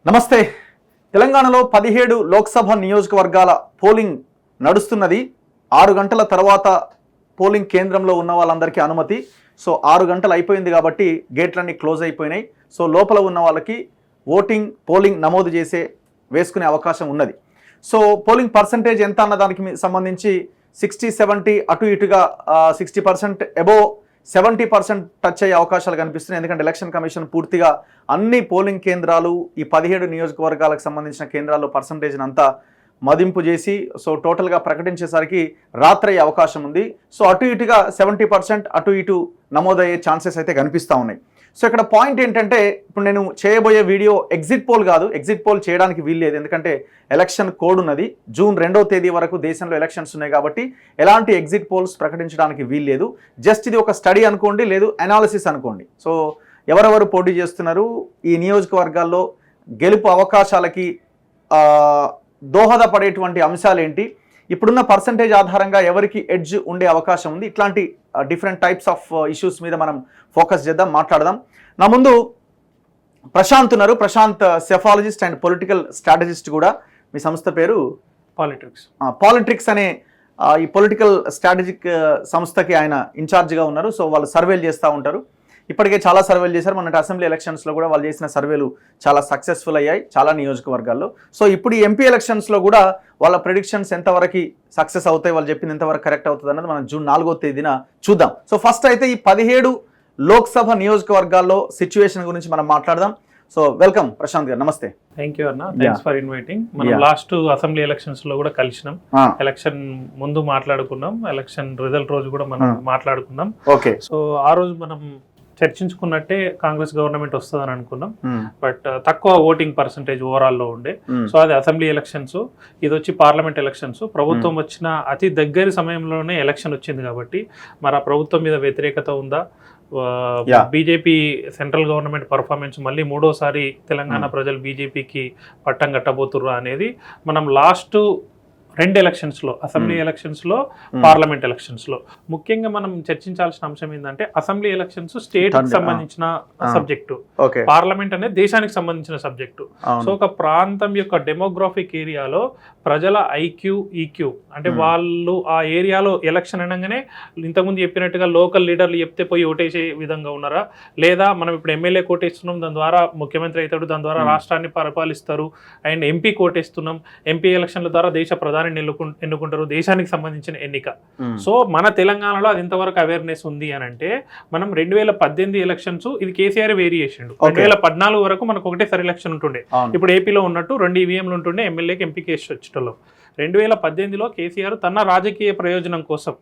నమస్తే. తెలంగాణలో 17 లోక్సభ నియోజకవర్గాల పోలింగ్ నడుస్తున్నది. 6 గంటల తర్వాత పోలింగ్ కేంద్రంలో ఉన్న వాళ్ళందరికీ అనుమతి. సో 6 గంటలు అయిపోయింది కాబట్టి గేట్లన్నీ క్లోజ్ అయిపోయినాయి. సో లోపల ఉన్న వాళ్ళకి పోలింగ్ నమోదు వేసుకునే అవకాశం ఉన్నది. సో పోలింగ్ పర్సంటేజ్ ఎంత అన్న దానికి సంబంధించి 60-70 అటు ఇటుగా 60% అబోవ్ 70% టచ్ అయ్యే అవకాశాలు కనిపిస్తున్నాయి. ఎందుకంటే ఎలక్షన్ కమిషన్ పూర్తిగా అన్ని పోలింగ్ కేంద్రాలు ఈ 17 నియోజకవర్గాలకు సంబంధించిన కేంద్రాల్లో పర్సంటేజ్ని అంతా మదింపు చేసి సో టోటల్గా ప్రకటించేసరికి రాత్రి అయ్యే అవకాశం ఉంది. సో అటు ఇటుగా 70% అటు ఇటు నమోదయ్యే ఛాన్సెస్ అయితే కనిపిస్తూ ఉన్నాయి. సో ఇక్కడ పాయింట్ ఏంటంటే ఇప్పుడు నేను చేయబోయే వీడియో ఎగ్జిట్ పోల్ కాదు. ఎగ్జిట్ పోల్ చేయడానికి వీల్లేదు. ఎందుకంటే ఎలక్షన్ కోడ్ ఉన్నది. జూన్ 2వ తేదీ వరకు దేశంలో ఎలక్షన్స్ ఉన్నాయి కాబట్టి ఎలాంటి ఎగ్జిట్ పోల్స్ ప్రకటించడానికి వీల్లేదు. జస్ట్ ఇది ఒక స్టడీ అనుకోండి, లేదు అనాలిసిస్ అనుకోండి. సో ఎవరెవరు పోటీ చేస్తున్నారు, ఈ నియోజకవర్గాల్లో గెలుపు అవకాశాలకి దోహదపడేటువంటి అంశాలు ఏంటి, ఇప్పుడున్న పర్సంటేజ్ ఆధారంగా ఎవరికి ఎడ్జ్ ఉండే అవకాశం ఉంది, ఇట్లాంటి డిఫరెంట్ టైప్స్ ఆఫ్ ఇష్యూస్ మీద మనం ఫోకస్ చేద్దాం, మాట్లాడదాం. నా ముందు ప్రశాంత్ ఉన్నారు. Prashant psephologist and political strategist కూడా. మీ సంస్థ పేరు పాలిట్రిక్స్ అనే ఈ పొలిటికల్ స్ట్రాటజిక్ సంస్థకి ఆయన ఇన్ఛార్జ్గా ఉన్నారు. సో వాళ్ళు సర్వేలు చేస్తూ ఉంటారు. ఇప్పటికే చాలా సర్వేలు చేశారు. మొన్నటి అసెంబ్లీ ఎలక్షన్స్లో కూడా వాళ్ళు చేసిన సర్వేలు చాలా సక్సెస్ఫుల్ అయ్యాయి చాలా నియోజకవర్గాల్లో. సో ఇప్పుడు ఈ ఎంపీ ఎలక్షన్స్లో కూడా వాళ్ళ ప్రెడిక్షన్స్ ఎంతవరకు సక్సెస్ అవుతాయి, వాళ్ళు చెప్పింది ఎంతవరకు కరెక్ట్ అవుతుంది అన్నది మనం జూన్ 4వ తేదీన చూద్దాం. సో ఫస్ట్ అయితే ఈ 17 లోక్సభ నియోజకవర్గాల్లో సిచ్యువేషన్ గురించి మనం మాట్లాడదాం. సో వెల్కమ్ ప్రశాంత్ గారు, నమస్తే. థ్యాంక్ యూ అన్న, థ్యాంక్స్ ఫర్ ఇన్వైటింగ్. మనం లాస్ట్ అసెంబ్లీ ఎలక్షన్స్ లో కూడా కలిసినాం. ఎలక్షన్ ముందు మాట్లాడుకున్నాం, ఎలక్షన్ రిజల్ట్ రోజు కూడా మనం మాట్లాడుకున్నాం. ఓకే. సో ఆ రోజు మనం చర్చించుకున్నట్టే కాంగ్రెస్ గవర్నమెంట్ వస్తుందని అనుకున్నాం. బట్ తక్కువ ఓటింగ్ పర్సంటేజ్ ఓవరాల్ లో ఉండే. సో అది అసెంబ్లీ ఎలక్షన్స్, ఇది వచ్చి పార్లమెంట్ ఎలక్షన్స్. ప్రభుత్వం వచ్చిన అతి దగ్గరి సమయంలోనే ఎలక్షన్ వచ్చింది కాబట్టి మరి ఆ ప్రభుత్వం మీద వ్యతిరేకత ఉందా, బీజేపీ సెంట్రల్ గవర్నమెంట్ పర్ఫార్మెన్స్ మళ్ళీ మూడోసారి తెలంగాణ ప్రజలు బీజేపీకి పట్టం కట్టబోతుర్రా అనేది మనం లాస్ట్ 2 ఎలక్షన్స్లో, అసెంబ్లీ ఎలక్షన్స్లో, పార్లమెంట్ ఎలక్షన్స్లో ముఖ్యంగా మనం చర్చించాల్సిన అంశం ఏంటంటే అసెంబ్లీ ఎలక్షన్స్ స్టేట్కి సంబంధించిన సబ్జెక్టు, పార్లమెంట్ అనేది దేశానికి సంబంధించిన సబ్జెక్టు. సో ఒక ప్రాంతం యొక్క డెమోగ్రాఫిక్ ఏరియాలో ప్రజల ఐక్యూ ఈక్యూ అంటే వాళ్ళు ఆ ఏరియాలో ఎలక్షన్ అనగానే ఇంతకుముందు చెప్పినట్టుగా లోకల్ లీడర్లు చెప్తే పోయి ఓటేసే విధంగా ఉన్నారా, లేదా మనం ఇప్పుడు ఎమ్మెల్యే కోటేస్తున్నాం దాని ద్వారా ముఖ్యమంత్రి అవుతాడు, దాని ద్వారా రాష్ట్రాన్ని పరిపాలిస్తారు, అండ్ ఎంపీ కోటేస్తున్నాం, ఎంపీ ఎలక్షన్ల ద్వారా దేశ ప్రధాని ఎన్నుకుంటారు, దేశానికి సంబంధించిన ఎన్నిక. సో మన తెలంగాణలో అది ఎంతవరకు అవేర్నెస్ ఉంది అని అంటే మనం 2018 ఎలక్షన్స్ ఇది కేసీఆర్ వేరియేషన్. 2014 వరకు మనకు ఒకటేసారి ఎలక్షన్ ఉంటుండే. ఇప్పుడు ఏపీలో ఉన్నట్టు 2 ఈవీఎంలు ఉంటుండే, ఎమ్మెల్యేకి ఎంపీకి వేసి వచ్చేటోళ్ళు. 2018లో కేసీఆర్ తన రాజకీయ ప్రయోజనం కోసం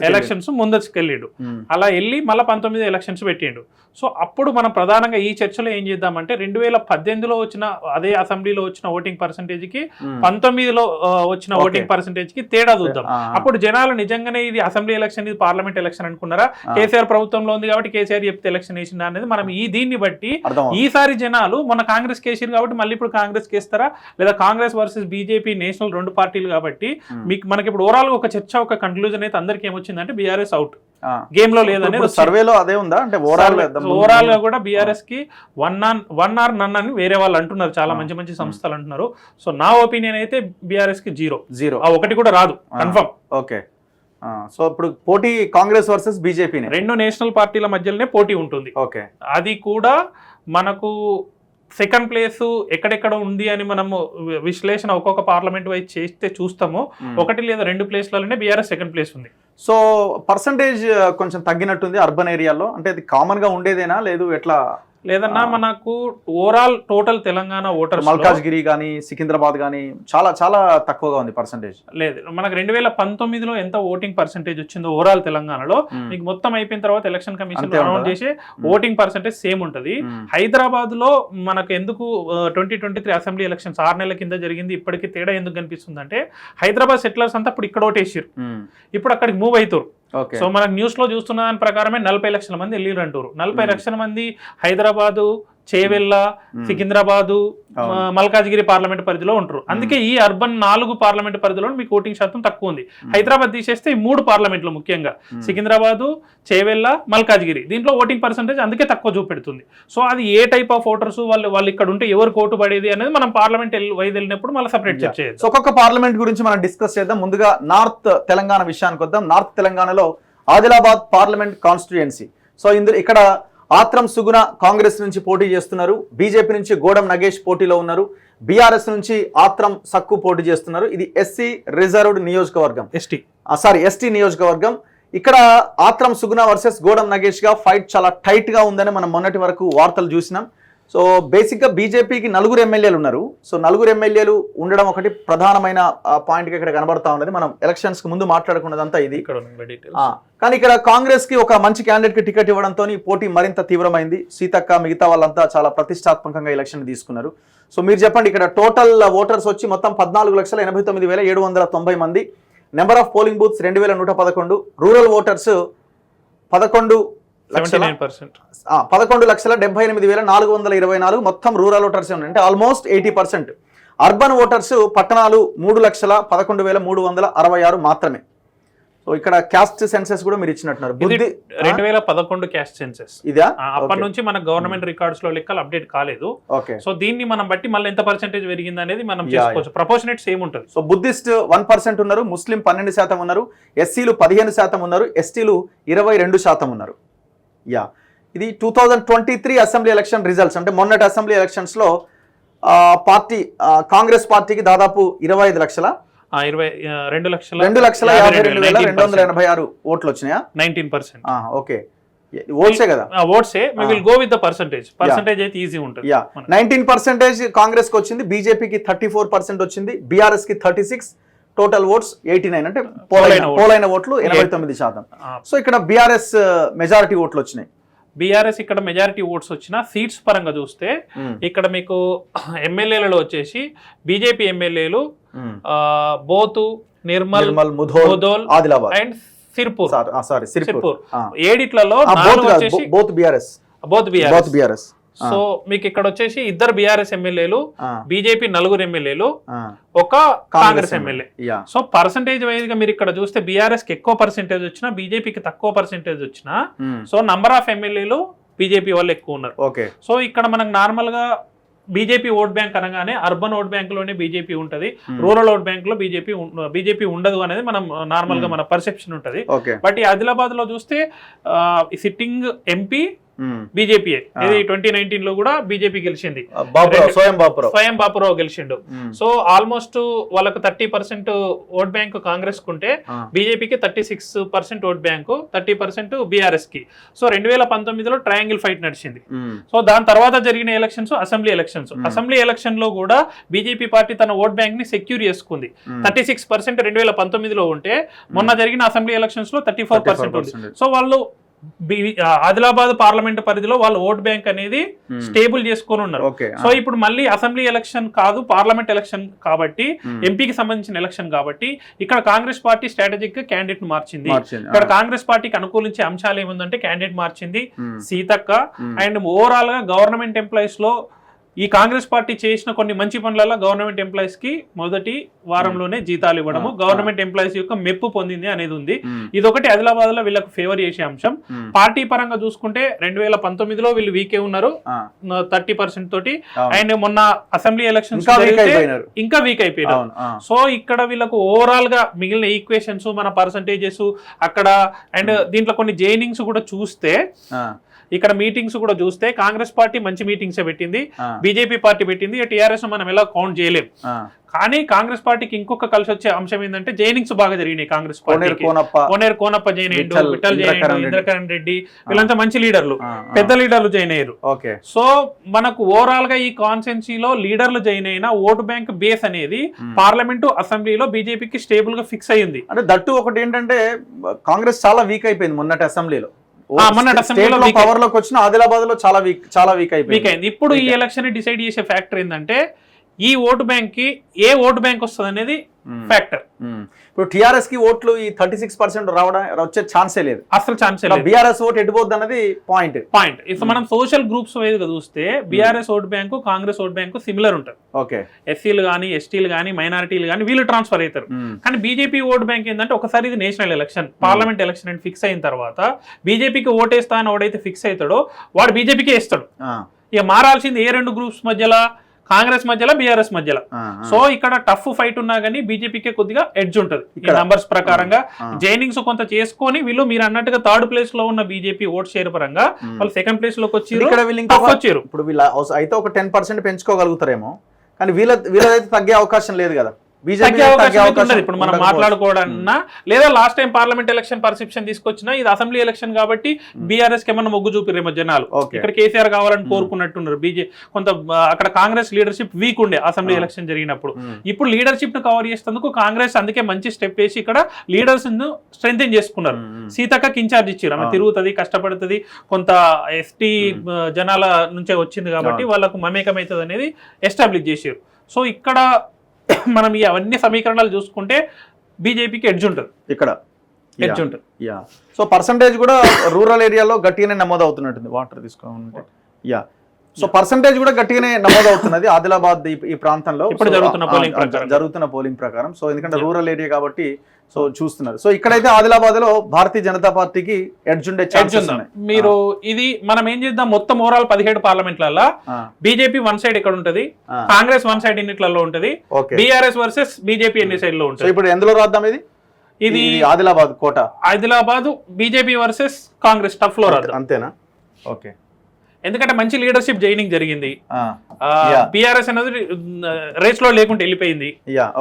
ఎలక్షన్స్ ముందస్తుకెళ్ళిండు. అలా వెళ్ళి మళ్ళీ 19 ఎలక్షన్స్ పెట్టిండు. సో అప్పుడు మనం ప్రధానంగా ఈ చర్చలో ఏం చేద్దామంటే 2018లో వచ్చిన అదే అసెంబ్లీలో వచ్చిన ఓటింగ్ పర్సంటేజ్ కి 19లో వచ్చిన ఓటింగ్ పర్సంటేజ్ కి తేడా చూద్దాం. అప్పుడు జనాలు నిజంగానే ఇది అసెంబ్లీ ఎలక్షన్, ఇది పార్లమెంట్ ఎలక్షన్ అనుకున్నారా, కేసీఆర్ ప్రభుత్వంలో ఉంది కాబట్టి కేసీఆర్ చెప్తే ఎలక్షన్ వేసిందా అనేది మనం దీన్ని బట్టి ఈసారి జనాలు మొన్న కాంగ్రెస్ కేసీఆర్ కాబట్టి మళ్ళీ ఇప్పుడు కాంగ్రెస్ కేస్తారా, లేదా కాంగ్రెస్ వర్సెస్ బీజేపీ నేషనల్ 2 పార్టీలు కాబట్టి మనకి ఇప్పుడు ఓవరాల్ గా ఒక చర్చ, ఒక కన్క్లూజన్ అయితే అందరికి ఏమొచ్చిందంటే బీఆర్ఎస్ అవుట్, గేమ్ లో లేదనేది సర్వేలో అదే ఉందా అంటే ఓవరాల్ గా కూడా బీఆర్ఎస్ కి వన్ ఆర్ నన్ అని వేరే వాళ్ళు అంటున్నారు, చాలా మంచి మంచి సంస్థలు అంటున్నారు. సో నా ఒపీనియన్ అయితే బీఆర్ఎస్ కి 0 ఒకటి కూడా రాదు కన్ఫర్మ్. ఓకే. సో ఇప్పుడు పోటీ కాంగ్రెస్ వర్సెస్ బీజేపీ, 2 నేషనల్ పార్టీల మధ్యలోనే పోటీ ఉంటుంది. ఓకే. అది కూడా మనకు సెకండ్ ప్లేస్ ఎక్కడెక్కడ ఉంది అని మనము విశ్లేషణ ఒక్కొక్క పార్లమెంట్ వైజ్ చేస్తే చూస్తాము, 1 లేదా 2 ప్లేస్లలోనే బీఆర్ఎస్ సెకండ్ ప్లేస్ ఉంది. సో పర్సంటేజ్ కొంచెం తగ్గినట్టుంది అర్బన్ ఏరియాలో, అంటే అది కామన్ గా ఉండేదేనా లేదు ఎట్లా? లేదన్నా మనకు overall total Telangana voter Malkajgiri కానీ సికింద్రాబాద్ కానీ చాలా చాలా తక్కువగా ఉంది పర్సంటేజ్. లేదు, మనకు 2019లో ఎంత ఓటింగ్ పర్సంటేజ్ వచ్చిందో ఓవరాల్ తెలంగాణలో మీకు మొత్తం అయిపోయిన తర్వాత ఎలక్షన్ కమిషన్ అనౌన్స్ చేసే ఓటింగ్ పర్సంటేజ్ సేమ్ ఉంటుంది. హైదరాబాద్ లో మనకు ఎందుకు 2023 అసెంబ్లీ ఎలక్షన్స్ 6 నెలల కింద జరిగింది, ఇప్పటికీ తేడా ఎందుకు కనిపిస్తుంది అంటే హైదరాబాద్ సెటిలర్స్ అంతా ఇప్పుడు ఇక్కడ ఓటేసారు, ఇప్పుడు అక్కడికి మూవ్ అవుతారు. సో మనకు న్యూస్ లో చూస్తున్న దాని ప్రకారమే 40 లక్షల మంది వెళ్ళిరంటారు. 40 లక్షల మంది హైదరాబాదు చేవెళ్ళ, సికింద్రాబాదు, మల్కాజ్గిరి పార్లమెంట్ పరిధిలో ఉంటారు. అందుకే ఈ అర్బన్ 4 పార్లమెంట్ పరిధిలో మీకు ఓటింగ్ శాతం తక్కువ ఉంది. హైదరాబాద్ తీసేస్తే ఈ 3 పార్లమెంట్లు ముఖ్యంగా సికింద్రాబాదు, చేవెళ్ళ, మల్కాజ్గిరి దీంట్లో ఓటింగ్ పర్సెంటేజ్ అందుకే తక్కువ చూపెడుతుంది. సో అది ఏ టైప్ ఆఫ్ ఓటర్స్ వాళ్ళు ఇక్కడ ఉంటే ఎవరు ఓటు పడేది అనేది మనం పార్లమెంట్ వైద్య వెళ్ళినప్పుడు మళ్ళీ సపరేట్ చర్చ చేయాలి. సో ఒక్కొక్క పార్లమెంట్ గురించి మనం డిస్కస్ చేద్దాం. ముందుగా నార్త్ తెలంగాణ విషయానికి వద్దాం. నార్త్ తెలంగాణలో ఆదిలాబాద్ పార్లమెంట్ కాన్స్టిట్యుయెన్సీ. సో ఇక్కడ ఆత్రం సుగుణ కాంగ్రెస్ నుంచి పోటీ చేస్తున్నారు, బీజేపీ నుంచి గోడం నగేష్ పోటీలో ఉన్నారు, బీఆర్ఎస్ నుంచి ఆత్రం సక్కు పోటీ చేస్తున్నారు. ఇది ఎస్సీ రిజర్వ్డ్ నియోజకవర్గం, ఎస్టీ నియోజకవర్గం. ఇక్కడ ఆత్రం సుగుణ వర్సెస్ గోడం నగేష్ గా ఫైట్ చాలా టైట్ గా ఉందని మనం మొన్నటి వరకు వార్తలు చూసినాం. సో బేసిక్గా బీజేపీకి 4 ఎమ్మెల్యేలు ఉన్నారు. సో 4 ఎమ్మెల్యేలు ఉండడం ఒకటి ప్రధానమైన పాయింట్గా ఇక్కడ కనబడతా ఉన్నది. మనం ఎలక్షన్స్కి ముందు మాట్లాడుకున్నదంతా ఇది. కానీ ఇక్కడ కాంగ్రెస్కి ఒక మంచి క్యాండిడేట్కి టికెట్ ఇవ్వడంతో పోటీ మరింత తీవ్రమైంది. సీతక్క మిగతా వాళ్ళంతా చాలా ప్రతిష్టాత్మకంగా ఎలక్షన్ తీసుకున్నారు. సో మీరు చెప్పండి, ఇక్కడ టోటల్ ఓటర్స్ వచ్చి మొత్తం 14,89,790 మంది. Number of polling booths 2,111. Rural voters 11,78,424. మొత్తం రూరల్ ఓటర్స్ అంటే ఆల్మోస్ట్ 80%. అర్బన్ ఓటర్స్ పట్టణాలు 3,11,366 మాత్రమే. సో ఇక్కడ క్యాస్ట్ సెన్సెస్ కూడా మీరు ఇచ్చినట్టున్నారు. 2011 క్యాస్ట్ సెన్సెస్ ఇదా? అప్పటి నుంచి మన గవర్నమెంట్ రికార్డ్స్ లో లెక్కలు అప్డేట్ కాలేదు. ఓకే. సో దీన్ని మనం బట్టి మళ్ళీ ఎంత పర్సెంటేజ్ పెరిగింది అనేది మనం చేసుకోవచ్చు. ప్రపోర్షనేట్ సేమ్ ఉంటుంది. సో బుద్ధిస్ట్ 1% ఉన్నారు, ముస్లిం 12% ఉన్నారు, ఎస్సీలు 15% ఉన్నారు, ఎస్టీలు 22% ఉన్నారు. ఇది 2023 అసెంబ్లీ ఎలక్షన్ రిజల్ట్స్. అంటే మొన్నటి అసెంబ్లీ ఎలక్షన్స్ లో కాంగ్రెస్ పార్టీకి దాదాపు 25 లక్షల 2,52,286 ఓట్లు వచ్చినాయా? 19%. ఓకే, ఓట్సే కదా? ఓట్సే. We will go with the percentage అయితే ఈజీ ఉంటుంది. 19% కాంగ్రెస్ కి వచ్చింది, బీజేపీకి 34% వచ్చింది, బీఆర్ఎస్ కి 36, టోటల్ ఓట్స్ 89. అంటే పోలైన ఓట్లు 89%. సో ఇక్కడ బీఆర్ఎస్ మెజారిటీ ఓట్లు వచ్చినాయి. బీఆర్ఎస్ ఇక్కడ మెజారిటీ ఓట్స్ వచ్చిన సీట్స్ పరంగా చూస్తే ఇక్కడ మీకు ఎమ్మెల్యేలలో వచ్చేసి బీజేపీ ఎమ్మెల్యేలు Boath, Nirmal, Mudhol, Adilabad and Sirpur. Sirpur 7 Boath BRS. So మీకు ఇక్కడ వచ్చేసి 2 బీఆర్ఎస్ ఎమ్మెల్యేలు, బీజేపీ 4 ఎమ్మెల్యేలు, ఒక Congress MLA. So percentage wise గా మీరు ఇక్కడ చూస్తే బీఆర్ఎస్ కి ఎక్కువ పర్సెంటేజ్ వచ్చినా, బీజేపీకి తక్కువ పర్సెంటేజ్ వచ్చినా, సో నంబర్ ఆఫ్ ఎమ్మెల్యేలు బీజేపీ వాళ్ళు ఎక్కువ ఉన్నారు. సో ఇక్కడ మనకు నార్మల్ గా బీజేపీ ఓట్ బ్యాంక్ అనగానే అర్బన్ ఓట్ బ్యాంక్ లోనే బీజేపీ ఉంటది, రూరల్ ఓట్ బ్యాంక్ లో బీజేపీ ఉండదు అనేది మనం నార్మల్ గా మన పర్సెప్షన్ ఉంటది. బట్ ఈ ఆదిలాబాద్ లో చూస్తే సిట్టింగ్ ఎంపీ బీజేపీ. ఇది 2019 లో కూడా బీజేపీ గెలిచింది, స్వయం బాపురావు గెలిచిండు. సో ఆల్మోస్ట్ వాళ్ళకు 30% ఓట్ బ్యాంక్ కాంగ్రెస్ కుంటే బీజేపీకి 36% ఓట్ బ్యాంకు, 30% బీఆర్ఎస్ కి. సో 2019లో ట్రయాంగిల్ ఫైట్ నడిచింది. సో దాని తర్వాత జరిగిన ఎలక్షన్స్ అసెంబ్లీ ఎలక్షన్ లో కూడా బీజేపీ పార్టీ తన ఓట్ బ్యాంక్ ని సెక్యూర్ చేసుకుంది. 36% 2019లో ఉంటే మొన్న జరిగిన అసెంబ్లీ ఎలక్షన్స్ లో 34% ఉంది. సో వాళ్ళు ఆదిలాబాద్ పార్లమెంట్ పరిధిలో వాళ్ళ ఓట్ బ్యాంక్ అనేది స్టేబుల్ చేసుకొని ఉన్నారు. సో ఇప్పుడు మళ్ళీ అసెంబ్లీ ఎలక్షన్ కాదు, పార్లమెంట్ ఎలక్షన్ కాబట్టి, ఎంపీకి సంబంధించిన ఎలక్షన్ కాబట్టి ఇక్కడ కాంగ్రెస్ పార్టీ స్ట్రాటజిక్ గా క్యాండిడేట్ మార్చింది. ఇక్కడ కాంగ్రెస్ పార్టీకి అనుకూలించే అంశాలు ఏముందంటే క్యాండిడేట్ మార్చింది సీతక్క. అండ్ ఓవరాల్ గా గవర్నమెంట్ ఎంప్లాయీస్ లో ఈ కాంగ్రెస్ పార్టీ చేసిన కొన్ని మంచి పనులలో గవర్నమెంట్ ఎంప్లాయీస్ కి మొదటి వారంలోనే జీతాలు ఇవ్వడము, గవర్నమెంట్ ఎంప్లాయీస్ యొక్క మెప్పు పొందింది అనేది ఉంది. ఇదొకటి ఆదిలాబాద్ లో వీళ్ళకి ఫేవర్ చేసే అంశం. పార్టీ పరంగా చూసుకుంటే 2019లో వీళ్ళు వీకే ఉన్నారు 30% తోటి. అండ్ మొన్న అసెంబ్లీ ఎలక్షన్స్ ఇంకా వీక్ అయిపోయినారు. సో ఇక్కడ వీళ్ళకు ఓవరాల్ గా మిగిలిన ఈక్వేషన్స్, మన పర్సంటేజెస్ అక్కడ అండ్ దీంట్లో కొన్ని జైనింగ్స్ కూడా చూస్తే, ఇక్కడ మీటింగ్స్ కూడా చూస్తే కాంగ్రెస్ పార్టీ మంచి మీటింగ్స్ పెట్టింది, బీజేపీ పార్టీ పెట్టింది. టీఆర్ఎస్ మనం ఎలా కౌంట్ చేయలేం. కానీ కాంగ్రెస్ పార్టీకి ఇంకొక కలిసి వచ్చే అంశం ఏంటంటే జైనింగ్స్ బాగా జరిగినాయి కాంగ్రెస్ పార్టీకి. కోనేరు కోనప్ప జైన్ అయ్యిండు, విఠల్ జైన్ అయ్యిండు, ఇంద్రకరణ్ రెడ్డి, వీళ్ళంతా మంచి లీడర్లు, పెద్ద లీడర్లు జైన్ అయ్యారు. సో మనకు ఓవరాల్ గా ఈ కాన్స్టిట్యున్సీలో లీడర్లు జైన్ అయిన ఓటు బ్యాంక్ బేస్ అనేది పార్లమెంటు అసెంబ్లీలో బీజేపీకి స్టేబుల్ గా ఫిక్స్ అయ్యింది. అంటే దట్టు ఒకటి ఏంటంటే కాంగ్రెస్ చాలా వీక్ అయిపోయింది మొన్నటి అసెంబ్లీలో. పవర్ లోకి వచ్చిన ఆదిలాబాద్ లో చాలా వీక్ అయిపోయింది. ఇప్పుడు ఈ ఎలక్షన్ డిసైడ్ చేసే ఫ్యాక్టర్ ఏంటంటే ఈ ఓటు బ్యాంక్ కి ఏ ఓటు బ్యాంక్ వస్తుంది అనేది ఫ్యాక్టర్. ఇప్పుడు టిఆర్ఎస్ కి ఓట్లు ఈ 36% రావడం వచ్చే ఛాన్సే లేదు, అసలు ఛాన్సే లేదు. బీఆర్ఎస్ ఓట్ ఎటుపోద్ది అన్నది పాయింట్. ఇప్పుడు మనం సోషల్ గ్రూప్స్ వైజ్గా చూస్తే BRS vote bank Congress vote bank similar ఉంటుంది. ఓకే, ఎస్సీలు కానీ ఎస్టీలు కానీ మైనారిటీలు కానీ వీళ్ళు ట్రాన్స్ఫర్ అవుతారు. కానీ బీజేపీ ఓట్ బ్యాంక్ ఏంటంటే ఒకసారి ఇది నేషనల్ ఎలక్షన్, పార్లమెంట్ ఎలక్షన్ అని ఫిక్స్ అయిన తర్వాత బీజేపీకి ఓటేస్తా అని ఎవడైతే ఫిక్స్ అవుతాడో వాడు బీజేపీకే ఇస్తాడు. ఇక మారాల్సింది ఏ రెండు గ్రూప్స్ మధ్యలో, కాంగ్రెస్ మధ్యలో బీఆర్ఎస్ మధ్యలో. సో ఇక్కడ టఫ్ ఫైట్ ఉన్నా కానీ బీజేపీకే కొద్దిగా ఎడ్జ్ ఉంటుంది ఈ నంబర్స్ ప్రకారంగా. జైనింగ్స్ కొంత చేసుకొని వీళ్ళు మీరు అన్నట్టుగా థర్డ్ ప్లేస్ లో ఉన్న బీజేపీ ఓట్ షేర్ పరంగా వాళ్ళు సెకండ్ ప్లేస్ లోకి వచ్చారు. ఇప్పుడు వీళ్ళ అయితే ఒక 10% పెంచుకోగలుగుతారేమో, కానీ వీళ్ళదైతే తగ్గే అవకాశం లేదు కదా. ఇప్పుడు మనం మాట్లాడుకోవడన్నా లేదా last time parliament election perception తీసుకొచ్చినా ఇది అసెంబ్లీ ఎలక్షన్ కాబట్టి బీఆర్ఎస్ కి ఏమన్నా మొగ్గు చూపిరేమో జనాలు. ఇక్కడ కేసీఆర్ కావాలని కోరుకున్నట్టున్నారు. కొంత అక్కడ కాంగ్రెస్ లీడర్షిప్ వీక్ ఉండే అసెంబ్లీ ఎలక్షన్ జరిగినప్పుడు. ఇప్పుడు లీడర్షిప్ ను కవర్ చేసేందుకు కాంగ్రెస్ అందుకే మంచి స్టెప్ వేసి ఇక్కడ లీడర్స్ ను స్ట్రెంథెన్ చేసుకున్నారు. సీతక్కకి ఇన్ఛార్జ్ ఇచ్చారు, ఆమె తిరుగుతుంది, కష్టపడుతుంది, కొంత ఎస్టీ జనాల నుంచే వచ్చింది కాబట్టి వాళ్ళకు మమేకమవుతుంది అనేది ఎస్టాబ్లిష్ చేశారు. సో ఇక్కడ మనం ఈ అవన్నీ సమీకరణాలు చూసుకుంటే బీజేపీకి ఎడ్జ్ ఉంటుంది, ఇక్కడ ఎడ్జ్ ఉంటుంది. సో పర్సంటేజ్ కూడా రూరల్ ఏరియాలో గట్టిగానే నమోదు అవుతున్నట్టుంది. వాటర్ తీసుకోవాలంటే సో పర్సంటేజ్ కూడా గట్టిగానే నమోదు అవుతున్నది ఆదిలాబాద్ ఈ ప్రాంతంలో జరుగుతున్న పోలింగ్ ప్రకారం. సో ఎందుకంటే రూరల్ ఏరియా కాబట్టి సో చూస్తున్నారు. సో ఇక్కడైతే ఆదిలాబాద్ లో భారతీయ జనతా పార్టీకి ఎడ్జ్ ఉండే ఛాన్సెస్ ఉన్నాయి. మీరు ఇది మనం ఏం చేద్దాం, మొత్తం ఓవరాల్ 17 పార్లమెంట్లలో బీజేపీ వన్ సైడ్ ఇక్కడ ఉంటది, కాంగ్రెస్ వన్ సైడ్ ఎన్నిట్లలో ఉంటది, బీఆర్ఎస్ వర్సెస్ బీజేపీ ఎన్ని సైడ్ లో ఉంటుంది. ఇప్పుడు ఎందులో రాద్దాం ఇది ఆదిలాబాద్ కోట, Adilabad BJP versus Congress tough లో రాదు, అంతేనా? ఓకే, ఎందుకంటే మంచి లీడర్షిప్ జైనింగ్ జరిగింది. బీఆర్ఎస్ అనేది రేస్ లో లేకుండా వెళ్ళిపోయింది.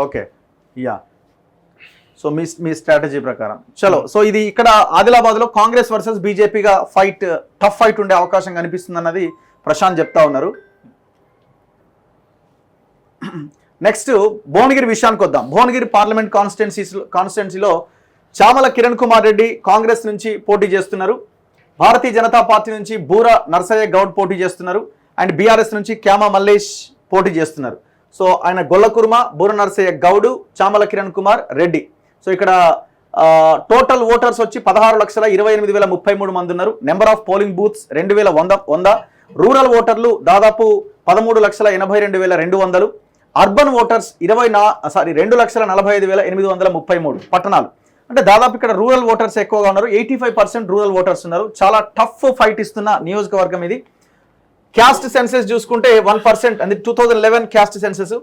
ఓకే, సో మీ స్ట్రాటజీ ప్రకారం చలో. సో ఇది ఇక్కడ ఆదిలాబాద్ లో కాంగ్రెస్ వర్సెస్ బీజేపీగా టఫ్ ఫైట్ ఉండే అవకాశం కనిపిస్తుంది అన్నది ప్రశాంత్ చెప్తా ఉన్నారు. నెక్స్ట్ భువనగిరి విషయానికి వద్దాం. భువనగిరి పార్లమెంట్ కాన్స్టిట్యున్సీలో చామల కిరణ్ కుమార్ రెడ్డి కాంగ్రెస్ నుంచి పోటీ చేస్తున్నారు, భారతీయ జనతా పార్టీ నుంచి బూర నర్సయ్య గౌడ్ పోటీ చేస్తున్నారు, అండ్ బీఆర్ఎస్ నుంచి క్యామా మల్లేష్ పోటీ చేస్తున్నారు. సో ఆయన గొల్లకుర్మ, బూర నర్సయ్య గౌడు, చామల కిరణ్ కుమార్ రెడ్డి. సో ఇక్కడ టోటల్ ఓటర్స్ వచ్చి 16,28,033 మంది ఉన్నారు. Number of polling booths 2,100. Rural ఓటర్లు దాదాపు 13,82,200. అర్బన్ ఓటర్స్ 2,45,833 పట్టణాలు. అంటే దాదాపు ఇక్కడ రూరల్ ఓటర్స్ ఎక్కువగా ఉన్నారు. 85% రూరల్ ఓటర్స్ ఉన్నారు. చాలా టఫ్ ఫైట్ ఇస్తున్న నియోజకవర్గం ఇది. క్యాస్ట్ సెన్సెస్ చూసుకుంటే 1%, అంటే 2011 caste senses.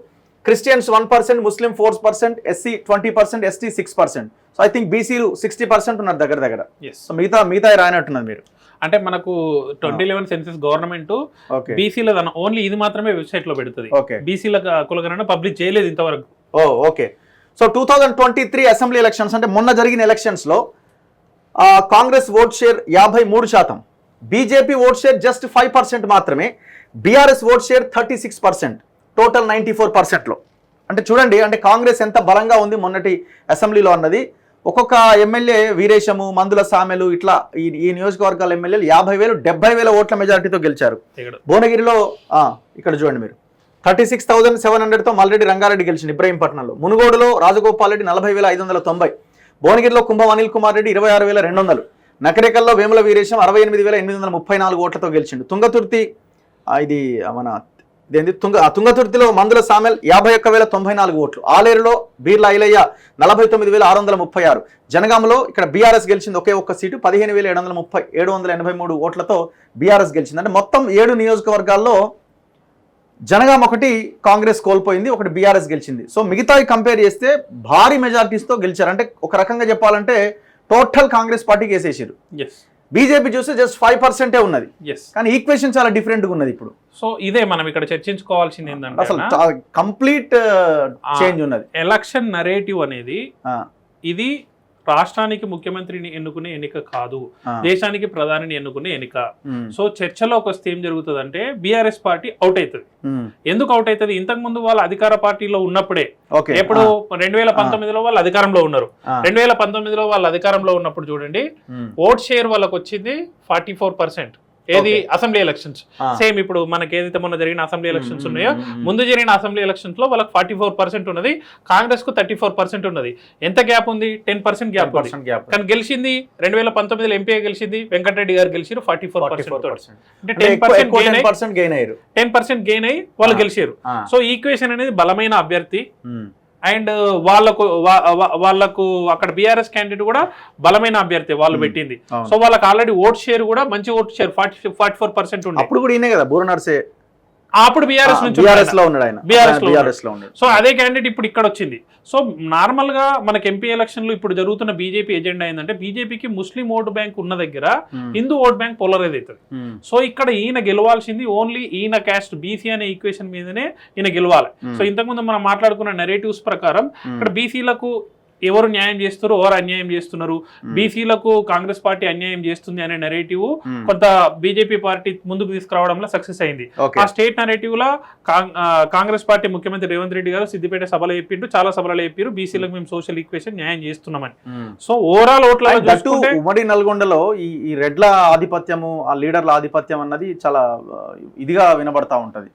Christians 1%, Muslim 4%, SC 20%, ST 6%. So I think బీసీలు 60% ఉన్నారు దగ్గర. సో మిగతా రాయనట్టున్నది మీరు. అంటే మనకు 2011 సెన్సెస్ గవర్నమెంట్ బీసీల ఓన్లీ ఇది మాత్రమే వెబ్సైట్ లో పెడుతుంది. బీసీల కులగణన పబ్లిష్ చేయలేదు ఇంతవరకు. ఓకే. సో 2023 అసెంబ్లీ ఎలక్షన్స్ అంటే మొన్న జరిగిన ఎలక్షన్స్ లో Congress vote share 53%, BJP vote share just 5% మాత్రమే, బీఆర్ఎస్ ఓట్ షేర్ 36%, టోటల్ 94%లో. అంటే చూడండి, అంటే కాంగ్రెస్ ఎంత బలంగా ఉంది మొన్నటి అసెంబ్లీలో అన్నది. ఒక్కొక్క ఎమ్మెల్యే వీరేశము, మందుల సామెలు, ఇట్లా ఈ నియోజకవర్గాల ఎమ్మెల్యేలు 50,000, 70,000 ఓట్ల మెజారిటీతో గెలిచారు. భువనగిరిలో ఇక్కడ చూడండి మీరు 36,700తో మల్రెడ్డి రంగారెడ్డి గెలిచింది ఇబ్రహీంపట్నంలో. మునుగోడులో రాజగోపాల్ రెడ్డి 40,590. భువనగిరిలో కుంభం అనిల్ కుమార్ రెడ్డి 26,200. నకరేకల్లో వేముల వీరేశం 68,834 ఓట్లతో గెలిచిండు. తుంగతుర్తి ఇది మన తుంగతుర్తిలో మందుల సామెల్ 51,094 ఓట్లు. ఆలేరులో బీర్ల ఐలయ్య 49,636. జనగామలో ఇక్కడ బీఆర్ఎస్ గెలిచింది ఒకే ఒక్క సీటు, 15,783 ఓట్లతో బీఆర్ఎస్ గెలిచింది. అంటే మొత్తం 7 నియోజకవర్గాల్లో జనగాం ఒకటి కాంగ్రెస్ కోల్పోయింది, ఒకటి బీఆర్ఎస్ గెలిచింది. సో మిగతావి కంపేర్ చేస్తే భారీ మెజారిటీస్తో గెలిచారు. అంటే ఒక రకంగా చెప్పాలంటే టోటల్ కాంగ్రెస్ పార్టీకి వేసేసారు. బీజేపీ చూస్తే జస్ట్ 5% ఉన్నది, కానీ ఈక్వేషన్ చాలా డిఫరెంట్గా ఉన్నది ఇప్పుడు. సో ఇదే మనం ఇక్కడ చర్చించుకోవాల్సింది ఏంటంటే అసలు కంప్లీట్ చేంజ్ ఉన్నది. ఎలక్షన్ నరేటివ్ అనేది ఇది రాష్ట్రానికి ముఖ్యమంత్రిని ఎన్నుకునే ఎన్నిక కాదు, దేశానికి ప్రధానిని ఎన్నుకునే ఎన్నిక. సో చర్చలోకి వస్తే ఏం జరుగుతుంది అంటే బీఆర్ఎస్ పార్టీ అవుట్ అవుతుంది. ఎందుకు అవుట్ అవుతుంది? ఇంతకు ముందు వాళ్ళు అధికార పార్టీలో ఉన్నప్పుడే, ఎప్పుడు 2019లో వాళ్ళు అధికారంలో ఉన్నారు. 2019లో వాళ్ళు అధికారంలో ఉన్నప్పుడు చూడండి, ఓట్ షేర్ వాళ్ళకి వచ్చింది 44%. ఏది అసెంబ్లీ ఎలక్షన్స్ సేమ్ ఇప్పుడు మనకి ఏదైతే మొన్న జరిగిన అసెంబ్లీ ఎలక్షన్స్ ఉన్నాయో ముందు జరిగిన అసెంబ్లీ ఎలక్షన్స్ లో వాళ్ళకి 44% ఉన్నది, కాంగ్రెస్ కు 34% ఉన్నది. ఎంత గ్యాప్ ఉంది? 10% గ్యాప్. కానీ గెలిచింది 2019లో ఎంపీగా గెలిచింది వెంకటరెడ్డి గారు గెలిచారు 44%. అంటే 10% గెయిన్ అయ్యి వాళ్ళు గెలిచారు. సో ఈక్వేషన్ అనేది బలమైన అభ్యర్థి అండ్ వాళ్ళకు అక్కడ బీఆర్ఎస్ క్యాండిడేట్ కూడా బలమైన అభ్యర్థి వాళ్ళు పెట్టింది. సో వాళ్ళకి ఆల్రెడీ ఓట్ షేర్ కూడా మంచి ఓట్ షేర్ 44% ఉంది. అప్పుడు కూడా ఈయనే కదా బూర నర్సే, అప్పుడు బీఆర్ఎస్ నుంచి బీఆర్ఎస్ లో ఉన్నాడు. సో అదే క్యాండిడేట్ ఇప్పుడు ఇక్కడ వచ్చింది. సో నార్మల్ గా మనకి ఎంపీ ఎలక్షన్ లో ఇప్పుడు జరుగుతున్న బీజేపీ ఎజెండా ఏంటంటే బీజేపీకి ముస్లిం ఓటు బ్యాంక్ ఉన్న దగ్గర హిందూ ఓట్ బ్యాంక్ పోలరైజ్ అవుతుంది. సో ఇక్కడ ఈయన గెలవాల్సింది ఓన్లీ ఈయన క్యాస్ట్ బీసీ అనే ఈక్వేషన్ మీదనే ఈయన గెలవాలి. సో ఇంతకుముందు మనం మాట్లాడుకున్న నెరేటివ్స్ ప్రకారం ఇక్కడ బీసీలకు ఎవరు న్యాయం చేస్తారు, ఎవరు అన్యాయం చేస్తున్నారు, బీసీలకు కాంగ్రెస్ పార్టీ అన్యాయం చేస్తుంది అనే నెరేటివ్ కొంత బీజేపీ పార్టీ ముందుకు తీసుకురావడంలో సక్సెస్ అయింది. ఆ స్టేట్ నెరేటివ్ లో కాంగ్రెస్ పార్టీ ముఖ్యమంత్రి రేవంత్ రెడ్డి గారు సిద్దిపేట సభలో చెప్పిండు, చాలా సభలో చెప్పారు బీసీలకు మేము సోషల్ ఈక్వేషన్ న్యాయం చేస్తున్నామని. సో ఓవరాల్ ఓట్ల ఉమ్మడి నల్గొండలో ఈ రెడ్ల ఆధిపత్యము, ఆ లీడర్ల ఆధిపత్యం అన్నది చాలా ఇదిగా వినబడతా ఉంటది.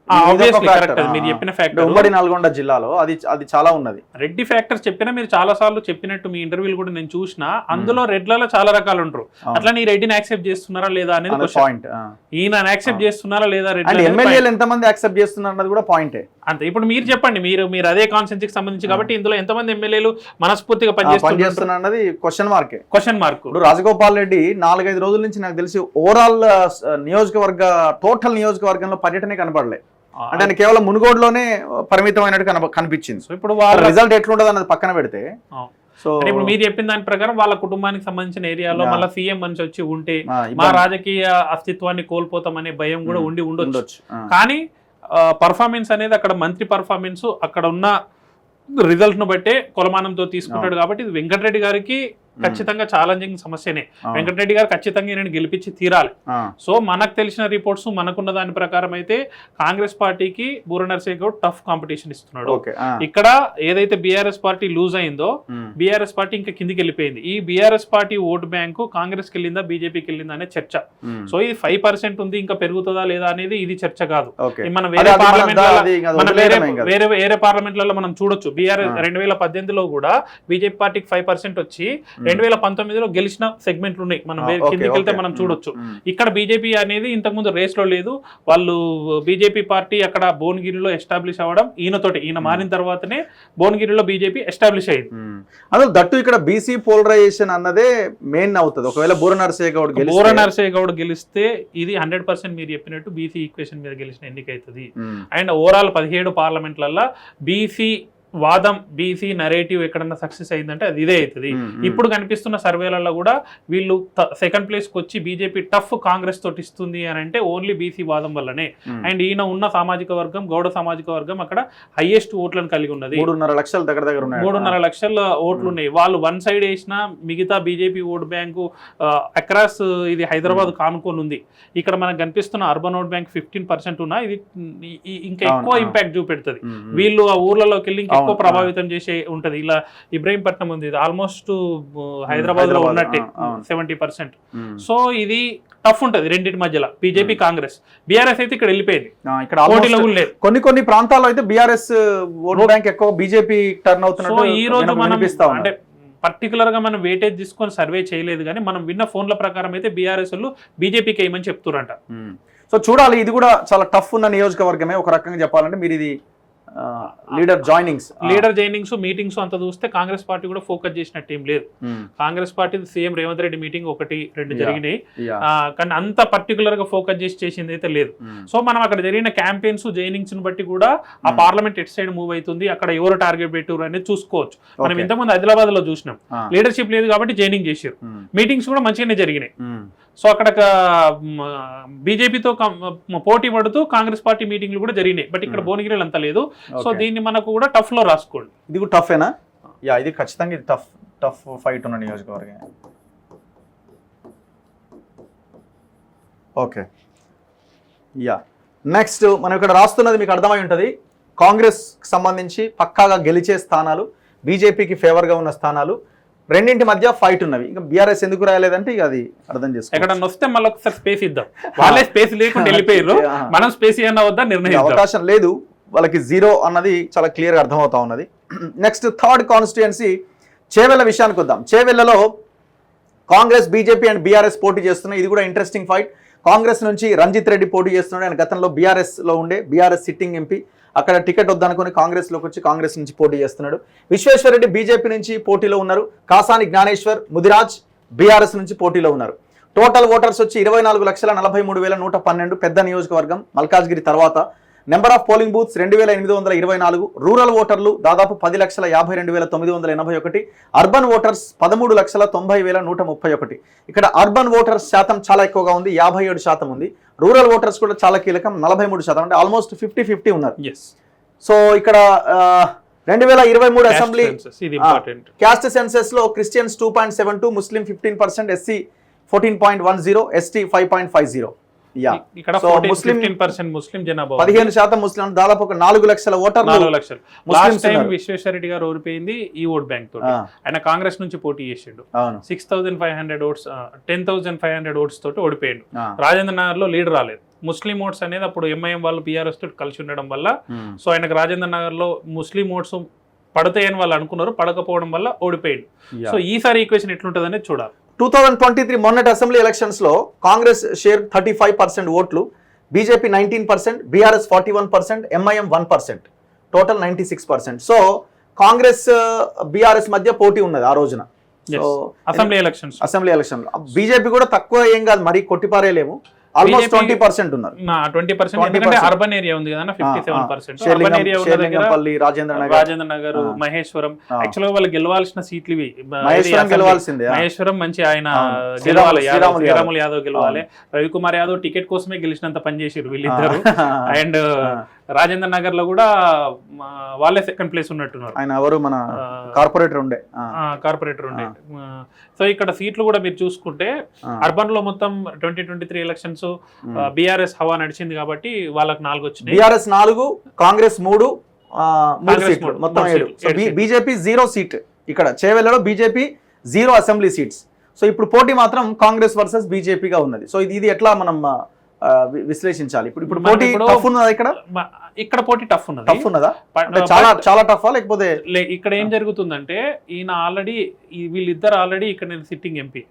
మీరు చెప్పిన ఫ్యాక్టర్ ఉమ్మడి నల్గొండ జిల్లాలో అది చాలా ఉన్నది. రెడ్డి ఫ్యాక్టర్స్ చెప్పినా మీరు చాలా సార్లు చెప్పినట్టు మీ ఇంటర్వ్యూలు కూడా నేను చూసినా అందులో రెడ్లలో చాలా రకాలు ఉంటారు. అట్లా నీ రెడ్డిని యాక్సెప్ట్ చేస్తున్నారా లేదా అనేది పాయింట్. ఈయన యాక్సెప్ట్ చేస్తున్నారా లేదా రెడ్డి ఎమ్మెల్యేలు ఎంతమంది యాక్సెప్ట్ చేస్తున్నారు అన్నది కూడా పాయింటే. అంతే. ఇప్పుడు మీరు చెప్పండి, మీరు అదే కాన్సెన్సీ కి సంబంధించి కాబట్టి ఇందులో ఎంతమంది ఎమ్మెల్యేలు మనస్ఫూర్తిగా పనిచేస్తున్నారు అన్నది క్వశ్చన్ మార్క్. ఇప్పుడు రాజగోపాల్ రెడ్డి 4-5 రోజుల నుంచి నాకు తెలిసి ఓవరాల్ టోటల్ నియోజకవర్గంలో పర్యటనే కనపడలే. అంటే ఆయన కేవలం మునుగోడులోనే పరిమితమైనట్టు కనిపించింది. సో ఇప్పుడు వాళ్ళ రిజల్ట్ ఎట్లుంటది అన్నది పక్కన పెడితే, సో ఇప్పుడు మీరు చెప్పిన దాని ప్రకారం వాళ్ళ కుటుంబానికి సంబంధించిన ఏరియాలో మళ్ళీ సీఎం మనిషి వచ్చి ఉంటే మా రాజకీయ అస్తిత్వాన్ని కోల్పోతామనే భయం కూడా ఉండొచ్చు. కానీ పర్ఫార్మెన్స్ అనేది అక్కడ మంత్రి పర్ఫార్మెన్స్ అక్కడ ఉన్న రిజల్ట్ ను బట్టే కొలమానంతో తీసుకుంటాడు. కాబట్టి ఇది వెంకటరెడ్డి గారికి ఖచ్చితంగా ఛాలెంజింగ్ సమస్యనే. వెంకటరెడ్డి గారు ఖచ్చితంగా నేను గెలిపించి తీరాలి. సో మనకు తెలిసిన రిపోర్ట్స్ మనకున్న దాని ప్రకారం అయితే కాంగ్రెస్ పార్టీకి బూర నర్సే గౌడ్ టఫ్ కాంపిటీషన్ ఇస్తున్నాడు. ఇక్కడ ఏదైతే బీఆర్ఎస్ పార్టీ లూజ్ అయిందో బీఆర్ఎస్ పార్టీ ఇంకా కిందికి వెళ్ళిపోయింది. ఈ BRS party vote bank Congress కి వెళ్ళిందా బీజేపీకి వెళ్ళిందా అనే చర్చ. సో ఇది 5% ఉంది, ఇంకా పెరుగుతుందా లేదా అనేది ఇది చర్చ కాదు. మనం వేరే పార్లమెంట్లలో మనం చూడొచ్చు. బీఆర్ఎస్ 2018లో కూడా బీజేపీ పార్టీకి 5% వచ్చి 2019లో గెలిచిన సెగ్మెంట్లు ఉన్నాయి. మనం కిందికి వెళ్తే మనం చూడొచ్చు. ఇక్కడ బీజేపీ అనేది ఇంతకుముందు రేస్ లో లేదు. వాళ్ళు బీజేపీ పార్టీ అక్కడ భువనగిరిలో ఎస్టాబ్లిష్ అవ్వడం ఈయన మారిన తర్వాతనే భువనగిరిలో బీజేపీ ఎస్టాబ్లిష్ అయింది. అసలు దట్టు ఇక్కడ బీసీ పోలరైజేషన్ అన్నదే మెయిన్ అవుతుంది. ఒకవేళ బూర నర్సే గౌడ్ గెలిస్తే ఇది 100% మీరు చెప్పినట్టు బీసీ ఈక్వేషన్ మీద గెలిచిన ఎన్నిక అవుతుంది. అండ్ ఓవరాల్ 17 పార్లమెంట్లలో బీసీ వాదం, బీసీ నరేటివ్ ఎక్కడన్నా సక్సెస్ అయిందంటే అది ఇదే అవుతుంది. ఇప్పుడు కనిపిస్తున్న సర్వేలలో కూడా వీళ్ళు సెకండ్ ప్లేస్ కి వచ్చి బీజేపీ టఫ్ కాంగ్రెస్ తోటి ఇస్తుంది అని అంటే ఓన్లీ బీసీ వాదం వల్లనే. అండ్ ఈయన ఉన్న సామాజిక వర్గం, గౌడ సామాజిక వర్గం అక్కడ హైయెస్ట్ ఓట్లను కలిగి ఉన్నది. 3.5 లక్షల దగ్గర 3.5 లక్షల ఓట్లు ఉన్నాయి. వాళ్ళు వన్ సైడ్ వేసినా మిగతా బీజేపీ ఓట్ బ్యాంకు అక్రాస్ ఇది హైదరాబాద్ కానుకొని ఉంది. ఇక్కడ మనకు కనిపిస్తున్న అర్బన్ ఓట్ బ్యాంక్ 15% ఉన్నా ఇది ఇంకా ఎక్కువ ఇంపాక్ట్ చూపెడుతుంది. వీళ్ళు ఆ ఊర్లలోకి వెళ్ళి ఎక్కువ ప్రభావితం చేసే ఉంటది. ఇలా ఇబ్రహీంపట్నం ఉంది, ఆల్మోస్ట్ హైదరాబాద్ లో ఉన్నట్టే 70%. సో ఇది టఫ్ ఉంటది రెండింటి మధ్యలో బీజేపీ కాంగ్రెస్. బీఆర్ఎస్ అయితే ఇక్కడ వెళ్ళిపోయింది, కొన్ని ప్రాంతాల్లో అయితే బీఆర్ఎస్ ఓట్ బ్యాంక్ ఎక్కువ బీజేపీ టర్న్ అవుతున్నట్టు. సో ఈ రోజు మనం అంటే పర్టికులర్ గా మనం వెయిటేజ్ తీసుకొని సర్వే చేయలేదు, కానీ మనం విన్న ఫోన్ల ప్రకారం అయితే బీఆర్ఎస్ వాళ్ళు బీజేపీకి ఏమని చెప్తురంట. సో చూడాలి. ఇది కూడా చాలా టఫ్ ఉన్న నియోజకవర్గమే ఒక రకంగా చెప్పాలంటే. మీరు ఇది లీడర్ జాయినింగ్స్ మీటింగ్స్ అంత చూస్తే కాంగ్రెస్ పార్టీ కూడా ఫోకస్ చేసినట్టు ఏం లేదు. Congress party CM Revanth Reddy meeting 1-2 జరిగినాయి, కానీ అంత పర్టికులర్ గా ఫోకస్ చేసింది అయితే లేదు. సో మనం అక్కడ జరిగిన క్యాంపెయిన్స్ జైనింగ్స్ బట్టి కూడా ఆ పార్లమెంట్ ఎట్ సైడ్ మూవ్ అవుతుంది, అక్కడ ఎవరు టార్గెట్ పెట్టారు అనేది చూసుకోవచ్చు. మనం ఇంతకుముందు హైదరాబాద్ లో చూసినాం, లీడర్షిప్ లేదు కాబట్టి జైనింగ్ చేశారు, మీటింగ్స్ కూడా మంచిగానే జరిగినాయి. సో అక్కడ బీజేపీతో పోటీ పడుతూ కాంగ్రెస్ పార్టీ మీటింగ్లు కూడా జరిగినాయి, బట్ ఇక్కడ భువనగిరిలో అంత లేదు. సో దీన్ని మనకు కూడా టఫ్ లో రాసుకోండి. ఇది కూడా టఫేనా? ఇది ఖచ్చితంగా ఇది టఫ్ ఫైట్ ఉన్న నియోజకవర్గం. ఓకే, నెక్స్ట్ మనం ఇక్కడ రాస్తున్నది మీకు అర్థమై ఉంటుంది. కాంగ్రెస్ సంబంధించి పక్కాగా గెలిచే స్థానాలు, బీజేపీకి ఫేవర్గా ఉన్న స్థానాలు, రెండింటి మధ్య ఫైట్ ఉన్నవి. ఇంకా బీఆర్ఎస్ ఎందుకు రాయలేదంటే ఇక అది అర్థం చేసుకో. ఎక్కడ వస్తే మళ్ళీ ఒకసారి స్పేస్ ఇద్దాం. వాళ్ళే స్పేస్ లేకుండా వెళ్ళిపోయారు, మనం స్పేస్ ఏమన్నా వద్దా నిర్ణయం. అవకాశం లేదు వాళ్ళకి, 0 అన్నది చాలా క్లియర్గా అర్థమవుతా ఉన్నది. నెక్స్ట్ థర్డ్ కాన్స్టిట్యుయెన్సీ చేవెళ్ళ విషయానికి వద్దాం. చేవెళ్ళలో కాంగ్రెస్, బీజేపీ అండ్ బీఆర్ఎస్ పోటీ చేస్తున్నాయి. ఇది కూడా ఇంట్రెస్టింగ్ ఫైట్. కాంగ్రెస్ నుంచి రంజిత్ రెడ్డి పోటీ చేస్తున్నాడు. ఆయన గతంలో బీఆర్ఎస్లో ఉండే బీఆర్ఎస్ సిట్టింగ్ ఎంపీ. అక్కడ టికెట్ వద్దనుకుని కాంగ్రెస్లోకి వచ్చి కాంగ్రెస్ నుంచి పోటీ చేస్తున్నాడు. విశ్వేశ్వరరెడ్డి బీజేపీ నుంచి పోటీలో ఉన్నారు. కాసాని జ్ఞానేశ్వర్, ముదిరాజ్ బీఆర్ఎస్ నుంచి పోటీలో ఉన్నారు. టోటల్ ఓటర్స్ వచ్చి 24,43,112. పెద్ద నియోజకవర్గం మల్కాజ్గిరి తర్వాత. Number of polling booths 2,824. Rural ఓటర్లు దాదాపు 10,52,981. Urban voters 13,90,131. ఇక్కడ అర్బన్ ఓటర్స్ శాతం చాలా ఎక్కువగా ఉంది, 57% ఉంది. రూరల్ ఓటర్స్ కూడా చాలా కీలకం, 43%. అంటే ఆల్మోస్ట్ 50-50 ఉన్నారు. సో ఇక్కడ 2023 అసెంబ్లీ క్యాస్ట్ సెన్సెస్ లో క్రిస్టియన్స్ 2.72, ముస్లిం 15%, ఎస్సీ 14.10, ఎస్టీ 5.50. ఇక్కడ ముస్లిం జనాభా 15% ముస్లిం, దాదాపు ఒక 4 లక్షల ఓటర్లు. 4 లక్షలు. లాస్ట్ టైం విశ్వేశ్వరరెడ్డి గారు ఓడిపోయింది ఈ ఓట్ బ్యాంక్ తోటి. ఆయన కాంగ్రెస్ నుంచి పోటీ చేసిండు, 6,500 ఓట్స్, 10,500 ఓట్స్ తోటి ఓడిపోయాడు. రాజేంద్ర నగర్ లో లీడ్ రాలేదు. ముస్లిం ఓట్స్ అనేది అప్పుడు ఎంఐఎం వాళ్ళు బీఆర్ఎస్ తోటి కలిసి ఉండడం వల్ల సో ఆయనకు రాజేంద్ర నగర్ లో ముస్లిం ఓట్స్ పడతాయని వాళ్ళు అనుకున్నారు, పడకపోవడం వల్ల ఓడిపోయాడు. సో ఈసారి ఈక్వేషన్ ఎట్లుంటుంది అనేది చూడాలి. 2023 మొన్నటి అసెంబ్లీ ఎలక్షన్స్ లో కాంగ్రెస్ షేర్ 35% ఓట్లు, BJP 19%, BRS 41%, MIM 1%, total 96%. So Congress BRS మధ్య పోటీ ఉన్నది ఆ రోజున. అసెంబ్లీ ఎలక్షన్ బీజేపీ కూడా తక్కువ ఏం కాదు, మరీ కొట్టిపారేలేము. ఆల్మోస్ట్ 20% ఉన్నారు. 20% అర్బన్ ఏరియా ఉంది కదా, 57%. అర్బన్ ఏరియా ఉన్న దగ్గర రాజేంద్ర నగర్, మహేశ్వరం, యాక్చువల్గా వాళ్ళు గెలవాల్సిన సీట్లు ఇవి. మహేశ్వరం మంచి ఆయన గెలవాలి, శ్రీరాములు యాదవ్ గెలవాలి. రవికుమార్ యాదవ్ టికెట్ కోసమే గెలిచినంత పనిచేసారు వీళ్ళిద్దరు. అండ్ రాజేంద్ర నగర్ లో కూడా వాళ్ళే సెకండ్ ప్లేస్ ఉన్నట్టున్నారు. ఆయన ఎవరు మన కార్పొరేటర్ ఉండే. సో ఇక్కడ సీట్లు కూడా మీరు చూసుకుంటే అర్బన్ లో మొత్తం 2023 ఎలక్షన్స్ బీఆర్ఎస్ హవా నడిచింది కాబట్టి వాళ్ళకి 4 వచ్చినాయి. బీఆర్ఎస్ 4, కాంగ్రెస్ 3, మొత్తం 7. BJP 0 seat. ఇక్కడ చేవెళ్ళలో బీజేపీ 0 అసెంబ్లీ సీట్స్. సో ఇప్పుడు పోటీ మాత్రం కాంగ్రెస్ వర్సెస్ బీజేపీగా ఉన్నది. సో ఇది ఎట్లా మనం విశ్లేషించాలి? ఇప్పుడు పోటీ టఫ్ ఉన్నదా? ఇక్కడ పోటీ టఫ్ ఉన్నదా? చాలా టఫ్. లేకపోతే ఇక్కడ ఏం జరుగుతుందంటే ఈయన ఆల్రెడీ వీళ్ళిద్దరు ఆల్రెడీ ఇక్కడ నేను సిట్టింగ్ ఎంపీ.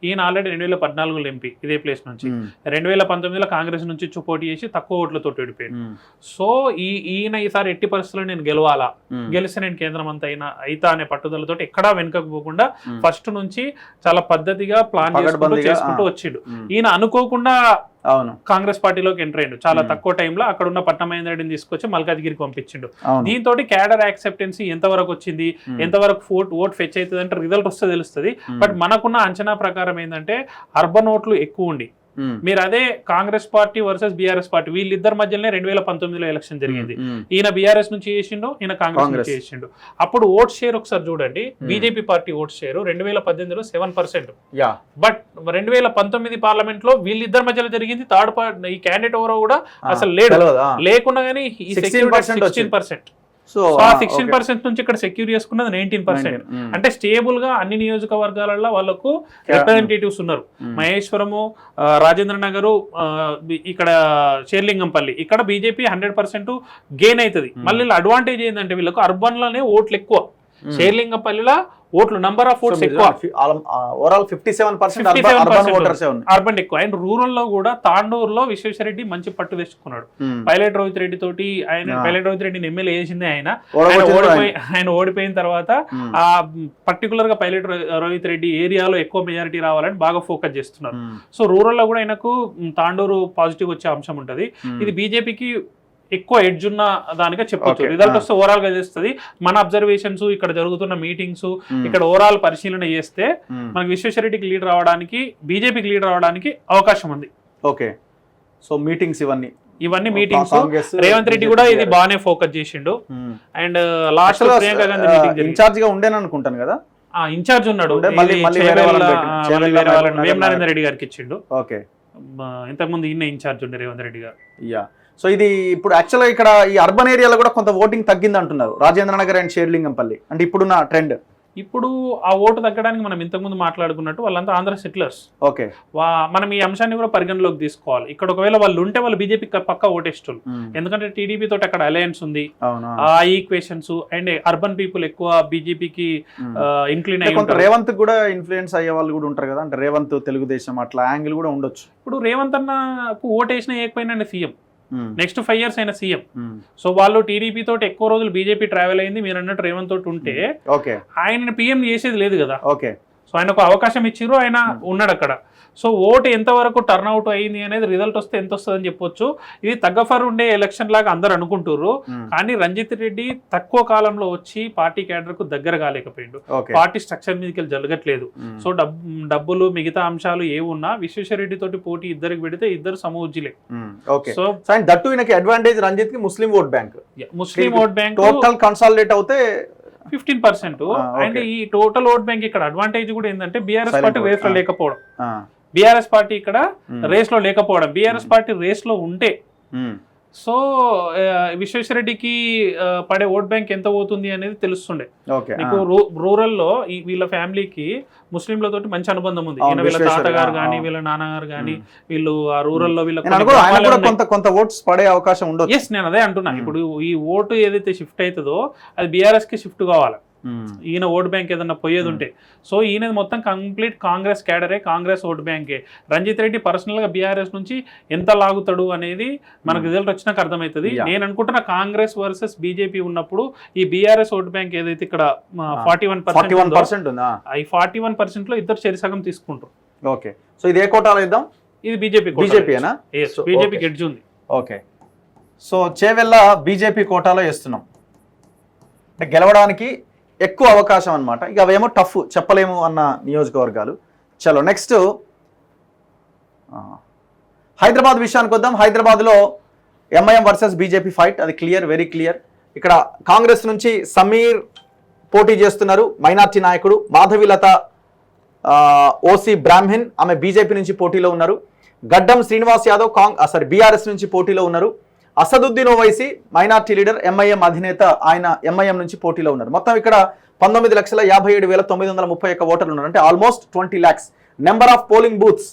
ఈయన ఆల్రెడీ 2014 ఎంపీ ఇదే ప్లేస్ నుంచి. 2019లో కాంగ్రెస్ నుంచి పోటీ చేసి తక్కువ ఓట్లతో ఓడిపోయాడు. సో ఈయన ఈసారి ఎట్టి పరిస్థితుల్లో నేను గెలవాలా, గెలిస్తే నేను కేంద్రం అంతా అయితా అనే పట్టుదలతో ఎక్కడా వెనుకకు పోకుండా ఫస్ట్ నుంచి చాలా పద్ధతిగా ప్లాన్ చేసుకుంటూ వచ్చిండు. ఈయన అనుకోకుండా కాంగ్రెస్ పార్టీలోకి ఎంటర్ అయ్యిండు చాలా తక్కువ టైంలో. అక్కడ ఉన్న పట్నమహేందర్ రెడ్డిని తీసుకొచ్చి మల్కాజ్గిరికి పంపించిండు. దీంతో క్యాడర్ యాక్సెప్టెన్సీ ఎంతవరకు వచ్చింది, ఎంతవరకు ఓట్ ఫెచ్ అవుతుంది అంటే రిజల్ట్ వస్తే తెలుస్తుంది. బట్ మనకున్న అంచనా ప్రకారం ఏంటంటే అర్బన్ ఓట్లు ఎక్కువ ఉండి, మీరు అదే Congress party versus BRS party వీళ్ళిద్దరి మధ్యలోనే 2019లో ఎలక్షన్ జరిగింది. ఈయన బీఆర్ఎస్ నుంచి చేసిండు, ఈయన కాంగ్రెస్ నుంచి చేసిండు. అప్పుడు ఓట్ షేర్ ఒకసారి చూడండి. బీజేపీ పార్టీ ఓట్ షేర్ 2018లో 7%. బట్ 2019 పార్లమెంట్ లో వీళ్ళిద్దరి మధ్యలో జరిగింది. థర్డ్ పార్టీ ఈ క్యాండిడేట్ ఎవరో కూడా అసలు లేకుండా కానీ 16%. సో ఆ 16% నుంచి ఇక్కడ సెక్యూర్ చేసుకున్నది 19%. అంటే స్టేబుల్ గా అన్ని నియోజకవర్గాలలో వాళ్ళకు రిప్రజెంటేటివ్స్ ఉన్నారు. మహేశ్వరము, రాజేంద్ర నగరు, ఇక్కడ షేర్లింగంపల్లి, ఇక్కడ బీజేపీ 100% గెయిన్ అవుతుంది. మళ్ళీ అడ్వాంటేజ్ ఏంటంటే వీళ్ళకు అర్బన్ లోనే ఓట్లు ఎక్కువ, షేర్లింగంపల్లిలో ఓట్లు నంబర్ ఆఫ్ ఓట్స్ ఎక్కువ, ఓవరాల్ 57% అర్బన్ ఎక్కువ. అండ్ రూరల్ లో కూడా తాండూరులో విశ్వేశ్వరరెడ్డి మంచి పట్టు తెచ్చుకున్నాడు. పైలట్ రోహిత్ రెడ్డి తోటి పైలట్ రోహిత్ రెడ్డిని ఎమ్మెల్యే చేసిందే ఆయన ఓడిపోయిన తర్వాత ఆ పర్టికులర్ గా పైలట్ రోహిత్ రెడ్డి ఏరియాలో ఎక్కువ మెజారిటీ రావాలని బాగా ఫోకస్ చేస్తున్నారు. సో రూరల్ లో కూడా ఆయనకు తాండూరు పాజిటివ్ వచ్చే అంశం ఉంటది. ఇది బీజేపీకి ఎక్కువ ఎడ్జ్ ఉన్న దానిగా చెప్పొచ్చు. రిజల్ట్ వస్తే ఓవరాల్ గా చేస్తుంది. మన అబ్జర్వేషన్స్, ఇక్కడ జరుగుతున్న మీటింగ్స్, ఇక్కడ ఓవరాల్ పరిశీలన చేస్తే మనకి విశ్వేశ్వరరెడ్డికి లీడ్ రావడానికి, బీజేపీకి లీడ్ రావడానికి అవకాశం ఉంది. ఓకే, సో మీటింగ్స్ ఇవన్నీ మీటింగ్స్ రేవంత్ రెడ్డి కూడా ఇది బాగానే ఫోకస్ చేసిండు. And last Priyanka Gandhi meeting incharge గా ఉండేని అనుకుంటాను కదా, ఇన్ఛార్జ్ ఉన్నాడు, వేమనారాయణ రెడ్డి గారికి ఇచ్చిండు. ఓకే, ఇంతకుముందు ఈయన ఇన్ఛార్జ్ ఉండే రేవంత్ రెడ్డి గారు. సో ఇది ఇప్పుడు యాక్చువల్గా ఇక్కడ ఈ అర్బన్ ఏరియాలో కూడా కొంత ఓటింగ్ తగ్గింది అంటున్నారు, రాజేంద్ర నగర్ అండ్ షేర్లింగంపల్లి. అంటే ఇప్పుడున్న ట్రెండ్ ఇప్పుడు ఆ ఓటు తగ్గడానికి మనం ఇంతకుముందు మాట్లాడుకున్నట్టు వాళ్ళంతా ఆంధ్ర సెటిలర్స్. ఓకే, మనం ఈ అంశాన్ని కూడా పరిగణలోకి తీసుకోవాలి. ఇక్కడ ఒకవేళ వాళ్ళు ఉంటే వాళ్ళు బీజేపీ పక్క ఓటేస్టులు, ఎందుకంటే టీడీపీ తోటి అక్కడ అలయన్స్ ఉంది, ఆ ఈక్వేషన్స్ అండ్ అర్బన్ పీపుల్ ఎక్కువ బీజేపీకి ఇంక్లిన్ అయ్యి ఉంటారు. రేవంత్ కూడా ఇన్ఫ్లుయెన్స్ అయ్యే వాళ్ళు కూడా ఉంటారు కదా, అంటే రేవంత్ తెలుగుదేశం అట్లా యాంగిల్ కూడా ఉండొచ్చు. ఇప్పుడు రేవంత్ అన్నకు ఓటేసినా ఏకపోయినా సీఎం, నెక్స్ట్ 5 years అయిన సీఎం. సో వాళ్ళు టీడీపీ తోటి ఎక్కువ రోజులు బీజేపీ ట్రావెల్ అయింది, మీరు అన్నట్టు రేవంత్ తోటి ఉంటే ఆయన పీఎం చేసేది లేదు కదా. ఓకే, సో ఆయనకు అవకాశం ఇచ్చిర్రు, ఆయన ఉన్నాడు అక్కడ. సో ఓటు ఎంతవరకు టర్న్అవుట్ అయింది అనేది రిజల్ట్ వస్తే ఎంత వస్తుంది అని చెప్పొచ్చు. ఇది తగ్గఫర్ ఉండే ఎలక్షన్ లాగా అందరు అనుకుంటుర్రు, కానీ రంజిత్ రెడ్డి తక్కువ కాలంలో వచ్చి పార్టీ క్యాడర్ కు దగ్గర కాలేకపోయిండు, పార్టీ స్ట్రక్చర్ మీదకి జరగట్లేదు. సో డబ్బులు మిగతా అంశాలు ఏమున్నా విశ్వేశ్వరరెడ్డి తోటి పోటీ ఇద్దరికి పెడితే ఇద్దరు సమూజ్జిలే. సో దట్టు ఈయనకి అడ్వాంటేజ్ రంజిత్ కి ముస్లిం ఓట్ బ్యాంక్, ముస్లిం ఓట్ బ్యాంక్ టోటల్ కన్సాలిడేట్ అవుతే 15%. అండ్ ఈ టోటల్ ఓట్ బ్యాంక్ ఇక్కడ అడ్వాంటేజ్ కూడా ఏంటంటే బీఆర్ఎస్ పార్టీ రేస్ లో లేకపోవడం, బీఆర్ఎస్ పార్టీ ఇక్కడ రేస్ లో లేకపోవడం. బీఆర్ఎస్ పార్టీ రేస్ లో ఉంటే సో విశ్వేశ్వరరెడ్డికి పడే ఓట్ బ్యాంక్ ఎంత పోతుంది అనేది తెలుస్తుండే. నీకు రూరల్లో వీళ్ళ ఫ్యామిలీకి ముస్లింలతో మంచి అనుబంధం ఉంది. వీళ్ళ తాతగారు కానీ వీళ్ళ నాన్నగారు కానీ వీళ్ళు ఆ రూరల్లో కొంత ఓట్స్ పడే అవకాశం ఉండదు. ఎస్, నేను అదే అంటున్నా. ఇప్పుడు ఈ ఓటు ఏదైతే షిఫ్ట్ అవుతుందో అది బీఆర్ఎస్ కి షిఫ్ట్ కావాలి, ఈయన ఓట్ బ్యాంక్ ఏదన్నా పోయేది ఉంటే. సో ఈయన మొత్తం కంప్లీట్ కాంగ్రెస్ క్యాడరే, కాంగ్రెస్ ఓట్ బ్యాంకే. రంజిత్ రెడ్డి పర్సనల్ గా బీఆర్ఎస్ నుంచి ఎంత లాగుతాడు అనేది మనకు రిజల్ట్ వచ్చినాక అర్థమవుతుంది. నేను అనుకుంటున్నా కాంగ్రెస్ వర్సెస్ బీజేపీ ఉన్నప్పుడు ఈ బీఆర్ఎస్ ఓట్ బ్యాంక్ ఏదైతే ఇక్కడ 41% ఈ 41% లో ఇద్దరు చెరిసగం తీసుకుంటారు. ఓకే, సో ఇది ఏ కోటాలో ఇద్దాం? ఇది బీజేపీ బీజేపీకి ఎడ్జ్ ఉంది. ఓకే, సో చేవెళ్ళ బీజేపీ కోటాలో వేస్తున్నాం అంటే గెలవడానికి ఎక్కువ అవకాశం అనమాట. ఇక అవేమో టఫ్ చెప్పలేము అన్న నియోజకవర్గాలు. చలో నెక్స్ట్ హైదరాబాద్ విషయానికి వద్దాం. హైదరాబాద్లో ఎంఐఎం వర్సెస్ బీజేపీ ఫైట్, అది క్లియర్, వెరీ క్లియర్. ఇక్కడ కాంగ్రెస్ నుంచి సమీర్ పోటీ చేస్తున్నారు, మైనార్టీ నాయకుడు. మాధవిలత ఓసీ బ్రాహ్మణ్, ఆమె బీజేపీ నుంచి పోటీలో ఉన్నారు. గడ్డం శ్రీనివాస్ యాదవ్ బీఆర్ఎస్ నుంచి పోటీలో ఉన్నారు. Asaduddin Owaisi minority leader, MIM అధినేత, ఆయన ఎంఐఎం నుంచి పోటీలో ఉన్నారు. మొత్తం ఇక్కడ 19,57,931 ఓటర్లు ఉన్నారు, అంటే almost 20 lakhs. Number of polling booths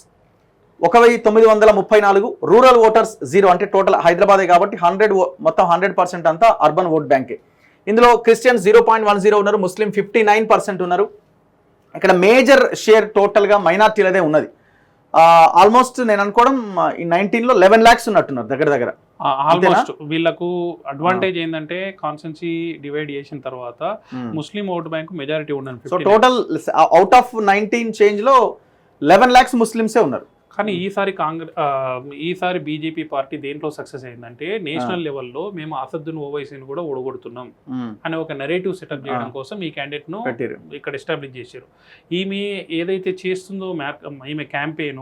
1934. Rural voters 0, అంటే టోటల్ హైదరాబాదే కాబట్టి 100% అంతా అర్బన్ ఓట్ బ్యాంకే. ఇందులో క్రిస్టియన్స్ 0.10 ఉన్నారు, ముస్లిం 59% ఉన్నారు. ఇక్కడ మేజర్ షేర్ టోటల్గా మైనార్టీలదే ఉన్నది. ఆల్మోస్ట్ నేను అనుకోవడం ఈ 19లో 11 lakhs ఉన్నట్టున్నారు దగ్గర దగ్గర. ఆల్మోస్ట్ వీళ్ళకు అడ్వాంటేజ్ ఏంటంటే కాన్స్టిట్యున్సీ డివైడ్ చేసిన తర్వాత ముస్లిం ఓట్ బ్యాంక్ మెజారిటీ ఉండదు. So total out of 19 change లో 11 lakhs ముస్లింసే ఉన్నారు. కానీ ఈసారి బీజేపీ పార్టీ దేంట్లో సక్సెస్ అయిందంటే నేషనల్ లెవెల్లో మేము అసదుద్దీన్ ఓవైసీని కూడా ఓడగొడుతున్నాం అనే ఒక నెరేటివ్ సెటప్ చేయడం కోసం ఈ క్యాండిడేట్ ను ఇక్కడ ఎస్టాబ్లిష్ చేశారు. ఈమె ఏదైతే చేస్తుందో ఈమె క్యాంపెయిన్,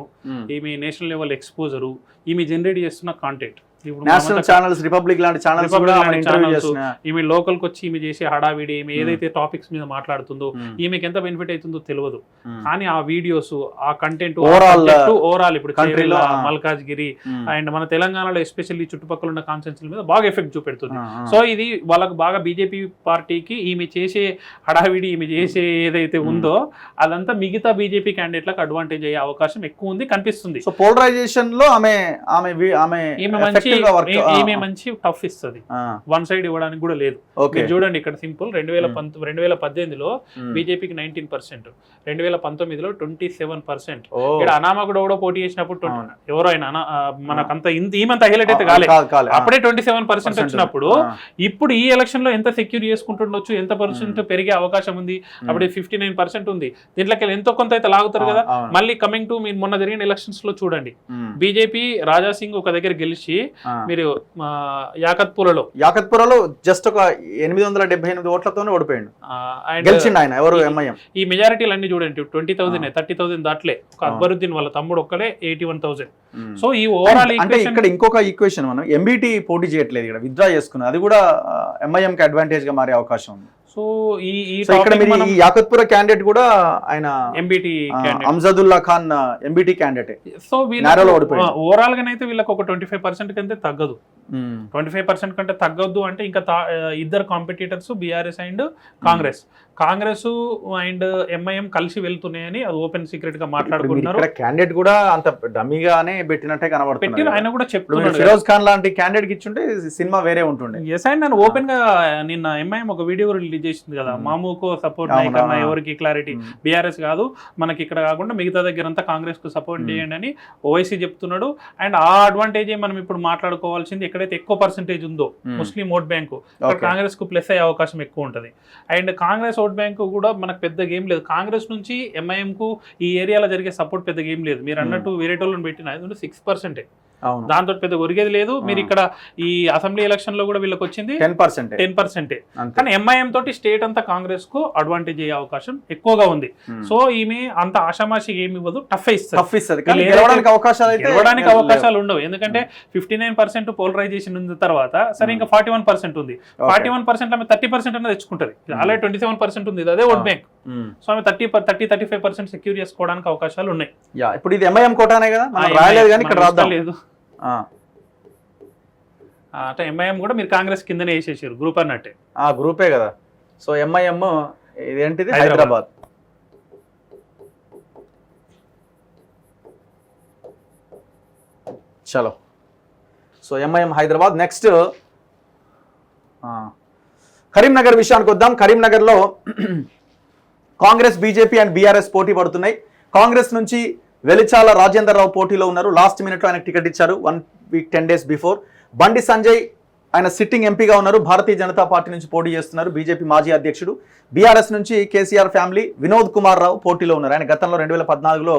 ఈమె నేషనల్ లెవెల్ ఎక్స్పోజరు, ఈమె జనరేట్ చేస్తున్న కాంటెంట్, నేషనల్ ఛానల్స్, రిపబ్లిక్ లాంటి ఛానల్స్ ఈమె లోకల్ కి వచ్చి ఈమె చేసే హడావిడి, ఈమె ఏదైతే టాపిక్స్ మీద మాట్లాడుతుందో ఈమెకి ఎంత బెనిఫిట్ అవుతుందో తెలియదు. కానీ ఆ వీడియోస్, ఆ కంటెంట్ ఓవరాల్ ఇప్పుడు మల్కాజ్గిరి అండ్ మన తెలంగాణలో ఎస్పెషల్లీ చుట్టుపక్కల ఉన్న కాన్స్టిట్యున్సీల మీద బాగా ఎఫెక్ట్ చూపెడుతుంది. సో ఇది వాళ్ళకు బాగా బీజేపీ పార్టీకి ఈమె చేసే హడావిడి, ఈమె చేసే ఏదైతే ఉందో అదంతా మిగతా బీజేపీ క్యాండిడేట్లకు అడ్వాంటేజ్ అయ్యే అవకాశం ఎక్కువ ఉంది కనిపిస్తుంది. సో పోలరైజేషన్ లో ఈమె మంచి టఫ్ ఇస్తుంది, వన్ సైడ్ ఇవ్వడానికి కూడా లేదు. చూడండి ఇక్కడ సింపుల్ 2018లో బీజేపీకి 19%, 2019లో 27%. ఇక్కడ అనామా కూడా పోటీ చేసినప్పుడు ఎవరో ఆయన మనకంత ఈమంత హైలైట్ అయితే కాలేదు, అప్పుడే 27% వచ్చినప్పుడు ఇప్పుడు ఈ ఎలక్షన్ లో ఎంత సెక్యూర్ చేసుకుంటుండొచ్చు, ఎంత పర్సెంట్ పెరిగే అవకాశం ఉంది, అప్పుడే 59% ఉంది. దీంట్లోకి ఎంతో కొంత అయితే లాగుతారు కదా. మళ్ళీ కమింగ్ టు మీరు మొన్న జరిగిన ఎలక్షన్స్ లో చూడండి, బీజేపీ రాజా సింగ్ ఒక దగ్గర గెలిచి మీరు యాకత్పురలో జస్ట్ ఒక 878 ఓట్లతోనే ఓడిపోయాడు, గెలిచిండు ఆయన. ఎవరు ఎంఐఎం. ఈ మెజారిటీలు అన్ని చూడండి 20,000 30,000 దాట్లే. ఒక అక్బరుద్దీన్ వాళ్ళ తమ్ముడు ఒక్కడే 81,000. సో ఈ ఓవరాల్ అంటే ఇక్కడ ఇంకొక ఈక్వేషన్, మనం ఎంబీటీ పోటీ చేయట్లేదు, ఇక్కడ విత్డ్రా చేసుకున్నది, అది కూడా ఎంఐఎం కి అడ్వాంటేజ్ గా మారే అవకాశం ఉంది. సో ఇక్కడ మీరు ఈ యాకత్పుర క్యాండిడేట్ కూడా ఆయన MBT Amjadullah Khan MBT candidate. So overall గానైతే వీళ్ళకి ఒక 25% కంటే తగ్గదు. 25% కంటే తగ్గొద్దు అంటే ఇంకా ఇద్దరు competitors BRS and Congress. Congress and MIM కలిసి వెళ్తున్నాయని అది ఓపెన్ సీక్రెట్ గా మాట్లాడుకుంటున్నారు. ఇక్కడ క్యాండిడేట్ కూడా అంత డమ్మీగానే పెట్టినట్టే కనబడుతుంది. ఆయన కూడా చెప్తున్నాడు ఫిరోజ్ ఖాన్ లాంటి క్యాండిడేట్ కి ఇచ్చుంటే సినిమా వేరే ఉంటుండే. ఎస్ అండ్ నేను ఓపెన్ గా నిన్న ఎంఐఎం ఒక వీడియో రిలీజ్ చేసింది కదా, మామూకో సపోర్ట్ నాయకన్నా ఎవరికి క్లారిటీ, బీఆర్ఎస్ కాదు మనకి ఇక్కడ కాకుండా మిగతా దగ్గర అంతా కాంగ్రెస్ కు సపోర్ట్ చేయండి అని ఓవైసీ చెప్తున్నాడు. అండ్ ఆ అడ్వాంటేజ్ మనం ఇప్పుడు మాట్లాడుకోవాల్సింది, ఎక్కడైతే ఎక్కువ పర్సెంటేజ్ ఉందో ముస్లిం ఓట్ బ్యాంకు కాంగ్రెస్ కు ప్లస్ అయ్యే అవకాశం ఎక్కువ ఉంటుంది. అండ్ కాంగ్రెస్ ఓట్ బ్యాంకు కూడా మనకు పెద్ద గేమ్ లేదు. కాంగ్రెస్ నుంచి ఎంఐఎం కు ఈ ఏరియాలో జరిగే సపోర్ట్ పెద్ద గేమ్ లేదు. మీరు అన్నట్టు వేరే టోళ్ళని పెట్టిన 6%. దాంతో పెద్ద ఒరిగేది లేదు. మీరు ఇక్కడ ఈ అసెంబ్లీ ఎలక్షన్ లో కూడా వీళ్ళకి వచ్చింది 10%. కానీ ఎంఐఎం తోటి స్టేట్ అంతా కాంగ్రెస్ కు అడ్వాంటేజ్ అయ్యే అవకాశం ఎక్కువగా ఉంది. సో ఈమె అంత ఆషామాషి ఏమి ఇవ్వదు, టఫ్ ఇస్తుంది. గెలవడానికి అవకాశాలు ఉండవు. ఎందుకంటే 59% పోలరైజేషన్ ఉన్న తర్వాత సరే ఇంకా 41% ఉంది. 41% ఆమె 30% అనేది తెచ్చుకుంటది. ఆల్రెడీ 27% ఉంది, అదే ఓట్ బ్యాంక్. సో ఆమె 35% సెక్యూర్ చేసుకోవడానికి అవకాశాలు ఉన్నాయి. ఇప్పుడు ఇది ఎంఐఎం కోటానే కదా, రాయలేదు కానీ ఇక్కడ రాలేదు. అంటే ఎంఐఎం కూడా మీరు కాంగ్రెస్ కిందనే వేసేసారు, గ్రూప్ అన్నట్టే. గ్రూపే కదా. సో ఎంఐఎం ఇదేంటిది హైదరాబాద్. చలో, so MIM Hyderabad. Next Karimnagar విషయానికి వద్దాం. కరీంనగర్లో కాంగ్రెస్, బీజేపీ అండ్ బీఆర్ఎస్ పోటీ పడుతున్నాయి. కాంగ్రెస్ నుంచి వెలిచాల రాజేందర్ రావు పోటీలో ఉన్నారు. లాస్ట్ మినిట్లో ఆయనకు టికెట్ ఇచ్చారు 1 week 10 days before. Bandi Sanjay ఆయన సిట్టింగ్ ఎంపీగా ఉన్నారు, భారతీయ జనతా పార్టీ నుంచి పోటీ చేస్తున్నారు, బీజేపీ మాజీ అధ్యక్షుడు. బీఆర్ఎస్ నుంచి కేసీఆర్ ఫ్యామిలీ వినోద్ కుమార్ రావు పోటీలో ఉన్నారు. ఆయన గతంలో 2014లో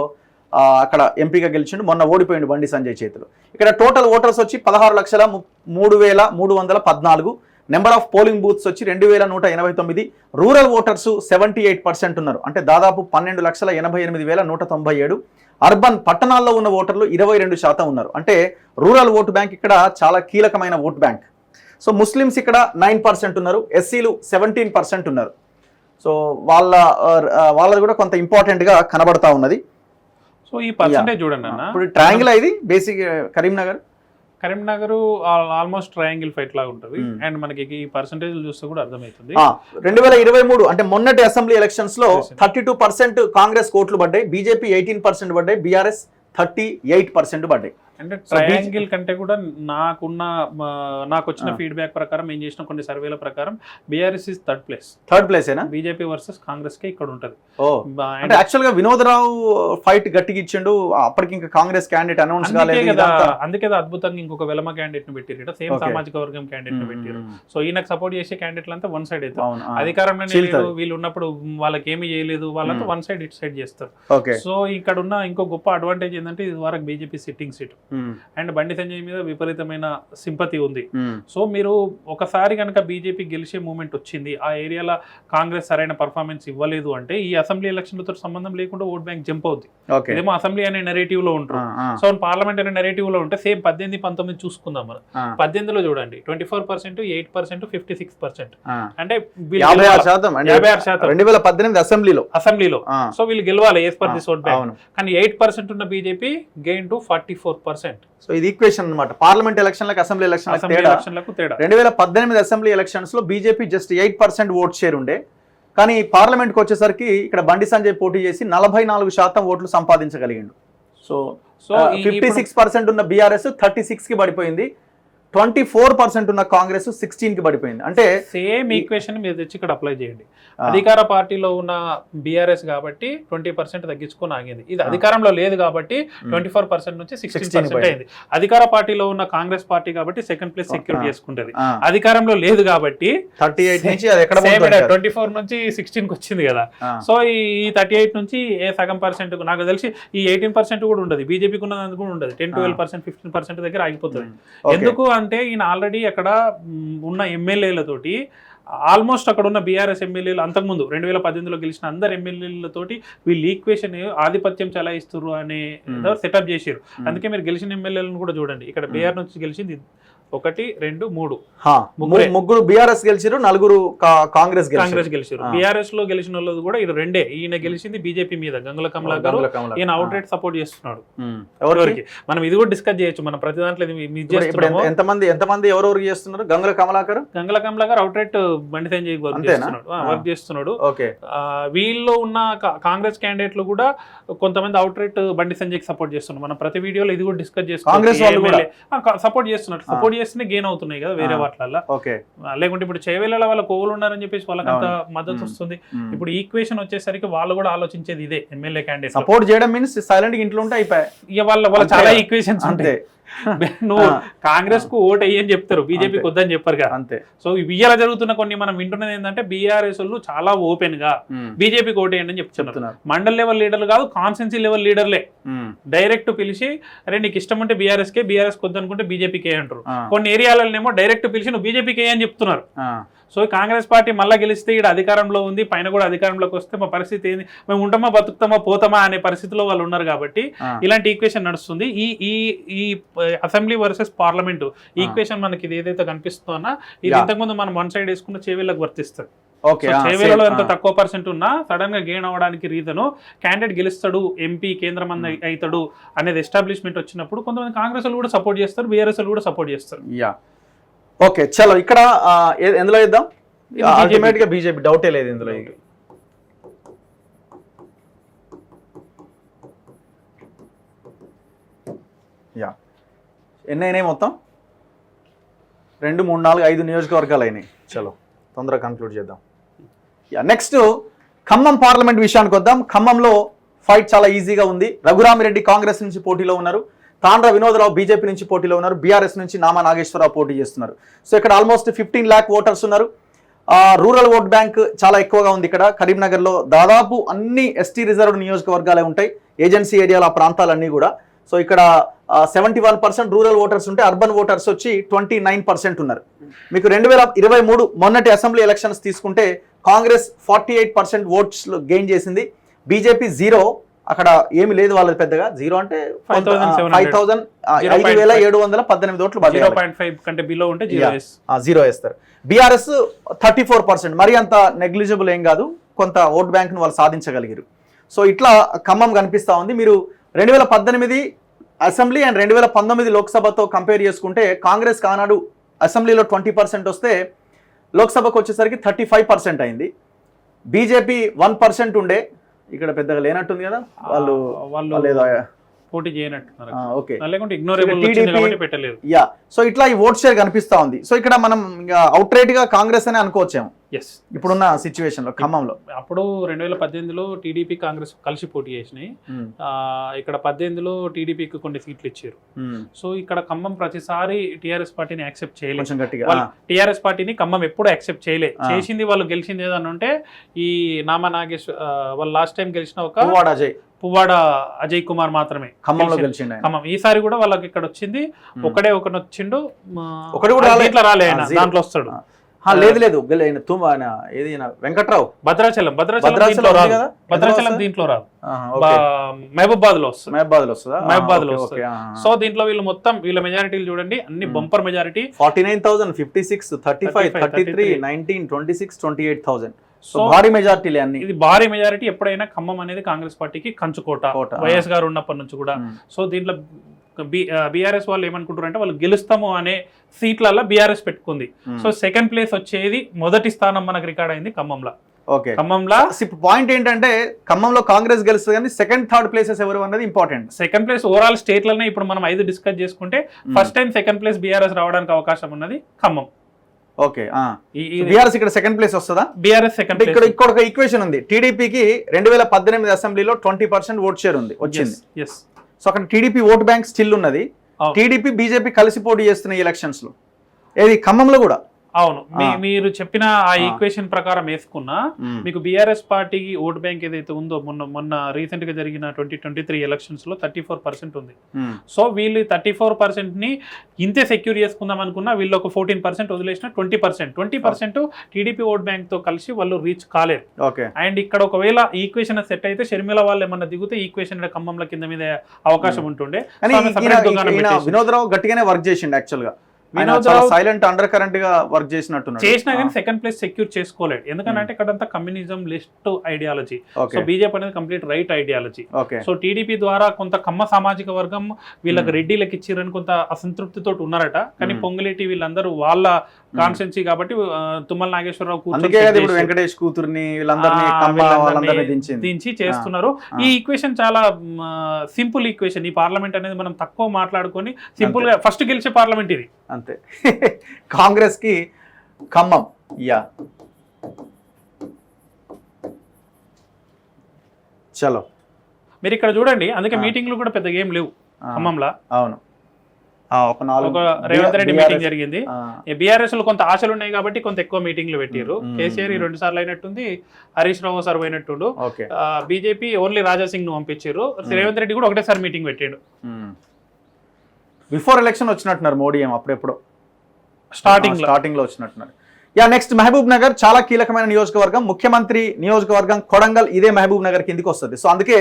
అక్కడ ఎంపీగా గెలిచిండు, మొన్న ఓడిపోయిండు బండి సంజయ్ చేతులు. ఇక్కడ టోటల్ ఓటర్స్ వచ్చి 16,03,314. నెంబర్ ఆఫ్ పోలింగ్ బూత్స్ వచ్చి 2,189. రూరల్ ఓటర్స్ 78% ఉన్నారు, అంటే దాదాపు 12,88,197. అర్బన్ పట్టణాల్లో ఉన్న ఓటర్లు 22% ఉన్నారు, అంటే రూరల్ ఓటు బ్యాంక్ ఇక్కడ చాలా కీలకమైన ఓటు బ్యాంక్. సో ముస్లిమ్స్ ఇక్కడ 9% ఉన్నారు, ఎస్సీలు 17% ఉన్నారు. సో వాళ్ళది కూడా కొంత ఇంపార్టెంట్గా కనబడతా ఉన్నది. సో ఈ పర్సెంటేజ్ చూడండి అన్న, ఇప్పుడు ట్రయాంగిల్ ఇది basic Karimnagar almost triangle fight లాగా ఉంటుంది. అండ్ మనకి ఈ పర్సెంటేజ్ చూస్తే కూడా అర్థమవుతుంది. 2023 అంటే మొన్నటి అసెంబ్లీ ఎలక్షన్స్ లో 32% కాంగ్రెస్ ఓట్లు పడ్డాయి, బీజేపీ 18% పడ్డాయి, బీఆర్ఎస్ 38% పడ్డాయి. అంటే ట్రయాంగిల్ కంటే కూడా నాకు వచ్చిన ఫీడ్బ్యాక్ ప్రకారం ఏం చేసిన కొన్ని సర్వేల ప్రకారం బీఆర్ఎస్ ఇస్ థర్డ్ ప్లేస్ ఏనా, బీజేపీ వర్సెస్ కాంగ్రెస్ కే ఇక్కడ ఉంటది. అంటే యాక్చువల్ గా వినోద్ రావు ఫైట్ గట్టిగా ఇచ్చిండు, అప్పటికి ఇంకా కాంగ్రెస్ క్యాండిడేట్ అనౌన్స్ కాలేదు. అందుకే అద్భుతంగా ఇంకొక వెలమ క్యాండిడేట్ ని పెట్టారు, సేమ్ సామాజిక వర్గం క్యాండిడేట్ ని పెట్టారు. సో ఈయనకు సపోర్ట్ చేసే క్యాండిడేట్లు అంతా వన్ సైడ్ అవుతారు. అధికారంలో వీళ్ళు ఉన్నప్పుడు వాళ్ళకి ఏమి చేయలేదు, వాళ్ళంతా వన్ సైడ్ ఇటు సైడ్ చేస్తారు. సో ఇక్కడ ఉన్న ఇంకో గొప్ప అడ్వాంటేజ్ ఏంటంటే ఇది వరకు BJP sitting seat and Bandi Sanjay మీద విపరీతమైన సింపతి ఉంది. సో మీరు ఒకసారి కనుక బీజేపీ గెలిచే మూమెంట్ వచ్చింది, ఆ ఏరియాలో కాంగ్రెస్ సరైన పర్ఫార్మెన్స్ ఇవ్వలేదు అంటే ఈ అసెంబ్లీ ఎలక్షన్లతో సంబంధం లేకుండా ఓట్ బ్యాంక్ జంప్ అవుతుంది. ఇదేమో అసెంబ్లీ అనే నెరేటివ్ లో ఉంటుంది, సో పార్లమెంట్ అనే నెరేటివ్ లో ఉంటే సేమ్ 18-19 చూసుకుందాం మనం. 18లో చూడండి 24%, 8%, 56%, అంటే 56% 2018 అసెంబ్లీలో. సో వీళ్ళు గెలవాలి as per this vote bank. కానీ 8% ఉన్న బీజేపీ గెయిన్ టు 44%. సో ఇది ఈక్వేషన్ అన్నమాట. పార్లమెంట్ ఎలక్షన్లకు అసెంబ్లీ ఎలక్షన్లకు తేడా. 2018 అసెంబ్లీ ఎలక్షన్స్ లో బీజేపీ జస్ట్ 8% ఓట్ షేర్ ఉండే, కానీ పార్లమెంట్కి వచ్చేసరికి ఇక్కడ బండి సంజయ్ పోటీ చేసి 44% ఓట్లు సంపాదించగలిగిండు. సో 56% ఉన్న బీఆర్ఎస్ 36కి పడిపోయింది, 24% ఉన్న కాంగ్రెస్ 16కి పడిపోయింది. అంటే సేమ్ ఈక్వేషన్ మీరు తెచ్చి ఇక్కడ అప్లై చేయండి. అధికార పార్టీలో ఉన్న బీఆర్ఎస్ కాబట్టి 20% తగ్గించుకొని ఆగింది. ఇది అధికారంలో లేదు కాబట్టి 24% నుంచి 16% అయింది. అధికార పార్టీలో ఉన్న కాంగ్రెస్ పార్టీ కాబట్టి సెకండ్ ప్లేస్ సెక్యూర్ చేసుకుంటది. అధికారంలో లేదు కాబట్టి 38 నుంచి 24 నుంచి 16కి వచ్చింది కదా. సో ఈ 38 నుంచి సగం పర్సెంట్ నాకు తెలిసి ఈ 18% కూడా ఉండదు, బీజేపీకి ఉన్నది కూడా ఉండదు. 10-12%, 15% దగ్గర ఆగిపోతుంది. ఎందుకు అంటే ఈయన ఆల్రెడీ అక్కడ ఉన్న ఎమ్మెల్యేలతోటి ఆల్మోస్ట్ అక్కడ ఉన్న బీఆర్ఎస్ ఎమ్మెల్యేలు అంతకుముందు 2018లో గెలిచిన అందరు ఎమ్మెల్యేలతోటి వీళ్ళు ఈక్వేషన్ ఆధిపత్యం చెలాయిస్తారు అనే సెటప్ చేశారు. అందుకే మీరు గెలిచిన ఎమ్మెల్యేలను కూడా చూడండి, ఇక్కడ బీఆర్ నుంచి గెలిచింది 1 2 3 ముగ్గురు బీఆర్ఎస్ గెలిచారు, నలుగురు కాంగ్రెస్ గెలిచారు. బీఆర్ఎస్ లో గెలిచిన వాళ్ళు కూడా ఇది రెండే. ఈయన గెలిచింది బీజేపీ మీద, గంగుల కమలాకర్. ఈయన అవుట్ రైట్ సపోర్ట్ చేస్తున్నాడు. ఎవరికి మనం ఇది కూడా డిస్కస్ చేయొచ్చు, మనం ప్రతి దాంట్లో ఎంతమంది ఎవరెవరు చేస్తున్నారు? Gangula Kamalakar out right Bandi Sanjay work చేస్తున్నాడు. వీళ్ళు ఉన్న కాంగ్రెస్ క్యాండిడేట్లు కూడా కొంతమంది out right Bandi Sanjay support చేస్తున్నారు. మనం ప్రతి వీడియోలో ఇది కూడా డిస్కస్ చేసుకోవాలి. సపోర్ట్ చేస్తున్నారు, సపోర్ట్ చేస్తేనే గెయిన్ అవుతున్నాయి కదా వేరే వాటిల్లో. లేకుంటే ఇప్పుడు చేవేళ్ళ వాళ్ళ కోవులు ఉన్నారని చెప్పేసి వాళ్ళకి అంత మద్దతు వస్తుంది. ఇప్పుడు ఈక్వేషన్ వచ్చేసరికి వాళ్ళు కూడా ఆలోచించేది ఇదే. ఎమ్మెల్యే క్యాండిడేట్ సపోర్ట్ చేయడం మీన్స్ సైలెంట్ ఇంట్లో ఉంటే అయిపోయాయి. ఇక వాళ్ళ చాలా ఈక్వేషన్స్ ఉంటాయి. నువ్వు కాంగ్రెస్ కు ఓట్ అయ్యని చెప్తారు, బీజేపీకి వద్దని చెప్పారు కదా. అంతే. సో ఇవాళ జరుగుతున్న కొన్ని మనం వింటున్నది ఏంటంటే బీఆర్ఎస్ వాళ్ళు చాలా ఓపెన్ గా బీజేపీకి ఓట్ అయ్యండి అని చెప్తున్నారు. మండల్ లెవెల్ లీడర్లు కాదు, కాన్స్టెన్సీ లెవెల్ లీడర్లే డైరెక్ట్ పిలిచి అరే నీకు ఇష్టం ఉంటే బీఆర్ఎస్ వద్దనుకుంటే బీజేపీకి అంటారు. కొన్ని ఏరియాలనేమో డైరెక్ట్ పిలిచి నువ్వు బీజేపీకి అని చెప్తున్నారు. సో కాంగ్రెస్ పార్టీ మళ్ళా గెలిస్తే ఇక్కడ అధికారంలో ఉంది, పైన కూడా అధికారంలోకి వస్తే మా పరిస్థితి ఏంది, మేము ఉంటామా బతుకుతామా పోతామా అనే పరిస్థితిలో వాళ్ళు ఉన్నారు. కాబట్టి ఇలాంటి ఈక్వేషన్ నడుస్తుంది. ఈ అసెంబ్లీ వర్సెస్ పార్లమెంట్ ఈక్వేషన్ మనకి ఇది ఏదైతే కనిపిస్తుందో ఇది ఇంతకుముందు మనం వన్ సైడ్ వేసుకున్న చేవేళ్ళకి వర్తిస్తుంది. చేవేళ్ళలో ఎంత తక్కువ పర్సెంట్ ఉన్నా సడన్ గా గెయిన్ అవ్వడానికి రీజన్ క్యాండిడేట్ గెలుస్తాడు, ఎంపీ కేంద్ర మంత్రి అవుతాడు అనేది ఎస్టాబ్లిష్మెంట్ వచ్చినప్పుడు కొంతమంది కాంగ్రెస్ వాళ్ళు కూడా సపోర్ట్ చేస్తారు, బీఆర్ఎస్ కూడా సపోర్ట్ చేస్తారు. ఓకే చలో ఇక్కడ ఎందులో ఇద్దాం? అల్టిమేట్ గా బీజేపీ డౌటే లేదు ఇందులో. ఎన్ని అయినాయి మొత్తం? 2 3 4 5 నియోజకవర్గాలు అయినాయి. చలో తొందరగా కన్క్లూడ్ చేద్దాం. నెక్స్ట్ ఖమ్మం పార్లమెంట్ విషయానికి వద్దాం. ఖమ్మంలో ఫైట్ చాలా ఈజీగా ఉంది. రఘురామిరెడ్డి కాంగ్రెస్ నుంచి పోటీలో ఉన్నారు, తాండ్ర వినోదరావు బీజేపీ నుంచి పోటీలో ఉన్నారు, బీఆర్ఎస్ నుంచి నామా నాగేశ్వరరావు పోటీ చేస్తున్నారు. సో ఇక్కడ ఆల్మోస్ట్ 15 lakh ఓటర్స్ ఉన్నారు. రూరల్ ఓట్ బ్యాంక్ చాలా ఎక్కువగా ఉంది. ఇక్కడ కరీంనగర్లో దాదాపు అన్ని ఎస్టీ రిజర్వ్డ్ నియోజకవర్గాలే ఉంటాయి, ఏజెన్సీ ఏరియాల ప్రాంతాలన్నీ కూడా. సో ఇక్కడ 71% రూరల్ ఓటర్స్ ఉంటే అర్బన్ ఓటర్స్ వచ్చి 29% ఉన్నారు. మీకు 2023 మొన్నటి అసెంబ్లీ ఎలక్షన్స్ తీసుకుంటే కాంగ్రెస్ 48% ఓట్స్ గెయిన్ చేసింది, బీజేపీ 0. అక్కడ ఏమి లేదు వాళ్ళది పెద్దగా. 0 అంటే 5,718 ఓట్లు. 0.5 కంటే బిలో ఉంటే 0 వేస్తారు. బీఆర్ఎస్ 34%, మరి అంత నెగ్లిజిబుల్ ఏం కాదు, కొంత ఓట్ బ్యాంక్ ను వాళ్ళు సాధించగలిగారు. సో ఇట్లా ఖమ్మం కనిపిస్తా ఉంది. మీరు 2018 అసెంబ్లీ అండ్ 2019 లోక్సభతో కంపేర్ చేసుకుంటే కాంగ్రెస్ కానాడు అసెంబ్లీలో 20% వస్తే లోక్సభకు వచ్చేసరికి 35% అయింది. బీజేపీ 1% ఉండే, ఇక్కడ పెద్దగా లేనట్టుంది కదా, వాళ్ళు పోటీ చేయనట్టున్నారు. ఓకే, పెట్టలేదు. యా, సో ఇట్లా ఈ ఓట్ షేర్ కనిపిస్తా ఉంది. సో ఇక్కడ మనం అవుట్ రైట్ గా కాంగ్రెస్ అనే అనుకోవచ్చేమో ఇప్పుడున్న సిచ్యువేషన్ లో. ఖమ్మంలో అప్పుడు 2018లో టీడీపీ కాంగ్రెస్ కలిసి పోటీ చేసినాయి. ఇక్కడ 18లో టీడీపీకి కొన్ని సీట్లు ఇచ్చారు. సో ఇక్కడ ఖమ్మం ప్రతిసారి టీఆర్ఎస్ పార్టీని యాక్సెప్ట్ చేయలేదు. టీఆర్ఎస్ పార్టీని ఖమ్మం ఎప్పుడు యాక్సెప్ట్ చేయలేదు. చేసింది వాళ్ళు గెలిచింది ఏదన్నంటే ఈ నామా నాగేశ్వర వాళ్ళు లాస్ట్ టైం గెలిచిన ఒక పువ్వాడ అజయ్ కుమార్ మాత్రమే ఖమ్మంలో గెలిచిండు. ఖమ్మం ఈసారి కూడా వాళ్ళకి ఇక్కడ వచ్చింది ఒకడే ఒకటి వచ్చిండు, ఇట్లా రాలే ఆయన దాంట్లో వస్తాడు. లేదు వెంకట్రావు భద్రాచలం దీంట్లో రాదు, మహబూబాద్ లో వస్తుంది. సో దీంట్లో వీళ్ళు మొత్తం వీళ్ళ మెజారిటీలు చూడండి, అన్ని బంపర్ మెజారిటీ 49,000, 56, 35, 33, 19, 26, 28,000. సో భారీ మెజారిటీ అన్ని. ఇది భారీ మెజారిటీ. ఎప్పుడైనా ఖమ్మం అనేది కాంగ్రెస్ పార్టీకి కంచుకోట, వైఎస్ గారు ఉన్నప్పటి నుంచి కూడా. సో దీంట్లో బీఆర్ఎస్ వాళ్ళు ఏమనుకుంటారు అంటే వాళ్ళు గెలుస్తాము అనే సీట్లలో బీఆర్ఎస్ పెట్టుకుంది. సో సెకండ్ ప్లేస్ వచ్చేది, మొదటి స్థానం మనకు రికార్డ్ అయింది ఖమ్మంలో. ఓకే, ఖమ్మంలో పాయింట్ ఏంటంటే ఖమ్మంలో కాంగ్రెస్ గెలుస్తుంది కానీ సెకండ్ థర్డ్ ప్లేసెస్ ఎవరు అన్నది important. Second place overall state లోనే ఇప్పుడు మనం 5 డిస్కస్ చేసుకుంటే first time second place BRS రావడానికి అవకాశం ఉన్నది ఖమ్మం. ఓకే, బీఆర్ఎస్ ఇక్కడ సెకండ్ ప్లేస్ వస్తుందా? BRS second. ఇక్కడ ఒక ఈక్వేషన్ ఉంది. టీడీపీకి 2018 అసెంబ్లీలో 20% ఓట్ షేర్ ఉంది, వచ్చింది. సో అక్కడ టీడీపీ ఓట్ బ్యాంక్ స్టిల్ ఉన్నది. టీడీపీ బీజేపీ కలిసి పోటీ చేస్తున్న ఎలక్షన్స్ లో ఏది ఖమ్మంలో కూడా. అవును, మీరు చెప్పిన ఆ ఈక్వేషన్ ప్రకారం వేసుకున్నా మీకు బీఆర్ఎస్ పార్టీకి ఓట్ బ్యాంక్ ఏదైతే ఉందో మొన్న రీసెంట్ గా జరిగిన 2023 ఎలక్షన్స్ లో 34% ఉంది. సో వీళ్ళు 34% ని ఇంతే సెక్యూర్ చేసుకుందాం అనుకున్నా వీళ్ళు ఒక 14% వదిలేసిన 20% టీడీపీ ఓట్ బ్యాంక్ తో కలిసి వాళ్ళు రీచ్ కాలేరు. అండ్ ఇక్కడ ఒకవేళ ఈక్వేషన్ సెట్ అయితే షర్మిల వాళ్ళు ఏమన్నా దిగితే ఈక్వేషన్ ఖమ్మంల కింద మీద అవకాశం ఉంటుండే. వినోదరావు గట్టిగానే వర్క్ చేసిండు యాక్చువల్ గా. Vinod Rao silent under current గా వర్క్ చేసినట్టున్నాడు. చేసినా కానీ సెకండ్ ప్లేస్ సెక్యూర్ చేసుకోలేడు. ఎందుకంటే ఇక్కడంతా communist ideology. So BJP అనేది complete right ideology. So TDP ద్వారా కొంత కమ్మ సామాజిక వర్గం వీళ్ళకి రెడ్డిలకు ఇచ్చిరని కొంత అసంతృప్తితో ఉన్నారట. కానీ పొంగులేటి వీళ్ళందరూ వాళ్ళ కాన్స్టెన్సీ కాబట్టి తుమ్మల నాగేశ్వరరావు వెంకటేష్ కూతుర్ని వీళ్ళందరినీ దించి చేస్తున్నారు. ఈ ఈక్వేషన్ చాలా సింపుల్ ఈక్వేషన్. ఈ పార్లమెంట్ అనేది మనం తక్కువ మాట్లాడుకొని సింపుల్ గా ఫస్ట్ గెలిచే పార్లమెంట్ ఇది అంతే. కాంగ్రెస్ కి ఖమ్మం చలో మీరు ఇక్కడ చూడండి. అందుకే మీటింగ్లు కూడా పెద్దగా ఏం లేవు ఖమ్మంలో. అవును, ఒక రేవంత్ రెడ్డి మీటింగ్ జరిగింది. బీఆర్ఎస్ లో కొంత ఆశలు ఉన్నాయి కాబట్టి కొంత ఎక్కువ మీటింగ్లు పెట్టారు. కేసీఆర్ 2 సార్లు అయినట్టుంది, Harish Rao sir అయినట్టుండు. BJP only Raja Singh ను పంపించారు. రేవంత్ రెడ్డి కూడా ఒకటేసారి మీటింగ్ పెట్టాడు. బిఫోర్ ఎలక్షన్ వచ్చినట్టున్నారు మోడీ ఏమో అప్పుడెప్పుడు స్టార్టింగ్ లో వచ్చినట్టున్నారు. నెక్స్ట్ మహబూబ్ నగర్ చాలా కీలకమైన నియోజకవర్గం. ముఖ్యమంత్రి నియోజకవర్గం కొడంగల్ ఇదే మహబూబ్ నగర్ కిందికి వస్తుంది. సో అందుకే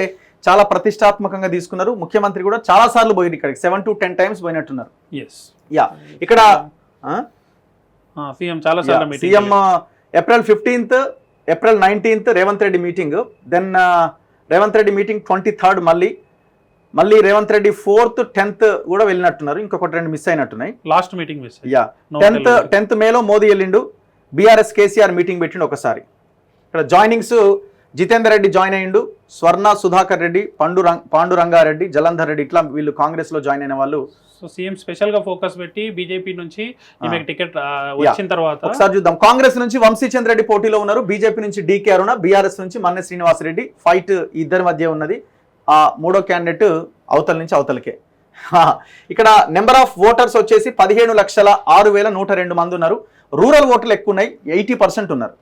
చాలా ప్రతిష్టాత్మకంగా తీసుకున్నారు. ముఖ్యమంత్రి కూడా చాలా సార్లు పోయింది ఇక్కడికి, 7 to 10 times పోయినట్టున్నారు. ఇక్కడ CM April 15th, April 19th Revanth Reddy meeting. Then Revanth Reddy meeting 23rd మళ్ళీ రేవంత్ రెడ్డి 4th, 10th కూడా వెళ్ళినట్టున్నారు. ఇంకొకటి 2 మిస్ అయినట్టున్నాయి. Last meeting miss. 10th మేలో మోదీ వెళ్ళిండు. బీఆర్ఎస్ కేసీఆర్ మీటింగ్ పెట్టిండు ఒకసారి. ఇక్కడ జాయినింగ్స్ జితేందర్ రెడ్డి జాయిన్ అయ్యిండు, స్వర్ణ సుధాకర్ రెడ్డి, పాండురంగారెడ్డి, జలంధర్ రెడ్డి, ఇట్లా వీళ్ళు కాంగ్రెస్ లో జాయిన్ అయిన వాళ్ళు. సో సీఎం స్పెషల్ గా ఫోకస్ పెట్టి బీజేపీ నుంచి టికెట్ వచ్చిన తర్వాత ఒకసారి చూద్దాం. కాంగ్రెస్ నుంచి వంశీచంద్ర రెడ్డి పోటీలో ఉన్నారు, బీజేపీ నుంచి డీకే అరుణ, బీఆర్ఎస్ నుంచి మన్నె శ్రీనివాసరెడ్డి. ఫైట్ ఇద్దరి మధ్య ఉన్నది. ఆ మూడో క్యాండిడేట్ అవతల నుంచి అవతలకే. ఇక్కడ నెంబర్ ఆఫ్ ఓటర్స్ వచ్చేసి 17,06,102 మంది ఉన్నారు. రూరల్ ఓటర్లు ఎక్కువ ఉన్నాయి, 80% ఉన్నారు.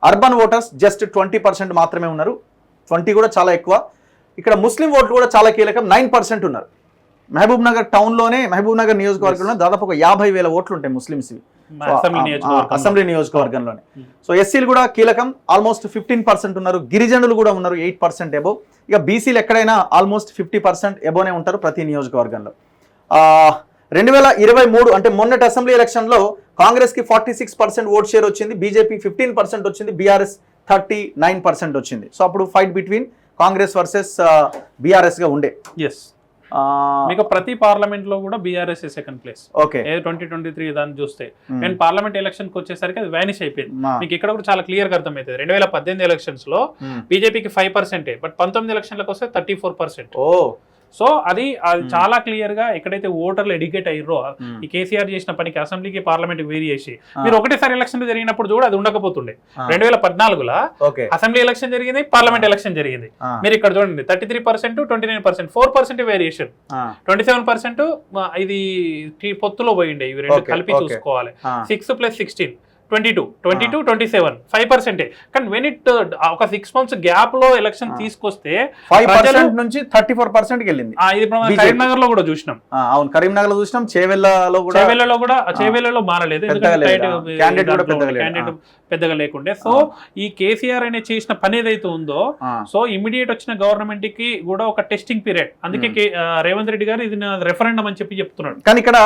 అర్బన్ ఓటర్స్ జస్ట్ 20% మాత్రమే ఉన్నారు. 20 కూడా చాలా ఎక్కువ. ఇక్కడ ముస్లిం ఓట్లు కూడా చాలా కీలకం, 9% ఉన్నారు. మహబూబ్ నగర్ టౌన్ లోనే, మహబూబ్ నగర్ నియోజకవర్గంలో దాదాపు ఒక 50,000 ఓట్లు ఉంటాయి ముస్లింస్ అసెంబ్లీ నియోజకవర్గంలోనే. సో ఎస్సీలు కూడా కీలకం, ఆల్మోస్ట్ 15% ఉన్నారు. గిరిజనులు కూడా ఉన్నారు, 8% ఎబో. ఇక బీసీలు ఎక్కడైనా ఆల్మోస్ట్ 50% ఎబోనే ఉంటారు ప్రతి నియోజకవర్గంలో. 2023 అంటే మొన్నటి అసెంబ్లీ ఎలక్షన్ లో కాంగ్రెస్ కి 46% ఓట్ షేర్ వచ్చింది, బీజేపీ 15% వచ్చింది, బీఆర్ఎస్ 39% వచ్చింది. సో అప్పుడు fight between Congress versus BRS గా ఉండే. మీకు ప్రతి పార్లమెంట్ లో కూడా బీఆర్ఎస్ సెకండ్ ప్లేస్. ఓకే, 2023 దాన్ని చూస్తే నేను పార్లమెంట్ ఎలక్షన్ కి వచ్చేసరికి అది వానిష్ అయిపోయింది. మీకు ఇక్కడ కూడా చాలా క్లియర్ గా అర్థమవుతుంది. 2018 ఎలక్షన్స్ లో బీజేపీకి 5%, బట్ 19 ఎలక్షన్లకు వస్తే 34%. సో అది చాలా క్లియర్ గా ఎక్కడైతే ఓటర్లు ఎడ్యుకేట్ అయ్యారో ఈ కేసీఆర్ చేసిన పనికి అసెంబ్లీకి పార్లమెంట్ వేరీ చేసి మీరు ఒకటేసారి ఎలక్షన్ జరిగినప్పుడు కూడా అది ఉండకపోతుండే. 2014లో అసెంబ్లీ ఎలక్షన్ జరిగింది, పార్లమెంట్ ఎలక్షన్ జరిగింది. మీరు ఇక్కడ చూడండి 33%, 29%, 4% వేరియేషన్, 27% ఇది పొత్తులో పోయిండే. ఇవి రెండు కలిపి చూసుకోవాలి. 6 + 16 22, 27, 5%. కానీ వెన్ ఇట్ ఒక 6 months గ్యాప్ లో ఎలక్షన్ తీసుకొస్తే 5% నుంచి 34% వెళ్ళింది. ఇది కరీంనగర్ లో కూడా చూసినాం. అవును, కరీంనగర్ లో చూసినాం. చేవెళ్లలో మారలేదు, క్యాండిడేట్ పెద్దగా లేకుండే. సో ఈ కేసీఆర్ అనే చేసిన పని ఏదైతే ఉందో, సో ఇమీడియట్ వచ్చిన గవర్నమెంట్ కి కూడా ఒక టెస్టింగ్ పీరియడ్. అందుకే రేవంత్ రెడ్డి గారు ఇది రెఫరెండం అని చెప్పి చెప్తున్నాడు. కానీ ఇక్కడ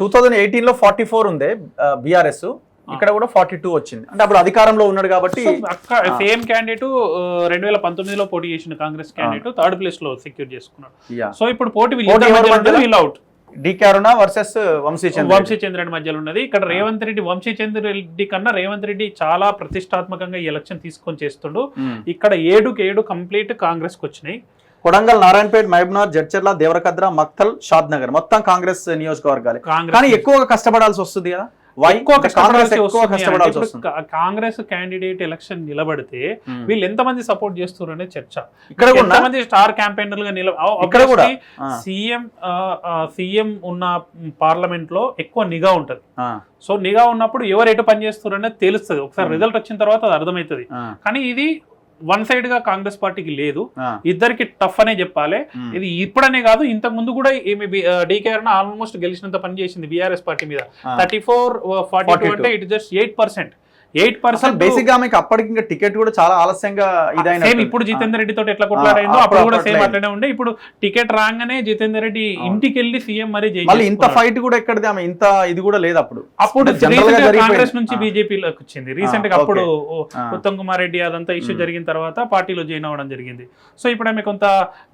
2018 లో 44 ఉంది బీఆర్ఎస్, ఇక్కడ కూడా 42 వచ్చింది. అంటే అప్పుడు అధికారంలో ఉన్నాడు కాబట్టి. సేమ్ క్యాండిడేట్ 2019లో పోటీ చేసిన కాంగ్రెస్ క్యాండిడేట్ 3rd ప్లేస్ లో సెక్యూర్ చేసుకున్నాడు. సో ఇప్పుడు పోటీ అవుట్ డీకే అరుణ వర్సెస్ వంశీచంద్ర రెడ్డి మధ్యలో ఉన్నది. ఇక్కడ రేవంత్ రెడ్డి, వంశీచంద్ర రెడ్డి కన్నా రేవంత్ రెడ్డి చాలా ప్రతిష్టాత్మకంగా ఈ ఎలక్షన్ తీసుకొని చేస్తుండు. ఇక్కడ 7 కంప్లీట్ కాంగ్రెస్ కు వచ్చినాయి. కొడంగల్, నారాయణపేట, మహబూబ్నగర్, జడ్చర్ల, దేవరకద్ర, మక్తల్, షాద్ నగర్ మొత్తం కాంగ్రెస్ నియోజకవర్గాలు. కానీ ఎక్కువగా కష్టపడాల్సి వస్తుంది కదా. కాంగ్రెస్ క్యాండిడేట్ ఎలక్షన్ నిలబడితే వీళ్ళు ఎంతమంది సపోర్ట్ చేస్తారు అనే చర్చ. ఇక్కడ ఎంతమంది స్టార్ క్యాంపెయినర్లుగా సీఎం ఉన్న పార్లమెంట్ లో ఎక్కువ నిఘా ఉంటది. సో నిఘా ఉన్నప్పుడు ఎవరు ఎటు పని చేస్తారు అనేది తెలుస్తుంది. ఒకసారి రిజల్ట్ వచ్చిన తర్వాత అది అర్థమవుతుంది. కానీ ఇది వన్ సైడ్ గా కాంగ్రెస్ పార్టీకి లేదు, ఇద్దరికి టఫ్ అనే చెప్పాలి. ఇది ఇప్పుడనే కాదు, ఇంతకు ముందు కూడా డీకే అరుణ ఆల్మోస్ట్ గెలిచినంత పని చేసింది బీఆర్ఎస్ పార్టీ మీద. 34-42 అంటే ఇట్ జస్ట్ 8%. 8% బేసిక్ గా ఆమెకి అప్పటికి ఇంకా టికెట్ కూడా చాలా ఆలస్యంగా ఇదైన సేమ్ ఇప్పుడు జితేందర్ రెడ్డి తోటి ఎట్లా కొట్లాడైందో అప్పుడు కూడా సేమ్ అట్లే. అట్లనే ఉండే. ఇప్పుడు టికెట్ రాగానే జితేందర్ రెడ్డి ఇంటికి వెళ్ళి సీఎం మరి మళ్ళీ ఇంత ఫైట్ కూడా ఎక్కడిది ఆమె ఇంత ఇది కూడా లేదు అప్పుడు జనరల్ గా జరిగిపోయింది. కాంగ్రెస్ నుంచి బీజేపీలోకి వచ్చింది రీసెంట్ గా. ఓకే. అప్పుడు ఉత్తమ్ కుమార్ రెడ్డి అదంతా ఇష్యూ జరిగిన తర్వాత పార్టీలో జాయిన్ అవ్వడం జరిగింది. సో ఇప్పుడు ఆమె కొంత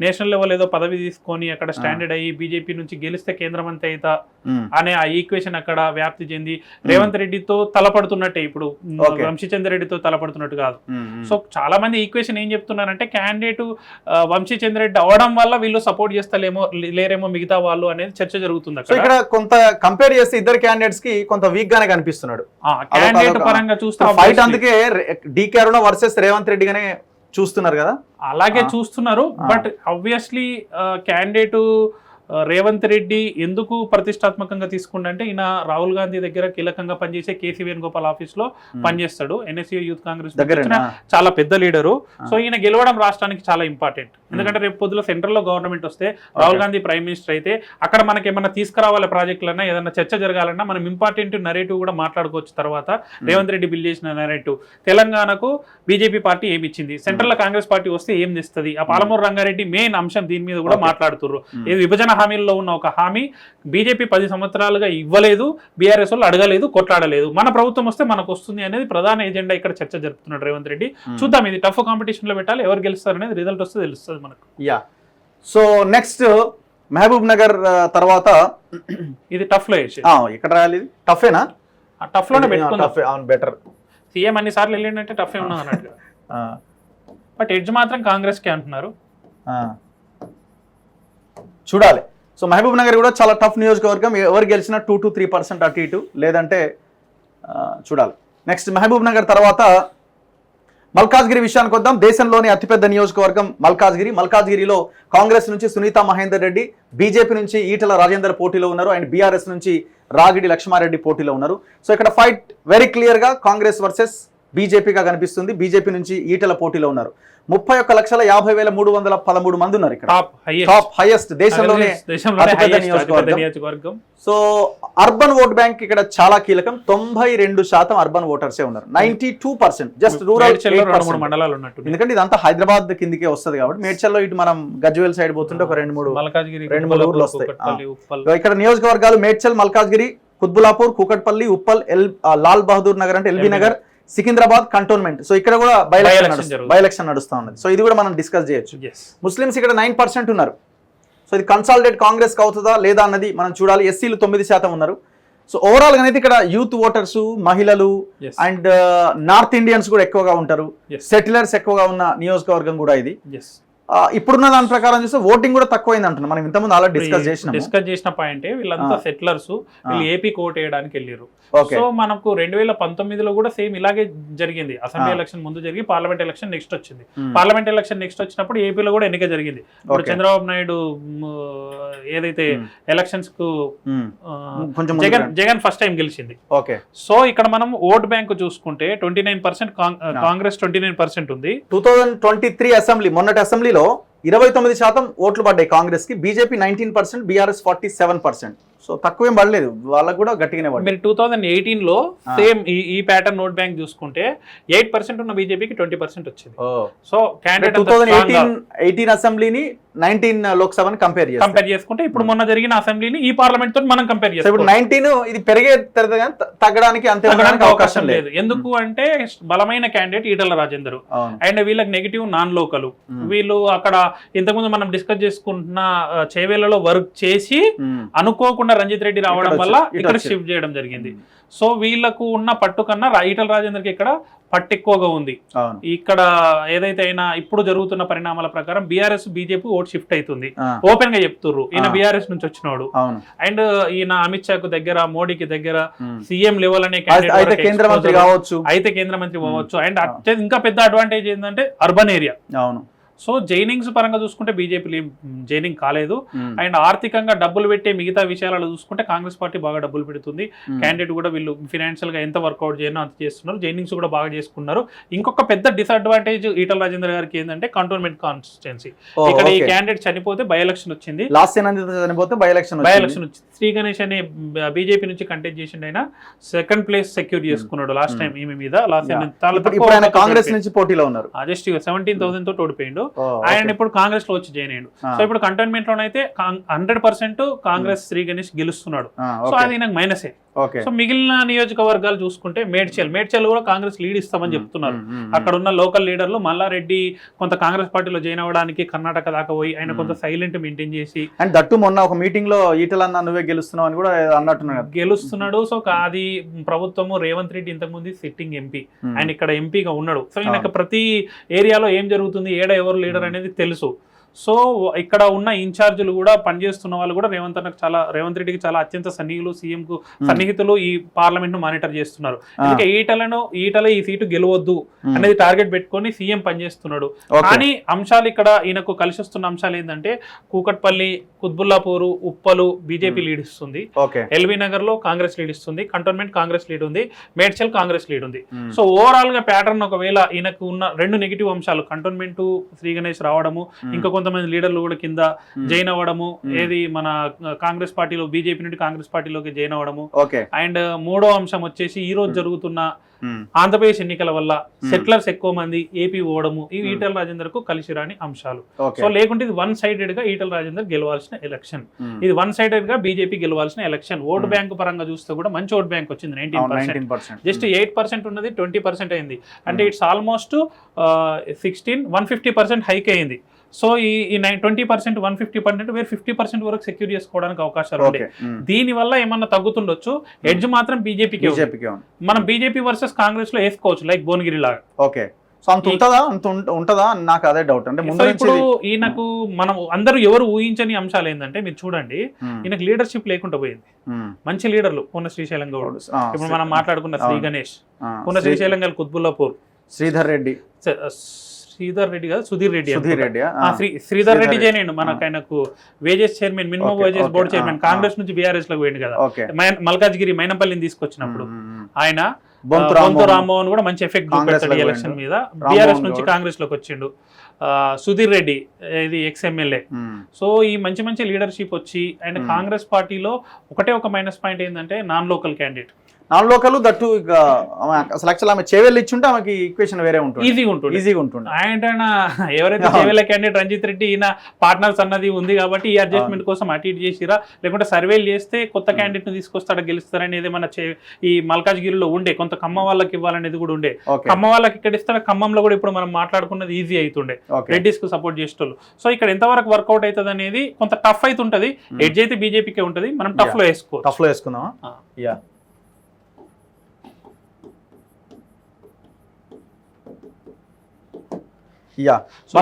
నేషనల్ లెవెల్ ఏదో పదవి తీసుకొని అక్కడ స్టాండర్డ్ అయ్యి బీజేపీ నుంచి గెలిస్తే కేంద్ర మంత్రి అయితా అనే ఆ ఈక్వేషన్ అక్కడ వ్యాప్తి చెంది రేవంత్ రెడ్డితో తలపడుతున్నట్టే. ఇప్పుడు ఓకే. వంశీచంద్ర రెడ్డితో తలపడుతున్నట్టు కాదు. సో చాలా మంది ఈక్వేషన్ ఏం చెప్తున్నారంటే క్యాండిడేట్ వంశీచంద్ర రెడ్డి అవడం వల్ల వీళ్ళు సపోర్ట్ చేస్తలేమో లేరేమో మిగతా వాళ్ళు అనేది చర్చ జరుగుతుంది సో అక్కడ. ఇక్కడ కొంత కంపేర్ చేస్తే ఇద్దరు క్యాండిడేట్స్ కి కొంత వీక్ గానే కనిపిస్తున్నాడు క్యాండిడేట్ అదొక- పరంగా చూస్తే ఫైట్. obviously అందుకే డీకే అరుణ వర్సెస్ రేవంత్ రెడ్డి గానే చూస్తున్నారు కదా. అలాగే చూస్తున్నారు. But obviously candidate Revanth Reddy ఎందుకు ప్రతిష్టాత్మకంగా తీసుకుంటే ఈయన రాహుల్ గాంధీ దగ్గర కీలకంగా పనిచేసే కేసీ వేణుగోపాల్ ఆఫీస్ లో పనిచేస్తాడు. ఎన్ఎస్యూ యూత్ కాంగ్రెస్ దగ్గర చాలా పెద్ద లీడరు. సో ఈయన గెలవడం రాష్ట్రానికి చాలా ఇంపార్టెంట్. ఎందుకంటే రేపు పొద్దులో సెంట్రల్ లో గవర్నమెంట్ వస్తే రాహుల్ గాంధీ ప్రైమ్ మినిస్టర్ అయితే అక్కడ మనకి ఏమన్నా తీసుకురావాలి ప్రాజెక్టులన్నా ఏదైనా చర్చ జరగాలన్నా మనం ఇంపార్టెంట్ నరేటివ్ కూడా మాట్లాడుకోవచ్చు. తర్వాత రేవంత్ రెడ్డి బిల్ చేసిన నరేటివ్ తెలంగాణకు బీజేపీ పార్టీ ఏమి ఇచ్చింది, సెంట్రల్ లో కాంగ్రెస్ పార్టీ వస్తే ఏం తెస్తుంది, ఆ పాలమూరు రంగారెడ్డి మెయిన్ అంశం దీని మీద కూడా మాట్లాడుతున్నారు. ఇది విభజన హామీల్లో ఉన్న ఒక హామీ బీజేపీ 10 సంవత్సరాలుగా ఇవ్వలేదు, బీఆర్ఎస్ వాళ్ళు అడగలేదు, కొట్లాడలేదు. మన ప్రభుత్వం వస్తే మనకు వస్తుంది అనేది ప్రధాన ఎజెండా ఇక్కడ చర్చ జరుపుతున్నాడు రేవంత్ రెడ్డి. చూద్దాం, ఇది టఫ్ కాంపిటీషన్ లో పెట్టాలి, ఎవరు గెలుస్తారు అనేది రిజల్ట్ వస్తే తెలుస్తుంది మనకు. Yeah. So next Mahabub Nagar తర్వాత ఇది టఫ్ లో వేసి ఎక్కడ రాయాలి? టఫేనా? టఫ్ లోనే పెట్టుకుందాం. అవును, బెటర్. సీఎం అన్ని సార్లు వెళ్ళిందంటే టఫ్ ఏ ఉన్నది అన్నట్టు. బట్ ఎడ్జ్ మాత్రం కాంగ్రెస్ కి అంటున్నారు. చూడాలి. సో మహబూబ్ నగర్ కూడా చాలా టఫ్ నియోజకవర్గం. ఎవరు గెలిచినా 2 to 3% అటు ఇటు, లేదంటే చూడాలి. నెక్స్ట్ మహబూబ్ నగర్ తర్వాత మల్కాజ్గిరి విషయానికి వద్దాం. దేశంలోని అతిపెద్ద నియోజకవర్గం మల్కాజ్గిరి. మల్కాజ్గిరిలో కాంగ్రెస్ నుంచి సునీతా మహేందర్ రెడ్డి, బీజేపీ నుంచి ఈటల రాజేందర్ పోటీలో ఉన్నారు, అండ్ బీఆర్ఎస్ నుంచి రాగిడి లక్ష్మారెడ్డి పోటీలో ఉన్నారు. సో ఇక్కడ ఫైట్ వెరీ క్లియర్ గా కాంగ్రెస్ వర్సెస్ బీజేపీగా కనిపిస్తుంది. బీజేపీ నుంచి ఈటల పోటీలో ఉన్నారు. 31,50,313 మంది ఉన్నారు ఇక్కడ. టాప్ హైయెస్ట్ దేశంలోనే అతిపెద్ద నియోజకవర్గం. సో అర్బన్ ఓట్ బ్యాంక్ ఇక్కడ చాలా కీలకం. 92% అర్బన్ ఓటర్సే ఉన్నారు. 92% జస్ట్ రూరల్ మండలాలు ఉన్నట్టు. ఎందుకంటే ఇదంతా హైదరాబాద్ కిందికే వస్తుంది కాబట్టి మేడ్చల్లో ఇటు మనం గజ్వేల్ సైడ్ పోతుంటే ఒక 2-3 ఊర్లు వస్తాయి. ఇక్కడ నియోజకవర్గాలు మేడ్చల్, మల్కాజ్గిరి, కుత్బులాపూర్, కూకట్పల్లి, ఉప్పల్, లాల్ బహదూర్ నగర్ అంటే LB Nagar, Secunderabad cantonment. So ఇక్కడ కూడా బై ఎలక్షన్ నడుస్తూ ఉన్నది. సో ఇది కూడా మనం డిస్కస్ చేయొచ్చు. ముస్లిమ్స్ ఇక్కడ 9% ఉన్నారు. సో ఇది కన్సాలిడేట్ కాంగ్రెస్ కి అవుతుందా లేదా అన్నది మనం చూడాలి. ఎస్సీలు 9% ఉన్నారు. సో ఓవరాల్ గా అయితే ఇక్కడ యూత్ ఓటర్స్, మహిళలు అండ్ నార్త్ ఇండియన్స్ కూడా ఎక్కువగా ఉంటారు. సెటిలర్స్ ఎక్కువగా ఉన్న నియోజకవర్గం కూడా ఇది. ఇప్పుడున్న దాని ప్రకారం చూస్తే ఓటింగ్ కూడా తక్కువైంది అంటున్నాం. మనం ఇంతకుముందు అలా డిస్కస్ చేసిన పాయింట్ వీళ్ళంతా సెటిలర్స్, వీళ్ళు ఏపీ ఓట్ వేయడానికి వెళ్ళారు. సో మనకు 2019లో కూడా సేమ్ ఇలాగే జరిగింది. అసెంబ్లీ ఎలక్షన్ ముందు జరిగి పార్లమెంట్ ఎలక్షన్ నెక్స్ట్ వచ్చింది. పార్లమెంట్ ఎలక్షన్ నెక్స్ట్ వచ్చినప్పుడు ఏపీలో కూడా ఎన్నిక జరిగింది. ఇప్పుడు చంద్రబాబు నాయుడు ఏదైతే ఎలక్షన్స్ కు జగన్ ఫస్ట్ టైం గెలిచింది. సో ఇక్కడ మనం ఓట్ బ్యాంక్ చూసుకుంటే 29% కాంగ్రెస్ 29% ఉంది. 2023 అసెంబ్లీ మొన్నటి అసెంబ్లీలో 29% ఓట్లు పడ్డాయి కాంగ్రెస్ కి, బీజేపీ 19%, బీఆర్ఎస్ 47%. సో తక్కువేం పడలేదు, వాళ్ళకు కూడా గట్టిగానే పడలేదు. మీరు 2018లో సేమ్ ఈ ప్యాటర్న్ ఓట్ బ్యాంక్ చూసుకుంటే 8% ఉన్న బీజేపీకి 20% వచ్చింది. సో క్యాండిడేట్ 2018 అసెంబ్లీని 19 లోక్సభని కంపేర్ చేసుకుంటే ఇప్పుడు మొన్న జరిగిన అసెంబ్లీని ఈ పార్లమెంట్ తో మనం కంపేర్ చేస్తాం. ఇప్పుడు 19 ఇది పెరిగే తగ్గడానికి అవకాశం లేదు. ఎందుకు అంటే బలమైన క్యాండిడేట్ ఈటల రాజేందర్, అండ్ వీళ్ళకి నెగిటివ్ నాన్ లోకల్. వీళ్ళు అక్కడ ఇంతకుముందు మనం డిస్కస్ చేసుకుంటున్న చేవేళ్లలో వర్క్ చేసి అనుకోకుండా రంజిత్ రెడ్డి రావడం వల్ల ఇక్కడ షిఫ్ట్ చేయడం జరిగింది. సో వీళ్ళకు ఉన్న పట్టు కన్నా ఈటల రాజేందర్ కి ఇక్కడ పట్టు ఎక్కువగా ఉంది. ఇక్కడ ఏదైతే అయినా ఇప్పుడు జరుగుతున్న పరిణామాల ప్రకారం బీఆర్ఎస్ బీజేపీ ఓట్ షిఫ్ట్ అవుతుంది. ఓపెన్ గా చెప్తుర్రు, ఈయన బీఆర్ఎస్ నుంచి వచ్చినోడు, అండ్ ఈయన అమిత్ షాకు దగ్గర, మోడీకి దగ్గర, సీఎం లెవెల్ అనే అయితే కేంద్ర మంత్రి కావచ్చు. అండ్ ఇంకా పెద్ద అడ్వాంటేజ్ ఏంటంటే అర్బన్ ఏరియా. సో జైనింగ్స్ పరంగా చూసుకుంటే బీజేపీ జైనింగ్ కాలేదు. అండ్ ఆర్థికంగా డబ్బులు పెట్టే మిగతా విషయాలలో చూసుకుంటే కాంగ్రెస్ పార్టీ బాగా డబ్బులు పెడుతుంది. క్యాండిడేట్ కూడా వీళ్ళు ఫైనాన్షియల్ గా ఎంత వర్కౌట్ చేయనో అంత చేస్తున్నారు. జైనింగ్స్ కూడా బాగా చేసుకున్నారు. ఇంకొక పెద్ద డిసడ్వాంటేజ్ ఈటల రాజేందర్ గారికి ఏంటంటే కంటోన్మెంట్ కాన్స్టిట్యున్సీ. ఇక్కడ ఈ క్యాండిడేట్ చనిపోతే బై ఎలక్షన్ వచ్చింది. చనిపోతే బై ఎలక్షన్ వచ్చింది. శ్రీ గణేష్ అనే బీజేపీ నుంచి కంటెస్ట్ చేసిండు. ఆయన సెకండ్ ప్లేస్ సెక్యూర్ చేసుకున్నాడు లాస్ట్ టైం ఈమె మీద. కాంగ్రెస్ నుంచి పోటీలో ఉన్నారు. జస్ట్ 17,000 తో ఓడిపోయిండు. ఆయన ఇప్పుడు కాంగ్రెస్ లో వచ్చి జాయిన్ అయ్యిండు. సో ఇప్పుడు కంటోన్మెంట్ లోనైతే 100% కాంగ్రెస్ శ్రీ గణేష్ గెలుస్తున్నాడు. సో అది నాకు మైనసే. సో మిగిలిన నియోజకవర్గాలు చూసుకుంటే మేడ్చల్ కూడా కాంగ్రెస్ లీడ్ ఇస్తామని చెప్తున్నారు. అక్కడ ఉన్న లోకల్ లీడర్లు మల్లారెడ్డి కొంత కాంగ్రెస్ పార్టీలో జాయిన్ అవ్వడానికి కర్ణాటక దాకా పోయి ఆయన కొంత సైలెంట్ మెయింటైన్ చేసి అండ్ దట్టు మొన్న ఒక మీటింగ్ లో ఈటలన్న నువ్వే గెలుస్తున్నావు అని కూడా అన్నట్టున్నాడు. గెలుస్తున్నాడు. సో అది ప్రభుత్వము రేవంత్ రెడ్డి ఇంతకు ముందు సిట్టింగ్ ఎంపీ, ఆయన ఇక్కడ ఎంపీగా ఉన్నాడు. సో ఈయనకు ప్రతి ఏరియాలో ఏం జరుగుతుంది, ఏడ ఎవరు లీడర్ అనేది తెలుసు. సో ఇక్కడ ఉన్న ఇన్ఛార్జీలు కూడా పనిచేస్తున్న వాళ్ళు కూడా రేవంత్ రెడ్డికి చాలా అత్యంత సన్నిహితులు, సీఎం కు సన్నిహితులు ఈ పార్లమెంట్ ను మానిటర్ చేస్తున్నారు. అందుకే ఈటల ఈ సీటు గెలవద్దు అనేది టార్గెట్ పెట్టుకొని సీఎం పనిచేస్తున్నాడు. కానీ అంశాలు ఇక్కడ ఈయనకు కలిసి వస్తున్న అంశాలు ఏంటంటే కూకట్పల్లి, కుత్బుల్లాపూర్, ఉప్పలు బీజేపీ లీడ్ ఇస్తుంది, ఎల్బీ నగర్ లో కాంగ్రెస్ లీడ్ ఇస్తుంది, కంటోన్మెంట్ కాంగ్రెస్ లీడ్ ఉంది, మేడ్చల్ కాంగ్రెస్ లీడ్ ఉంది. సో ఓవరాల్ గా ప్యాటర్న్ ఒకవేళ ఈయనకు ఉన్న 2 నెగిటివ్ అంశాలు కంటోన్మెంట్ శ్రీ గణేష్ రావడము, ఇంకా కొంతమంది లీడర్లు కూడా కింద జాయిన్ అవ్వడము, ఏది మన కాంగ్రెస్ పార్టీలో బీజేపీ నుండి కాంగ్రెస్ పార్టీలోకి జాయిన్ అవ్వడము. అండ్ 3వ అంశం వచ్చేసి ఈ రోజు జరుగుతున్న ఆంధ్రప్రదేశ్ ఎన్నికల వల్ల సెటిలర్స్ ఎక్కువ మంది ఏపీ పోవడము, ఈ ఈటల రాజేందర్ కు కలిసి రాని అంశాలు. సో లేకుంటే ఇది 1 సైడెడ్ గా ఈటల రాజేందర్ గెలవాల్సిన ఎలక్షన్, ఇది 1 సైడెడ్ గా బీజేపీ గెలవాల్సిన ఎలక్షన్. ఓటు బ్యాంక్ పరంగా చూస్తే కూడా మంచి ఓటు బ్యాంక్ వచ్చింది, 19%. జస్ట్ 8% ఉన్నది 20% అయింది. అంటే ఇట్స్ ఆల్మోస్ట్ 150% హైక్ అయింది. సో ఈ 20% 150% వేరే 50% వరకు సెక్యూర్ చేసుకోవడానికి అవకాశాలు ఉంటాయి. దీని వల్ల ఏమన్నా తగ్గుతుండొచ్చు. ఎడ్జ్ మాత్రం బీజేపీకి. మనం బీజేపీ వర్సెస్ కాంగ్రెస్ లో వేసుకోవచ్చు, లైక్ భువనగిరి లాగా. ఓకే, సో అంత ఉంటదా నాకు అదే డౌట్. అంటే ఇప్పుడు ఈయనకు మనం అందరూ ఎవరు ఊహించని అంశాలు ఏంటంటే మీరు చూడండి, ఈయనకు లీడర్షిప్ లేకుండా పోయింది. మంచి లీడర్లు పూర్ణ శ్రీశైలం గౌడ్, ఇప్పుడు మనం మాట్లాడుకున్న శ్రీ గణేష్, పూర్ణ శ్రీశైలం గౌడ్, కుత్బుల్లాపూర్, శ్రీధర్ రెడ్డి కాదు సుధీర్ రెడ్డి శ్రీధర్ రెడ్డి చేయనండి మనకు. ఆయనకు wages chairman, minimum wages board chairman, Congress నుంచి బీఆర్ఎస్ లోకి పోయింది కదా. మల్కాజ్గిరి మైనంపల్లిని తీసుకొచ్చినప్పుడు ఆయన బొంతు రామ్మోహన్ కూడా మంచి ఎఫెక్ట్ చూపెట్టాడు ఎలక్షన్ మీద. బీఆర్ఎస్ నుంచి కాంగ్రెస్ లోకి వచ్చిండు. సుధీర్ రెడ్డి ఇది ఎక్స్ఎమ్మెల్యే. సో ఈ మంచి మంచి లీడర్షిప్ వచ్చి అండ్ కాంగ్రెస్ పార్టీలో ఒక మైనస్ పాయింట్ ఏంటంటే non local candidate, non local that. అసలు యాక్చువల్ ఆమె చేవెళ్ళి ఇచ్చుంటే ఆమెకి ఈక్వేషన్ వేరే ఉంటుంది, ఈజీగా ఉంటుంది. ఆయన ఎవరైతే చేవెళ్ళ క్యాండిడేట్ రంజిత్ రెడ్డి ఈయన పార్ట్నర్స్ అన్నది ఉంది కాబట్టి ఈ అడ్జస్ట్మెంట్ కోసం అటు ఇటు చేసిరా, లేకుంటే సర్వేలు చేస్తే కొత్త క్యాండిడేట్ ను తీసుకొస్తాడా గెలుస్తారనేది ఏమన్నా ఈ మల్కాజ్గిరిలో ఉండే, కొంత ఖమ్మం వాళ్ళకి ఇవ్వాలనేది కూడా ఉండే. ఖమ్మం వాళ్ళకి ఇక్కడ ఇస్తారా, ఖమ్మంలో కూడా ఇప్పుడు మనం మాట్లాడుకున్నది ఈజీ అవుతుండే రెడ్డిస్ కు సపోర్ట్ చేసేటోళ్ళు. సో ఇక్కడ ఎంతవరకు వర్కౌట్ అవుతుంది అనేది కొంత టఫ్ అవుతుంటది. ఎడ్జ్ అయితే బీజేపీకే ఉంటుంది, మనం టఫ్ లో వేసుకుందామా? యా,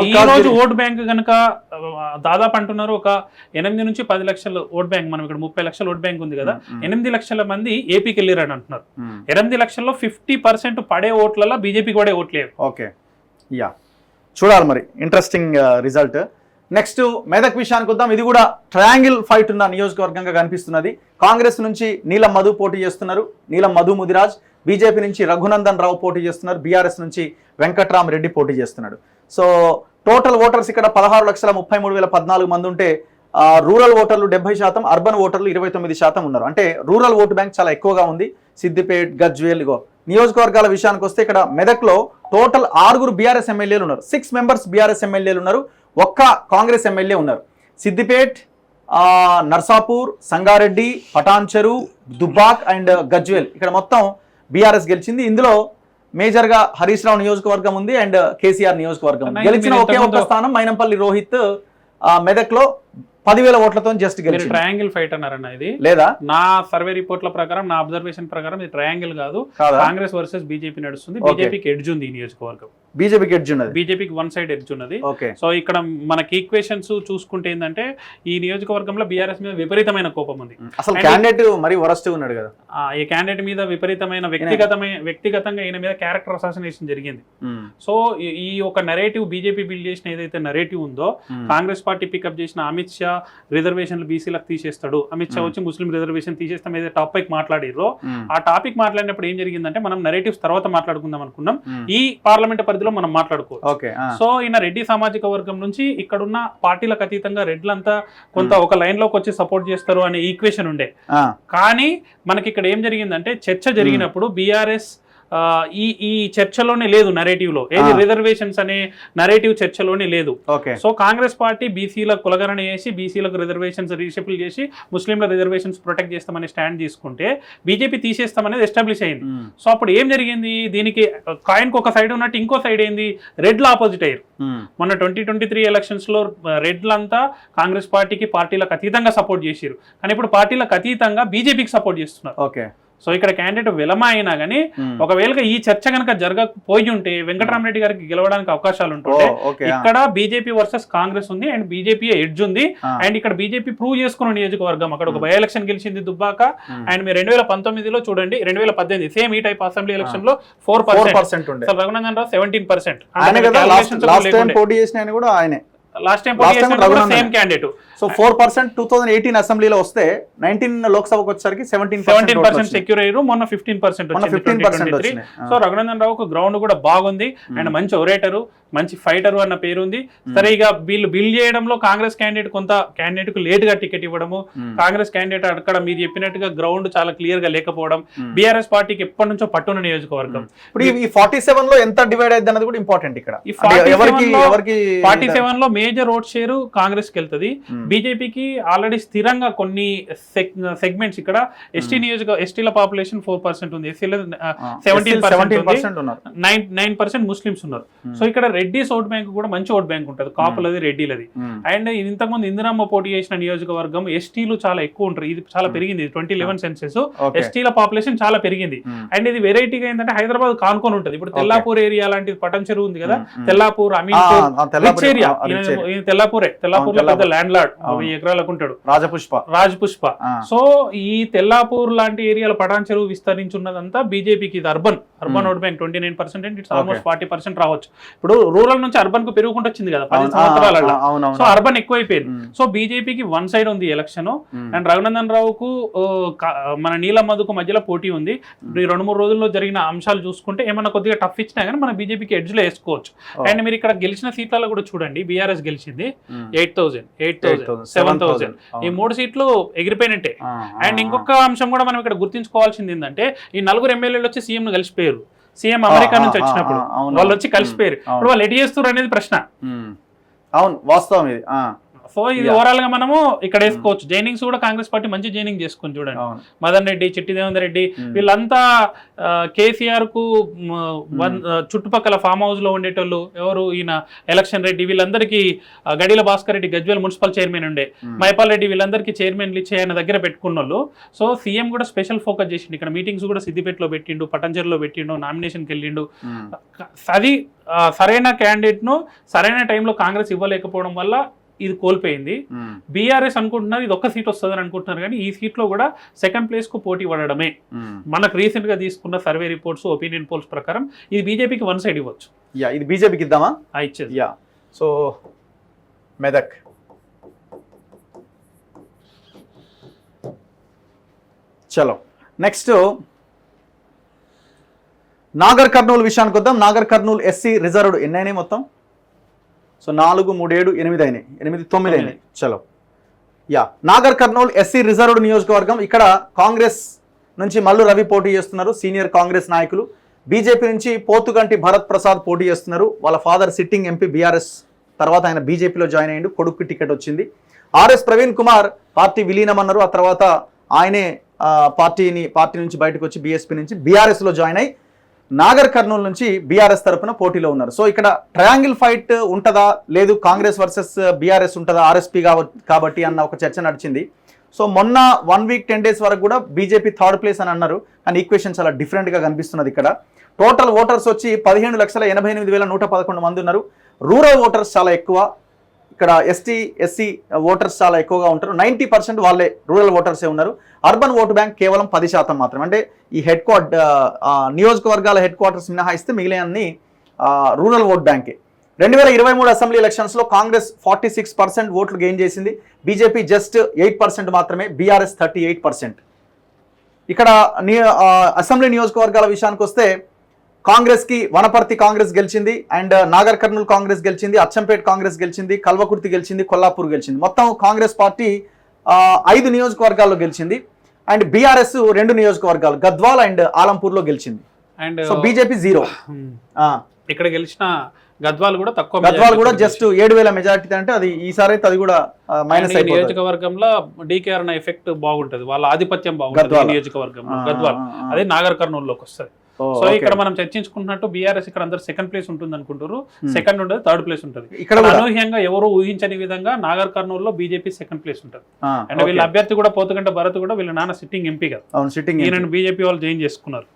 ఈ రోజు ఓట్ బ్యాంక్ కనుక దాదాపు అంటున్నారు ఒక 8 నుంచి 10 లక్షల ఓట్ బ్యాంక్. మనం ఇక్కడ 30 లక్షల ఓట్ బ్యాంక్ ఉంది కదా, 8 లక్షల మంది ఏపీకి వెళ్ళారని అంటున్నారు. 8 లక్షల్లో 50% పడే ఓట్లలో బీజేపీకి పడే ఓట్లేదు. ఓకే, యా, చూడాలి మరి, ఇంట్రెస్టింగ్ రిజల్ట్. నెక్స్ట్ మెదక్ విషయానికి వద్దాం. ఇది కూడా ట్రయాంగిల్ ఫైట్ ఉన్న నియోజకవర్గంగా కనిపిస్తున్నది. కాంగ్రెస్ నుంచి నీలం మధు పోటీ చేస్తున్నారు, నీలం మధు ముదిరాజ్. బీజేపీ నుంచి రఘునందన్ రావు పోటీ చేస్తున్నారు, బీఆర్ఎస్ నుంచి వెంకట్రామ్ రెడ్డి పోటీ చేస్తున్నాడు. సో టోటల్ ఓటర్స్ ఇక్కడ 16,33,014 మంది ఉంటే రూరల్ ఓటర్లు 70%, అర్బన్ ఓటర్లు 29% ఉన్నారు. అంటే రూరల్ ఓటు బ్యాంక్ చాలా ఎక్కువగా ఉంది. సిద్దిపేట్, గజ్వేల్, నియోజకవర్గాల విషయానికి వస్తే ఇక్కడ మెదక్లో టోటల్ 6 బీఆర్ఎస్ ఎమ్మెల్యేలు ఉన్నారు, 6 మెంబర్స్ బీఆర్ఎస్ ఎమ్మెల్యేలు ఉన్నారు, 1 కాంగ్రెస్ ఎమ్మెల్యే ఉన్నారు. సిద్దిపేట్, నర్సాపూర్, సంగారెడ్డి, పటాన్చెరు, దుబ్బాక్ అండ్ గజ్వేల్ ఇక్కడ మొత్తం బీఆర్ఎస్ గెలిచింది. ఇందులో మేజర్ గా హరీష్ రావు నియోజకవర్గం ఉంది అండ్ కేసీఆర్ నియోజకవర్గం. గెలిచిన ఒకే ఒక్క స్థానం మైనంపల్లి రోహిత్ మెదక్ లో 10,000 ఓట్లతో జస్ట్ గెలిచింది. ట్రయాంగిల్ ఫైట్ అన్నారన్న, ఇది లేదా నా సర్వే రిపోర్ట్ల ప్రకారం, నా అబ్జర్వేషన్ ప్రకారం ఇది ట్రయాంగిల్ కాదు, కాంగ్రెస్ వర్సెస్ బీజేపీ నడుస్తుంది. బీజేపీకి ఎడ్జ్ ఉంది ఈ నియోజకవర్గం. బీజేపీకి ఎడ్జ్ ఉన్నది. బీజేపీకి వన్ సైడ్ ఎడ్జ్ ఉన్నది. ఓకే. సో ఇక్కడ మనకి ఈక్వేషన్స్ చూసుకుంటే ఏంటంటే ఈ నియోజకవర్గంలో బీఆర్ఎస్ మీద విపరీతమైన కోపం ఉంది. అసలు క్యాండిడేట్ మరి వరస్ట్ ఉన్నాడు కదా. ఈ క్యాండిడేట్ మీద విపరీతమైన వ్యక్తిగతంగా ఈయన మీద క్యారెక్టర్ అసాసినేషన్ జరిగింది. సో ఈ ఒక నరేటివ్ బీజేపీ బిల్డ్ చేసిన ఏదైతే నరేటివ్ ఉందో, కాంగ్రెస్ పార్టీ పికప్ చేసిన అమిత్ షా రిజర్వేషన్లు బీసీలకు తీసేస్తాడు, అమిత్ షా వచ్చి ముస్లిం రిజర్వేషన్ తీసేస్తాం ఏదైతే టాపిక్ మాట్లాడిరో, ఆ టాపిక్ మాట్లాడినప్పుడు ఏం జరిగిందంటే మనం నరేటివ్స్ తర్వాత మాట్లాడుకుందాం అనుకున్నాం, ఈ పార్లమెంట్ పరిధిలో మనం మాట్లాడుకోవచ్చు. సో ఈయన రెడ్డి సామాజిక వర్గం నుంచి ఇక్కడున్న పార్టీలకు అతీతంగా రెడ్లంతా కొంత ఒక లైన్ లోకి వచ్చి సపోర్ట్ చేస్తారు అనే ఈక్వేషన్ ఉండే. కానీ మనకి ఇక్కడ ఏం జరిగిందంటే చర్చ జరిగినప్పుడు బీఆర్ఎస్ ఈ చర్చలోనే లేదు, నరేటివ్ లో ఏది రిజర్వేషన్స్ అనే నరేటివ్ చర్చలోనే లేదు. సో కాంగ్రెస్ పార్టీ బీసీల కులగణన చేసి బీసీలకు రిజర్వేషన్స్ రీషఫుల్ చేసి ముస్లింల రిజర్వేషన్స్ ప్రొటెక్ట్ చేస్తామని స్టాండ్ తీసుకుంటే బీజేపీ తీసేస్తామనేది ఎస్టాబ్లిష్ అయింది. సో అప్పుడు ఏం జరిగింది, దీనికి కాయిన్ కు ఒక సైడ్ ఉన్నట్టు ఇంకో సైడ్ ఏంది, రెడ్లు ఆపోజిట్ అయ్యారు. మొన్న 2023 ఎలక్షన్స్ లో రెడ్లంతా కాంగ్రెస్ పార్టీలకు అతీతంగా సపోర్ట్ చేశారు, కానీ ఇప్పుడు పార్టీలకు అతీతంగా బీజేపీకి సపోర్ట్ చేస్తున్నారు. సో ఇక్కడ క్యాండిడేట్ విలమ అయినా కానీ ఒకవేళ ఈ చర్చ కనుక జరగకపోయి ఉంటే వెంకటరామరెడ్డి గారికి గెలవడానికి అవకాశాలు ఉంటుంటే, ఇక్కడ బీజేపీ వర్సెస్ కాంగ్రెస్ ఉంది అండ్ బీజేపీ ఎడ్జ్ ఉంది. అండ్ ఇక్కడ బీజేపీ ప్రూవ్ చేసుకున్న నియోజకవర్గం, అక్కడ ఒక బై ఎలక్షన్ గెలిచింది దుబ్బాక. అండ్ మీరు 2019లో చూడండి, 2018 సేమ్ ఈ టైప్ అసెంబ్లీ ఎలక్షన్ లో 4%, Raghunandan Rao 17%. Last time same candidate. So 4% 2018 అసెంబ్లీలో వస్తే 19 లోక్సభకు వచ్చేసరికి 17% సెక్యూర్ అయ్యారు. మొన్న 15%. సో రఘునందన్ రావుకు గ్రౌండ్ కూడా బాగుంది అండ్ మంచి ఒరేటరు, మంచి ఫైటరు అన్న పేరు ఉంది. సరే, ఇక వీళ్ళు బిల్డ్ చేయడంలో కాంగ్రెస్ క్యాండిడేట్ క్యాండిడేట్ కు లేట్ గా టికెట్ ఇవ్వడము, కాంగ్రెస్ క్యాండిడేట్ అక్కడ మీరు చెప్పినట్టుగా గ్రౌండ్ చాలా క్లియర్ గా లేకపోవడం, బీఆర్ఎస్ పార్టీకి ఎప్పటి నుంచో పట్టున్న నియోజకవర్గం. ఇప్పుడు ఈ 47 లో ఎంత డివైడ్ అయింది అన్నది కూడా ఇంపార్టెంట్. ఇక్కడ ఈ 47 లో మేజర్ ఓట్ షేర్ కాంగ్రెస్ కి వెళ్తుంది. బీజేపీకి ఆల్రెడీ స్థిరంగా కొన్ని సెగ్మెంట్స్, ఇక్కడ ఎస్టీల పాపులేషన్ 4% ఉంది, ఎస్సీల 17%, 9% ముస్లిమ్స్ ఉన్నారు. సో ఇక్కడ రెడ్డిస్ ఓట్ బ్యాంక్ కూడా మంచి ఓట్ బ్యాంక్ ఉంటుంది, కాపులది రెడ్డిలది. అండ్ ఇంతకుముందు ఇందిరమ్మ పోటీ చేసిన నియోజకవర్గం ఎస్టీలు చాలా ఎక్కువ ఉంటారు, ఇది చాలా పెరిగింది. 2011 సెన్సెస్ ఎస్టీల పాపులేషన్ చాలా పెరిగింది. అండ్ ఇది వెరైటీగా ఏంటంటే హైదరాబాద్ కానుకొని ఉంటుంది. ఇప్పుడు తెల్లాపూర్ ఏరియా లాంటిది, పటం చెరువు ఉంది కదా, తెల్లాపూర్, అమీన్పూర్ ఏరియా, తెల్లాపూర్ లో పెద్ద ల్యాండ్ లార్డ్, 1000 ఎకరాలకు ఉంటాడు, రాజపుష్ప. సో ఈ తెల్లాపూర్ లాంటి ఏరియాలో పటాన్ చెరువు విస్తరించున్నదంతా బీజేపీకి ఇది urban vote bank 29% and it's almost 40% రావచ్చు. ఇప్పుడు రూరల్ నుంచి అర్బన్ కు పెరుగుకుంటూ వచ్చింది కదా 10 సంవత్సరాలలో. సో అర్బన్ ఎక్కువైపోయింది. సో బీజేపీకి వన్ సైడ్ ఉంది ఎలక్షన్ అండ్ రఘునందన్ రావుకు మన నీలం మధుకు మధ్యలో పోటీ ఉంది. ఈ 2-3 రోజుల్లో జరిగిన అంశాలు చూసుకుంటే ఏమన్నా కొద్దిగా టఫ్ ఇచ్చినా కానీ మన బీజేపీకి ఎడ్జ్ లో వేసుకోవచ్చు. అండ్ మీరు ఇక్కడ గెలిచిన సీట్లలో కూడా చూడండి, బీఆర్ఎస్ గెలిచింది 8,000, 7,000, ఈ 3 సీట్లు ఎగిరిపోయినట్టే. అండ్ ఇంకొక అంశం కూడా మనం ఇక్కడ గుర్తించుకోవాల్సింది ఏంటంటే, ఈ 4 ఎమ్మెల్యేలు వచ్చి సీఎం ను కలిసిపోయారు. సీఎం అమెరికా నుంచి వచ్చినప్పుడు వాళ్ళు వచ్చి కలిసిపోయారు. ఇప్పుడు వాళ్ళు ఎటు చేస్తారు అనేది ప్రశ్న. అవును, వాస్తవం ఇది. సో ఇది ఓవరాల్ గా మనము ఇక్కడ వేసుకోవచ్చు. జైనింగ్స్ కూడా కాంగ్రెస్ పార్టీ మంచి జైనింగ్ చేసుకుని చూడండి, మదన్ రెడ్డి, చిట్టి దేవేందర్ రెడ్డి, వీళ్ళంతా కేసీఆర్ కు చుట్టుపక్కల ఫామ్ హౌస్ లో ఉండేటోళ్ళు. ఎవరు ఈయన ఎలక్షన్ రెడ్డి, వీళ్ళందరికీ గడిల భాస్కర్ రెడ్డి గజ్వేల్ మున్సిపల్ చైర్మన్ ఉండే, మైపాల్ రెడ్డి, వీళ్ళందరికీ చైర్మన్లు ఇచ్చి ఆయన దగ్గర పెట్టుకున్న వాళ్ళు. సో సీఎం కూడా స్పెషల్ ఫోకస్ చేసిండు. ఇక్కడ మీటింగ్స్ కూడా సిద్దిపేటలో పెట్టిండు, పటంచెరులో పెట్టిండు, నామినేషన్కి వెళ్ళిండు. అది సరైన క్యాండిడేట్ ను సరైన టైంలో కాంగ్రెస్ ఇవ్వలేకపోవడం వల్ల ఇది కోల్పోయింది. బీఆర్ఎస్ అనుకుంటున్నారు ఇది ఒక్క సీట్ వస్తుందని అనుకుంటున్నారు, కానీ ఈ సీట్ లో కూడా సెకండ్ ప్లేస్ కు పోటీ పడడమే. మనకు రీసెంట్ గా తీసుకున్న సర్వే రిపోర్ట్స్, ఒపీనియన్ పోల్స్ ప్రకారం ఇది బీజేపీకి వన్ సైడ్ ఇవ్వచ్చు. ఇది బీజేపీకి ఇద్దామా? ఇచ్చేది. సో మెదక్, చలో నెక్స్ట్ నాగర్ కర్నూలు విషయానికి వద్దాం. నాగర్ కర్నూలు ఎస్సీ రిజర్వ్డ్ ఎన్నైనాయి మొత్తం? సో 4, 3, 7, 8 అయినాయి, 8, 9 అయినాయి. చలో నాగర్ కర్నూలు ఎస్సీ రిజర్వ్డ్ నియోజకవర్గం. ఇక్కడ కాంగ్రెస్ నుంచి మల్లు రవి పోటీ చేస్తున్నారు, సీనియర్ కాంగ్రెస్ నాయకులు. బీజేపీ నుంచి పోతుగంటి భరత్ ప్రసాద్ పోటీ చేస్తున్నారు. వాళ్ళ ఫాదర్ సిట్టింగ్ ఎంపీ బీఆర్ఎస్, తర్వాత ఆయన బీజేపీలో జాయిన్ అయ్యిండు, కొడుకు టికెట్ వచ్చింది. ఆర్ఎస్ ప్రవీణ్ కుమార్ పార్టీ విలీనం అన్నారు, ఆ తర్వాత ఆయనే పార్టీ నుంచి బయటకు వచ్చి బీఎస్పీ నుంచి బీఆర్ఎస్లో జాయిన్ అయ్యి నాగర్ కర్నూలు నుంచి బీఆర్ఎస్ తరఫున పోటీలో ఉన్నారు. సో ఇక్కడ ట్రయాంగిల్ ఫైట్ ఉంటుందా, లేదు కాంగ్రెస్ వర్సెస్ బీఆర్ఎస్ ఉంటుందా ఆర్ఎస్పీ కాబట్టి అన్న ఒక చర్చ నడిచింది. సో మొన్న 1 వీక్ 10 డేస్ వరకు కూడా బీజేపీ 3rd ప్లేస్ అని అన్నారు, కానీ ఈక్వేషన్ చాలా డిఫరెంట్గా కనిపిస్తున్నది. ఇక్కడ టోటల్ ఓటర్స్ వచ్చి 15,88,111 మంది ఉన్నారు. రూరల్ ఓటర్స్ చాలా ఎక్కువ. ఇక్కడ ఎస్టీ ఎస్సీ ఓటర్స్ చాలా ఎక్కువగా ఉంటారు. 90% వాళ్ళే రూరల్ ఓటర్సే ఉన్నారు. అర్బన్ ఓటు బ్యాంక్ కేవలం 10% మాత్రమే. అంటే ఈ నియోజకవర్గాల హెడ్ క్వార్టర్స్ మినహాయిస్తే మిగిలిన రూరల్ ఓట్ బ్యాంకే. 2023 అసెంబ్లీ ఎలక్షన్స్లో కాంగ్రెస్ 46% ఓట్లు గెయిన్ చేసింది. బీజేపీ జస్ట్ 8% మాత్రమే. బీఆర్ఎస్ 38%. ఇక్కడ అసెంబ్లీ నియోజకవర్గాల విషయానికి వస్తే కాంగ్రెస్కి వనపర్తి కాంగ్రెస్ గెలిచింది, అండ్ నాగర్ కర్నూల్ కాంగ్రెస్ గెలిచింది, అచ్చంపేట్ కాంగ్రెస్ గెలిచింది, కల్వకుర్తి గెలిచింది, కొల్లాపూర్ గెలిచింది. మొత్తం కాంగ్రెస్ పార్టీ 5 నియోజకవర్గాల్లో గెలిచింది. అండ్ బీఆర్ఎస్ 2 నియోజకవర్గాలు గద్వాల్ అండ్ ఆలంపూర్లో గెలిచింది. And BJP 0. ఇక్కడ గెలిచిన గద్వాల్ కూడా తక్కువ, గద్వాల్ కూడా జస్ట్ 7,000 మెజారిటీ. అంటే అది ఈసారి అయితే అది కూడా మైనస్ అయిపోతుంది. నియోజకవర్గంలో డీకేఆర్ ఎఫెక్ట్ బాగుంటుంది, వాళ్ళ ఆధిపత్యం బాగుంటుంది నియోజకవర్గంలో. గద్వాల్ అదే నాగర్ కర్నూలులోకి వస్తుంది. సో ఇక్కడ మనం చర్చించుకుంటున్నట్టు బీఆర్ఎస్ ఇక్కడ అందరు సెకండ్ ప్లేస్ ఉంటుంది అనుకుంటారు. సెకండ్ ఉండదు, థర్డ్ ప్లేస్ ఉంటుంది. ఇక్కడ అనూహ్యంగా ఎవరు ఊహించని విధంగా నాగర్ కర్నూలులో బీజేపీ సెకండ్ ప్లేస్ ఉంటుంది. అండ్ వీళ్ళ అభ్యర్థి కూడా పోతుగంట భరత్ కూడా వీళ్ళ నాన్న సిట్టింగ్ ఎంపీ కదా, ఈయన బీజేపీ వాళ్ళు జాయిన్ చేసుకున్నారు.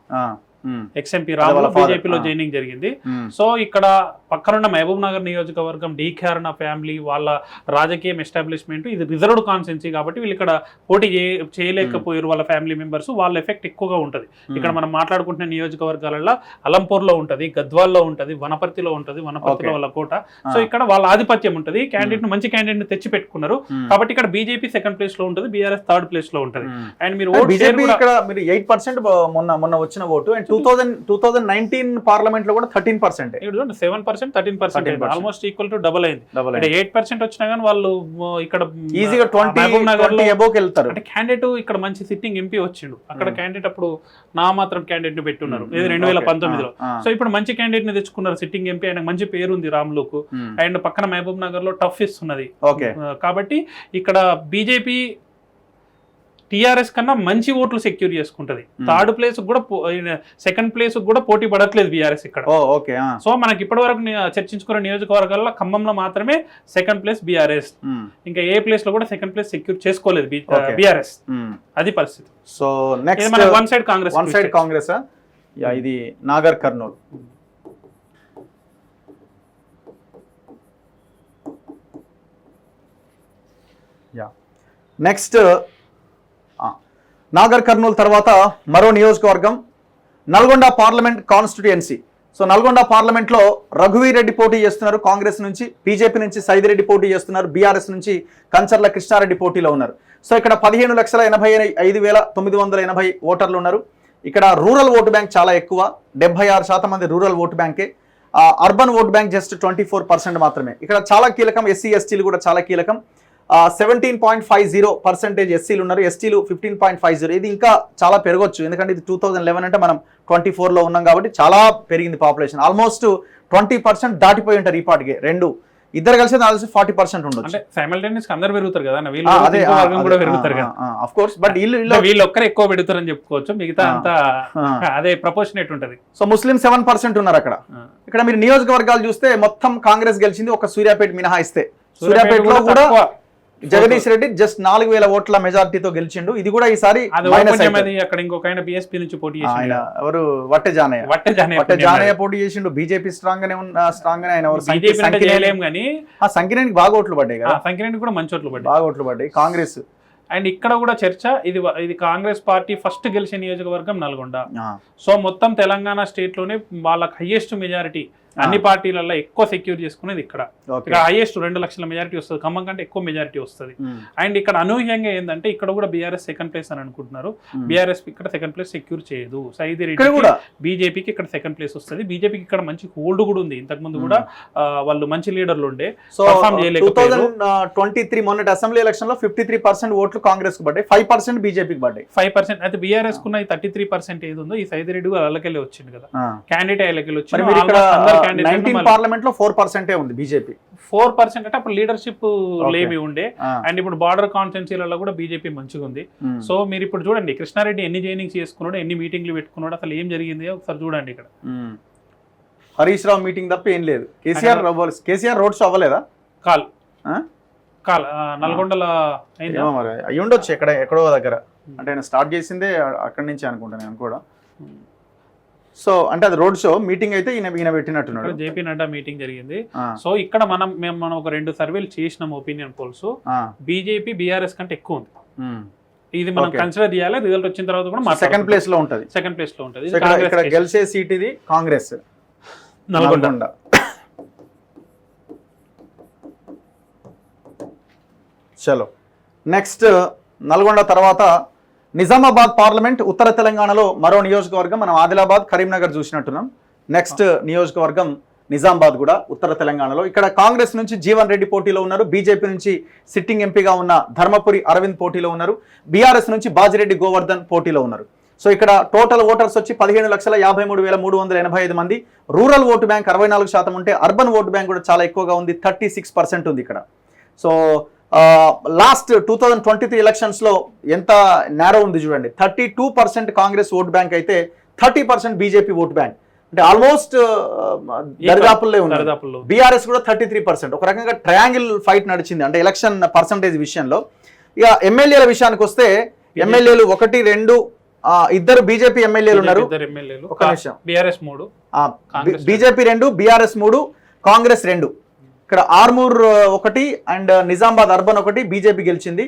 ఎక్స్ఎంపీ రాములు బీజేపీలో జాయినింగ్ జరిగింది. సో ఇక్కడ పక్కనున్న మహబూబ్ నగర్ నియోజకవర్గం డీకేఆర్ ఫ్యామిలీ వాళ్ళ రాజకీయం ఎస్టాబ్లిష్మెంట్, ఇది రిజర్వ్డ్ కాన్స్టెన్సీ కాబట్టి వీళ్ళు ఇక్కడ పోటీ చేయలేకపోయారు. వాళ్ళ ఫ్యామిలీ మెంబర్స్, వాళ్ళ ఎఫెక్ట్ ఎక్కువగా ఉంటుంది. ఇక్కడ మనం మాట్లాడుకుంటున్న నియోజకవర్గాలలో అలంపూర్లో ఉంటుంది, గద్వాల్లో ఉంటుంది, వనపర్తిలో ఉంటుంది. వనపర్తిలో వాళ్ళ కోట. సో ఇక్కడ వాళ్ళ ఆధిపత్యం ఉంటుంది. క్యాండిడేట్ మంచి క్యాండిడేట్ ని తెచ్చి పెట్టుకున్నారు కాబట్టి ఇక్కడ బీజేపీ సెకండ్ ప్లేస్ లో ఉంటుంది, బీఆర్ఎస్ థర్డ్ ప్లేస్ లో ఉంటుంది. అండ్ మీరు 8% మొన్న వచ్చిన ఓటు, అండ్ 2019 పార్లమెంట్ లో కూడా 13%. 7%, 13% ఆల్మోస్ట్ ఈక్వల్ టు డబుల్ అయింది. 8% వచ్చినా కానీ వాళ్ళు ఇక్కడ ఈజీగా 20 అబోవ్ వెళ్తారు. అంటే క్యాండిడేట్ ఇక్కడ మంచి సిట్టింగ్ ఎంపీ వచ్చిండు. అక్కడ క్యాండిడేట్ అప్పుడు నా మాత్రం క్యాండిడేట్ ని పెట్టున్నారు 2019లో. సో ఇప్పుడు మంచి క్యాండిడేట్ ని తెచ్చుకున్నారు సిట్టింగ్ ఎంపీ. ఆయన మంచి పేరు ఉంది రామ్లోకు. అండ్ పక్కన మహబూబ్ నగర్ లో టఫ్ ఇస్తున్నది. కాబట్టి ఇక్కడ బీజేపీ టీఆర్ఎస్ కన్నా మంచి ఓట్లు సెక్యూర్ చేసుకుంటది. థర్డ్ ప్లేస్ కూడా సెకండ్ ప్లేస్ కూడా పోటీ పడట్లేదు బీఆర్ఎస్ ఇక్కడ. సో మనకి ఇప్పటి వరకు చర్చించుకున్న నియోజకవర్గాల్లో ఖమ్మంలో మాత్రమే సెకండ్ ప్లేస్ బీఆర్ఎస్. ఇంకా ఏ ప్లేస్ లో కూడా సెకండ్ ప్లేస్ సెక్యూర్ చేసుకోలేదు బీఆర్ఎస్. అది పరిస్థితి. So next one side Congress ఇది నాగర్ కర్నూల్. నెక్స్ట్ నాగర్ కర్నూల్ తర్వాత మరో నియోజకవర్గం Nalgonda parliament constituency. So Nalgonda పార్లమెంట్లో రఘువీర్ రెడ్డి పోటీ చేస్తున్నారు కాంగ్రెస్ నుంచి, బీజేపీ నుంచి సైదిరెడ్డి పోటీ చేస్తున్నారు, బీఆర్ఎస్ నుంచి కంచర్ల కృష్ణారెడ్డి పోటీలో ఉన్నారు. సో ఇక్కడ 15,85,980 ఓటర్లు ఉన్నారు. ఇక్కడ రూరల్ ఓటు బ్యాంక్ చాలా ఎక్కువ, 76% మంది రూరల్ ఓటు బ్యాంకే. అర్బన్ ఓటు బ్యాంక్ జస్ట్ 24% మాత్రమే. ఇక్కడ చాలా కీలకం, ఎస్సీ ఎస్టీలు కూడా చాలా కీలకం. 17.50% ఎస్సీలు ఉన్నారు, ఎస్టీలు 15.50. ఇది ఇంకా చాలా పెరగొచ్చు, ఎందుకంటే ఇది 2011 అంటే మనం 24లో ఉన్నాం కాబట్టి చాలా పెరిగింది పాపులేషన్. ఆల్మోస్ట్ 20% దాటిపోయి ఉంటారు ఈ పాటికి. ఇద్దరు కలిసి 40% ఉండొచ్చు. అంటే సైమల్టేనియస్ అందరూ పెరుగుతారు కదా, కూడా పెరుగుతారు కదా. ఆఫ్ కోర్స్, బట్ వీళ్ళు ఒక్కరే ఎక్కువ పెరుగుతారని చెప్పుకోవచ్చు, మిగతా అంతా అదే ప్రపోర్షనేట్ ఉంటది. సో ముస్లిం 7% ఉన్నారు అక్కడ. ఇక్కడ మీరు నియోజకవర్గాలు చూస్తే మొత్తం కాంగ్రెస్ గెలిచింది, ఒక సూర్యాపేట మినహాయిస్తే. సూర్యాపేటలో కూడా జగదీష్ రెడ్డి జస్ట్ 4,000 ఓట్ల మెజార్టీతో గెలిచిండు. ఇది కూడా ఈసారి అక్కడ ఇంకొక ఆయన బీఎస్పీ నుంచి పోటీ చేసిండు. ఎవరు వట్టె జానయ్య పోటీ చేసిండు. బీజేపీ స్ట్రాంగ్ గానే ఆయన సంకినేనికి బాగా ఓట్లు పడ్డాయి కదా, సంకినేనికి కూడా మంచి ఓట్లు పడ్డాయి, బాగా ఓట్లు పడ్డాయి కాంగ్రెస్. అండ్ ఇక్కడ కూడా చర్చ, ఇది కాంగ్రెస్ పార్టీ ఫస్ట్ గెలిచే నియోజకవర్గం నల్గొండ. సో మొత్తం తెలంగాణ స్టేట్ లోనే వాళ్ళకి హైయెస్ట్ మెజారిటీ అన్ని పార్టీలలో ఎక్కువ సెక్యూర్ చేసుకునేది ఇక్కడ. హైయెస్ట్ 2 లక్షల మెజారిటీ వస్తుంది, ఖమ్మం కంటే ఎక్కువ మెజారిటీ వస్తుంది. అండ్ ఇక్కడ అనూహ్యంగా ఏంటంటే ఇక్కడ కూడా బీఆర్ఎస్ సెకండ్ ప్లేస్ అని అనుకుంటున్నారు. బీఆర్ఎస్ ఇక్కడ సెకండ్ ప్లేస్ సెక్యూర్ చేయదు. సైదిరెడ్డి బీజేపీకి ఇక్కడ సెకండ్ ప్లేస్ వస్తుంది. బీజేపీకి ఇక్కడ మంచి హోల్డ్ కూడా ఉంది, ఇంతకు ముందు కూడా వాళ్ళు మంచి లీడర్లు ఉండే. 2023 మొన్నటి అసెంబ్లీ ఎలక్షన్ లో 53% ఓట్లు కాంగ్రెస్ కు పడ్డాయి, 5% బీజేపీకి పడ్డాయి. 5% అయితే బీఆర్ఎస్ కున్న 33% ఏది ఉందో ఈ సైదిరెడ్డి కూడా అల్లకెళ్ళి వచ్చింది కదా, క్యాండిడేట్ అల్లకెళ్ళి వచ్చింది. పార్లమెంట్ లో 4% ఉంది బీజేపీ. 4% అంటే అప్పుడు లీడర్షిప్ లేమి ఉండే. అండ్ ఇప్పుడు బార్డర్ కాన్స్టిట్యుయెన్సీలలో కూడా బీజేపీ మంచిగా ఉంది. సో మీరు ఇప్పుడు చూడండి కృష్ణారెడ్డి ఎన్ని జైనింగ్స్ చేసుకున్నాడు, ఎన్ని మీటింగ్లు పెట్టుకున్నాడు, అసలు ఏం జరిగింది ఒకసారి చూడండి. ఇక్కడ హరీష్ రావు మీటింగ్ తప్ప ఏం లేదు. కేసీఆర్ రోడ్ షో అవ్వలేదా? కాల్ నల్గొండలో అయ్యి ఉండొచ్చు, ఎక్కడో దగ్గర. అంటే ఆయన స్టార్ట్ చేసిందే అక్కడి నుంచి అనుకుంటా నేను కూడా. సో అంటే అది రోడ్ షో మీటింగ్ అయితే ఈయన పెట్టినట్టున్నాడు. జేపీ నడ్డా మీటింగ్ జరిగింది. సో ఇక్కడ మనం ఒక 2 సర్వేలు చేసినాం ఒపీనియన్ పోల్స్. బీజేపీ బీఆర్ఎస్ కంటే ఎక్కువ ఉంది. ఇది మనం కన్సిడర్ చేయాలి. రిజల్ట్ వచ్చిన తర్వాత కూడా సెకండ్ ప్లేస్ లో ఉంటది. ఇక్కడ గెలిచే సీట్ ఇది కాంగ్రెస్ నల్గొండ. చలో నెక్స్ట్ నల్గొండ తర్వాత నిజామాబాద్ పార్లమెంట్. ఉత్తర తెలంగాణలో మరో నియోజకవర్గం. మనం ఆదిలాబాద్ కరీంనగర్ చూసినట్టున్నాం. నెక్స్ట్ నియోజకవర్గం నిజామాబాద్ కూడా ఉత్తర తెలంగాణలో. ఇక్కడ కాంగ్రెస్ నుంచి జీవన్ రెడ్డి పోటీలో ఉన్నారు. బీజేపీ నుంచి సిట్టింగ్ ఎంపీగా ఉన్న ధర్మపురి అరవింద్ పోటీలో ఉన్నారు. బీఆర్ఎస్ నుంచి బాజిరెడ్డి గోవర్ధన్ పోటీలో ఉన్నారు. సో ఇక్కడ టోటల్ ఓటర్స్ వచ్చి 17,53,385 మంది. రూరల్ ఓటు బ్యాంక్ 64% ఉంటే అర్బన్ ఓటు బ్యాంక్ కూడా చాలా ఎక్కువగా ఉంది, 36% ఉంది ఇక్కడ. సో లాస్ట్ 2023 ఎలక్షన్స్లో ఎంత నేరో ఉంది చూడండి. 32% కాంగ్రెస్ ఓటు బ్యాంక్ అయితే 30% బీజేపీ ఓటు బ్యాంక్. అంటే ఆల్మోస్ట్ దరిదాపుల్లో ఉంది. బీఆర్ఎస్ కూడా 33%. ఒక రకంగా ట్రయాంగిల్ ఫైట్ నడిచింది అంటే ఎలక్షన్ పర్సంటేజ్ విషయంలో. ఇక ఎమ్మెల్యేల విషయానికి వస్తే ఎమ్మెల్యేలు 1, 2 2 బీజేపీ ఎమ్మెల్యేలు ఉన్నారు. ఒక నిమిషం. BJP 2, BRS 3, Congress 2. ఇక్కడ Armoor 1 and Nizamabad urban 1 BJP గెలిచింది.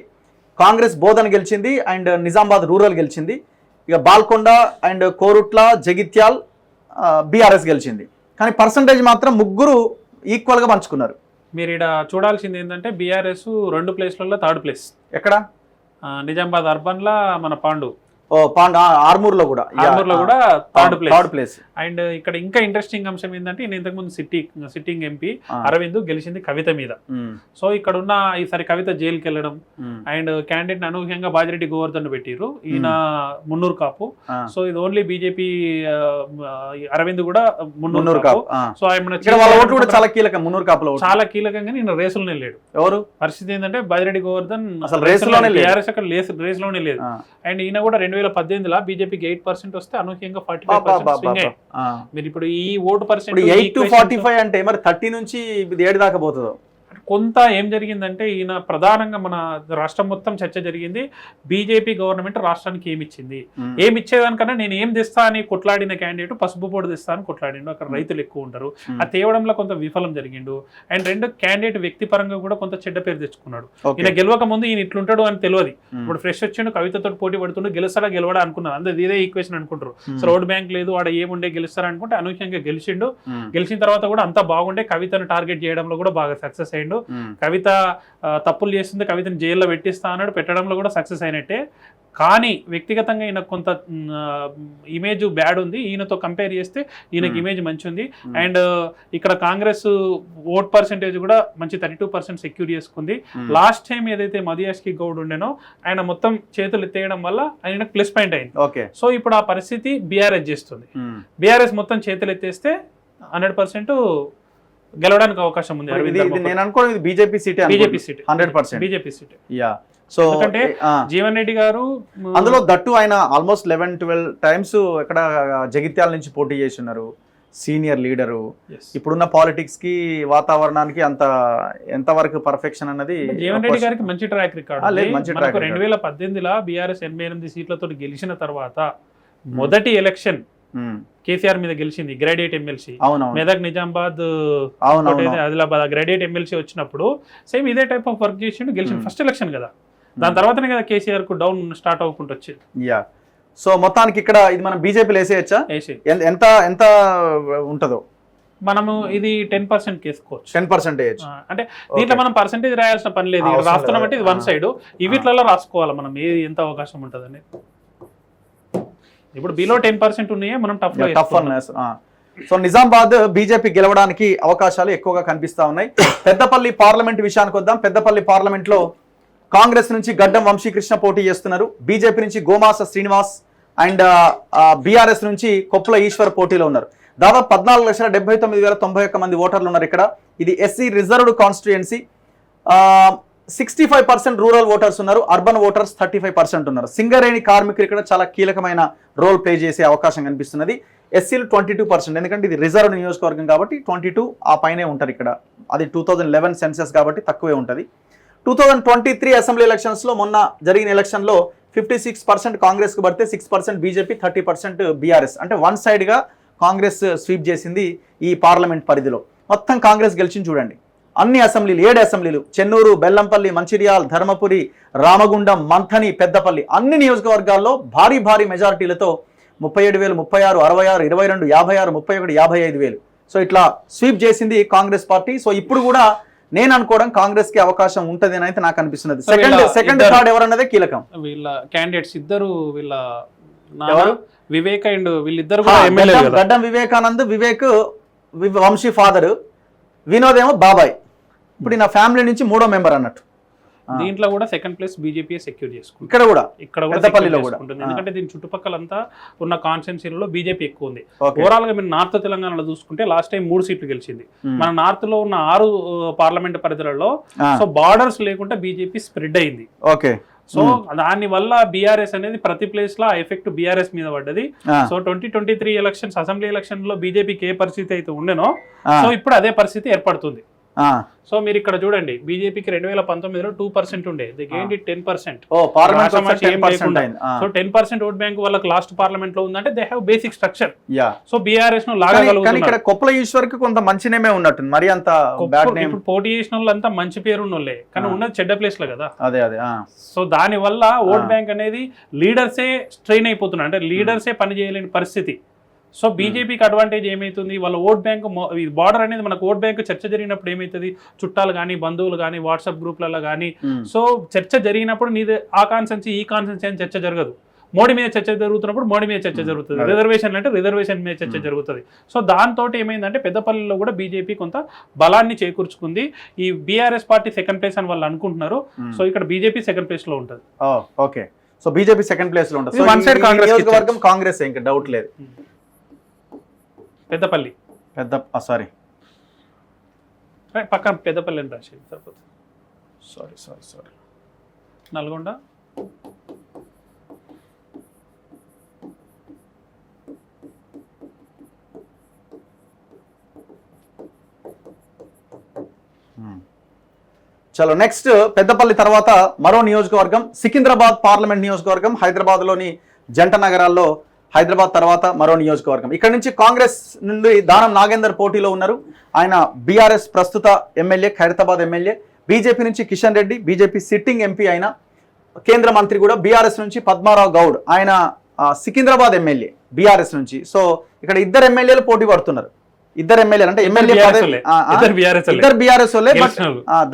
కాంగ్రెస్ బోధన్ గెలిచింది అండ్ నిజామాబాద్ రూరల్ గెలిచింది. ఇక బాల్కొండ అండ్ కోరుట్ల జగిత్యాల్ బీఆర్ఎస్ గెలిచింది. కానీ పర్సంటేజ్ మాత్రం ముగ్గురు ఈక్వల్గా పంచుకున్నారు. మీరు ఇక్కడ చూడాల్సింది ఏంటంటే బీఆర్ఎస్ 2 ప్లేస్లలో 3rd ప్లేస్. ఎక్కడ? నిజామాబాద్ అర్బన్లా మన పాండు, ఆర్మూర్ లో కూడా 3rd ప్లేస్. అండ్ ఇక్కడ ఇంకా ఇంట్రెస్టింగ్ అంశం ఏంటంటే నేను ఇంతకుముందు సిట్టింగ్ ఎంపీ అరవింద్ గెలిచింది కవిత మీద. సో ఇక్కడ ఉన్న ఈసారి కవిత జైలుకి వెళ్ళడం అండ్ క్యాండిడేట్ అనూహ్యంగా బాజిరెడ్డి గోవర్ధన్ పెట్టిరు. ఈయన మున్నూరు కాపు. సో ఇది ఓన్లీ బీజేపీ. అరవింద్ కూడా మున్నూరు కాపు. సో ఆయన చాలా కీలకం. మున్నూరు కాపులో చాలా కీలకంగా నేను రేసులోనే లేడు. ఎవరు? పరిస్థితి ఏంటంటే బాజిరెడ్డి గోవర్ధన్ అసలు రేసులోనే లేదు. అండ్ ఈయన కూడా 2018లో బీజేపీకి 8% వస్తే అనూహ్యంగా 45%. మీరు ఇప్పుడు ఈ ఓటు పర్సెంట్ 8 to 45 అంటే మరి 30 నుంచి 7 దాకా పోతుందో. కొంత ఏం జరిగిందంటే ఈయన ప్రధానంగా మన రాష్ట్రం మొత్తం చర్చ జరిగింది. బీజేపీ గవర్నమెంట్ రాష్ట్రానికి ఏమిచ్చింది, ఏమిచ్చేదానికన్నా నేను ఏం తెస్తా అని కొట్లాడిన క్యాండిడేట్ పసుపు పొడి తెస్తా అని కొట్లాడిండు. అక్కడ రైతులు ఎక్కువ ఉంటారు. ఆ తేవడంలో కొంత విఫలం జరిగిండు. అండ్ 2 క్యాండిడేట్ వ్యక్తిపరంగా కూడా కొంత చెడ్డ పేరు తెచ్చుకున్నాడు. ఈయన గెలవక ముందు ఈయన ఇట్లుంటాడు అని తెలియదు. ఇప్పుడు ఫ్రెష్ వచ్చిండు, కవితతో పోటీ పడుతుండు, గెలుస్తాడా గెలవడా అనుకున్నారు. అందరు ఇదే ఈక్వేషన్ అనుకుంటారు. సో రోడ్ బ్యాంక్ లేదు, ఆడ ఏముండే గెలుస్తారా అనుకుంటే అనూహ్యంగా గెలిచిండు. గెలిచిన తర్వాత కూడా అంతా బాగుండే. కవితను టార్గెట్ చేయడంలో కూడా బాగా సక్సెస్ అయ్యిండు. కవిత తప్పులు చేస్తుంది, కవితను జైల్లో పెట్టిస్తా అన్నాడు. పెట్టడంలో కూడా సక్సెస్ అయినట్టే. కానీ వ్యక్తిగతంగా ఈయనకు కొంత ఇమేజ్ బ్యాడ్ ఉంది. ఈయనతో కంపేర్ చేస్తే ఈయనకి ఇమేజ్ మంచి ఉంది. అండ్ ఇక్కడ కాంగ్రెస్ ఓట్ పర్సెంటేజ్ కూడా మంచి 32% సెక్యూర్ చేసుకుంది. లాస్ట్ టైం ఏదైతే మధుయాష్కి గౌడ్ ఉండేనో ఆయన మొత్తం చేతులు ఎత్తేయడం వల్ల ఆయనకు ప్లస్ పాయింట్ అయింది. సో ఇప్పుడు ఆ పరిస్థితి బీఆర్ఎస్ చేస్తుంది. బీఆర్ఎస్ మొత్తం చేతులు ఎత్తేస్తే 100% గెలవడానికి అవకాశం ఉంది. నేను అనుకోండి BJP seat 100% BJP seat. So ఎందుకంటే జీవన్ రెడ్డి గారు అందులో దట్టు ఆయన ఆల్మోస్ట్ 11-12 టైమ్స్ ఇక్కడ జగిత్యాల నుంచి పోటీ చేసి ఉన్నారు. Senior leader. ఇప్పుడున్న పాలిటిక్స్ కి వాతావరణానికి ఎంతవరకు పర్ఫెక్షన్ అన్నది జీవన్ రెడ్డి గారికి మంచి ట్రాక్ రికార్డ్. 2018లో బీఆర్ఎస్ 88 సీట్లతో గెలిచిన తర్వాత మొదటి ఎలక్షన్ కేసీఆర్ మీద గెలిచింది graduate MLC. Medak Nizamabad Adilabad graduate MLC వచ్చినప్పుడు సేమ్ ఇదే టైప్ ఆఫ్ వర్క్ చేసిండు, గెలిచిండు. ఫస్ట్ ఎలక్షన్ కదా, దాని తర్వాతనే కదా కేసీఆర్ కు డౌన్ స్టార్ట్ అవ్వకుండా వచ్చింది. సో మొత్తానికి ఇక్కడ ఇది మనం బీజేపీలో వేసేయచ్చా? ఎంత ఎంత ఉంటుందో మనము ఇది 10% కేసుకోవచ్చు. 10% వేయచ్చు. అంటే దీంట్లో మనం పర్సెంటేజ్ రాయాల్సిన పని లేదు. రాస్తున్నాం అంటే ఇది 1 సైడ్. ఈ వీటిలలో రాసుకోవాలి మనం ఏది ఎంత అవకాశం ఉంటుందని. ఇప్పుడు బిలో 10% ఉన్నాయే మనం టఫ్. సో నిజామాబాద్ బీజేపీ గెలవడానికి అవకాశాలు ఎక్కువగా కనిపిస్తా ఉన్నాయి. పెద్దపల్లి పార్లమెంట్ విషయానికి వద్దాం. పెద్దపల్లి పార్లమెంట్ లో కాంగ్రెస్ నుంచి గడ్డం వంశీకృష్ణ పోటీ చేస్తున్నారు. బీజేపీ నుంచి గోమాస శ్రీనివాస్ అండ్ బీఆర్ఎస్ నుంచి కొప్పుల ఈశ్వర్ పోటీలో ఉన్నారు. దాదాపు 14,79,091 మంది ఓటర్లు ఉన్నారు ఇక్కడ. ఇది SC reserved constituency. 65% rural voters ఉన్నారు. అర్బన్ ఓటర్స్ 35% ఉన్నారు. సింగరేణి కార్మికులు ఇక్కడ చాలా కీలకమైన రోల్ ప్లే చేసే అవకాశం కనిపిస్తున్నది. ఎస్సీలు 22%, ఎందుకంటే ఇది రిజర్వ్డ్ నియోజకవర్గం కాబట్టి 22 ఆ పైనే ఉంటారు ఇక్కడ. అది 2011 సెన్సెస్ కాబట్టి తక్కువే ఉంటుంది. 2023 అసెంబ్లీ ఎలక్షన్స్లో మొన్న జరిగిన ఎలక్షన్లో 56% కాంగ్రెస్కు పడితే 6% బీజేపీ, 30% బీఆర్ఎస్. అంటే వన్ సైడ్గా కాంగ్రెస్ స్వీప్ చేసింది ఈ పార్లమెంట్ పరిధిలో. మొత్తం కాంగ్రెస్ గెలిచింది చూడండి. అన్ని అసెంబ్లీలు 7 అసెంబ్లీలు, చెన్నూరు, బెల్లంపల్లి, మంచిర్యాల్, ధర్మపురి, రామగుండం, మంథని, పెద్దపల్లి అన్ని నియోజకవర్గాల్లో భారీ భారీ మెజారిటీలతో 37,000, 36, 66, 22, 56, 31, 55,000. సో ఇట్లా స్వీప్ చేసింది కాంగ్రెస్ పార్టీ. సో ఇప్పుడు కూడా నేను అనుకోవడం కాంగ్రెస్ కి అవకాశం ఉంటది అని అయితే నాకు అనిపిస్తున్నది. సెకండ్ థర్డ్ ఎవరన్నదే కీలకం. వీళ్ళ క్యాండిడేట్స్ ఇద్దరు, వీళ్ళ వివేక్ అండ్ వీళ్ళిద్దరు కూడా ఎమ్మెల్యే. గడ్డం వివేకానంద్, వివేక్ వంశీ ఫాదర్, వినోద్ ఏమో బాబాయ్. ఇప్పుడు నా ఫ్యామిలీ నుంచి 3వ మెంబర్ అన్నట్టు. దీంట్లో కూడా సెకండ్ ప్లేస్ బీజేపీ సెక్యూర్ చేసుకుంటుంది. ఇక్కడ కూడా పెద్దపల్లిలో కూడా ఎందుకంటే దీని చుట్టుపక్కలంతా ఉన్న కాన్స్టిట్యున్సీలలో బీజేపీ ఎక్కువ ఉంది. ఓవరాల్ గా మీరు నార్త్ తెలంగాణలో చూసుకుంటే లాస్ట్ టైం 3 సీట్లు గెలిచింది. మన నార్త్ లో ఉన్న 6 పార్లమెంట్ పరిధిలలో సో బార్డర్స్ లేకుండా బీజేపీ స్ప్రెడ్ అయింది. ఓకే. సో దాని వల్ల బీఆర్ఎస్ అనేది ప్రతి ప్లేస్ లో ఎఫెక్ట్ బీఆర్ఎస్ మీద పడ్డది. సో 2023 ఎలక్షన్స్, అసెంబ్లీ ఎలక్షన్ లో బీజేపీకి ఏ పరిస్థితి అయితే ఉండేనో సో ఇప్పుడు అదే పరిస్థితి ఏర్పడుతుంది. సో మీరు ఇక్కడ చూడండి, బీజేపీకి 2019లో 2% ఉండే, the gained it 10%. So 10% vote bank వాళ్ళకి లాస్ట్ పార్లమెంట్ లో ఉందంటే they have basic structure. So BRS ను లాగగలుగుతారు. ఇక్కడ కొప్పల ఈశ్వర్కి కొంత మంచి నేమే ఉన్నట్టు, మరి అంత ఇప్పుడు పోటీ చేసిన వాళ్ళంతా మంచి పేరు ఉన్నోళ్ళే, కానీ ఉన్నది చెడ్డ ప్లేస్ లో కదా. అదే. సో దాని వల్ల ఓట్ బ్యాంక్ అనేది లీడర్సే స్ట్రెయిన్ అయిపోతున్నారు, అంటే లీడర్సే పని చేయలేని పరిస్థితి. సో బీజేపీకి అడ్వాంటేజ్ ఏమవుతుంది, వాళ్ళ ఓట్ బ్యాంక్ బార్డర్ అనేది మనకు ఓట్ బ్యాంక్ చర్చ జరిగినప్పుడు ఏమవుతుంది, చుట్టాలు కానీ బంధువులు కానీ వాట్సాప్ గ్రూప్లలో కానీ సో చర్చ జరిగినప్పుడు నీది ఆ కాన్సెన్సీ ఈ కాన్సెన్సీ అని చర్చ జరగదు. మోడీ మీద చర్చ జరుగుతున్నప్పుడు మోడీ మీద చర్చ జరుగుతుంది, రిజర్వేషన్ అంటే రిజర్వేషన్ మీద చర్చ జరుగుతుంది. సో దాంతో ఏమైందంటే పెద్దపల్లిలో కూడా బీజేపీ కొంత బలాన్ని చేకూర్చుకుంది. ఈ బీఆర్ఎస్ పార్టీ సెకండ్ ప్లేస్ అని వాళ్ళు అనుకుంటున్నారు. సో ఇక్కడ బీజేపీ సెకండ్ ప్లేస్ లో ఉంటుంది. Okay. So BJP second place లో ఉంటుంది. వన్ సైడ్ కాంగ్రెస్, కాంగ్రెస్ ఇంకా డౌట్ లేదు. పెద్దపల్లి సారీ పక్కన పెద్దపల్లి అని రాసేది సరిపోతుంది. సారీ నల్గొండ, చలో నెక్స్ట్ పెద్దపల్లి తర్వాత మరో నియోజకవర్గం సికింద్రాబాద్ పార్లమెంట్ నియోజకవర్గం. హైదరాబాద్లోని జంట నగరాల్లో హైదరాబాద్ తర్వాత మరో నియోజకవర్గం. ఇక్కడ నుంచి కాంగ్రెస్ నుండి దానం నాగేందర్ పోటీలో ఉన్నారు. ఆయన బీఆర్ఎస్ ప్రస్తుత ఎమ్మెల్యే, ఖైరతాబాద్ ఎమ్మెల్యే. బీజేపీ నుంచి Kishan Reddy, BJP sitting MP అయిన కేంద్ర మంత్రి కూడా. బీఆర్ఎస్ నుంచి పద్మారావు గౌడ్, ఆయన సికింద్రాబాద్ ఎమ్మెల్యే బీఆర్ఎస్ నుంచి. సో ఇక్కడ ఇద్దరు ఎమ్మెల్యేలు పోటీ పడుతున్నారు. ఇద్దరు ఎమ్మెల్యేలు అంటే ఎమ్మెల్యే ఇద్దరు బీఆర్ఎస్ వాళ్ళే. బట్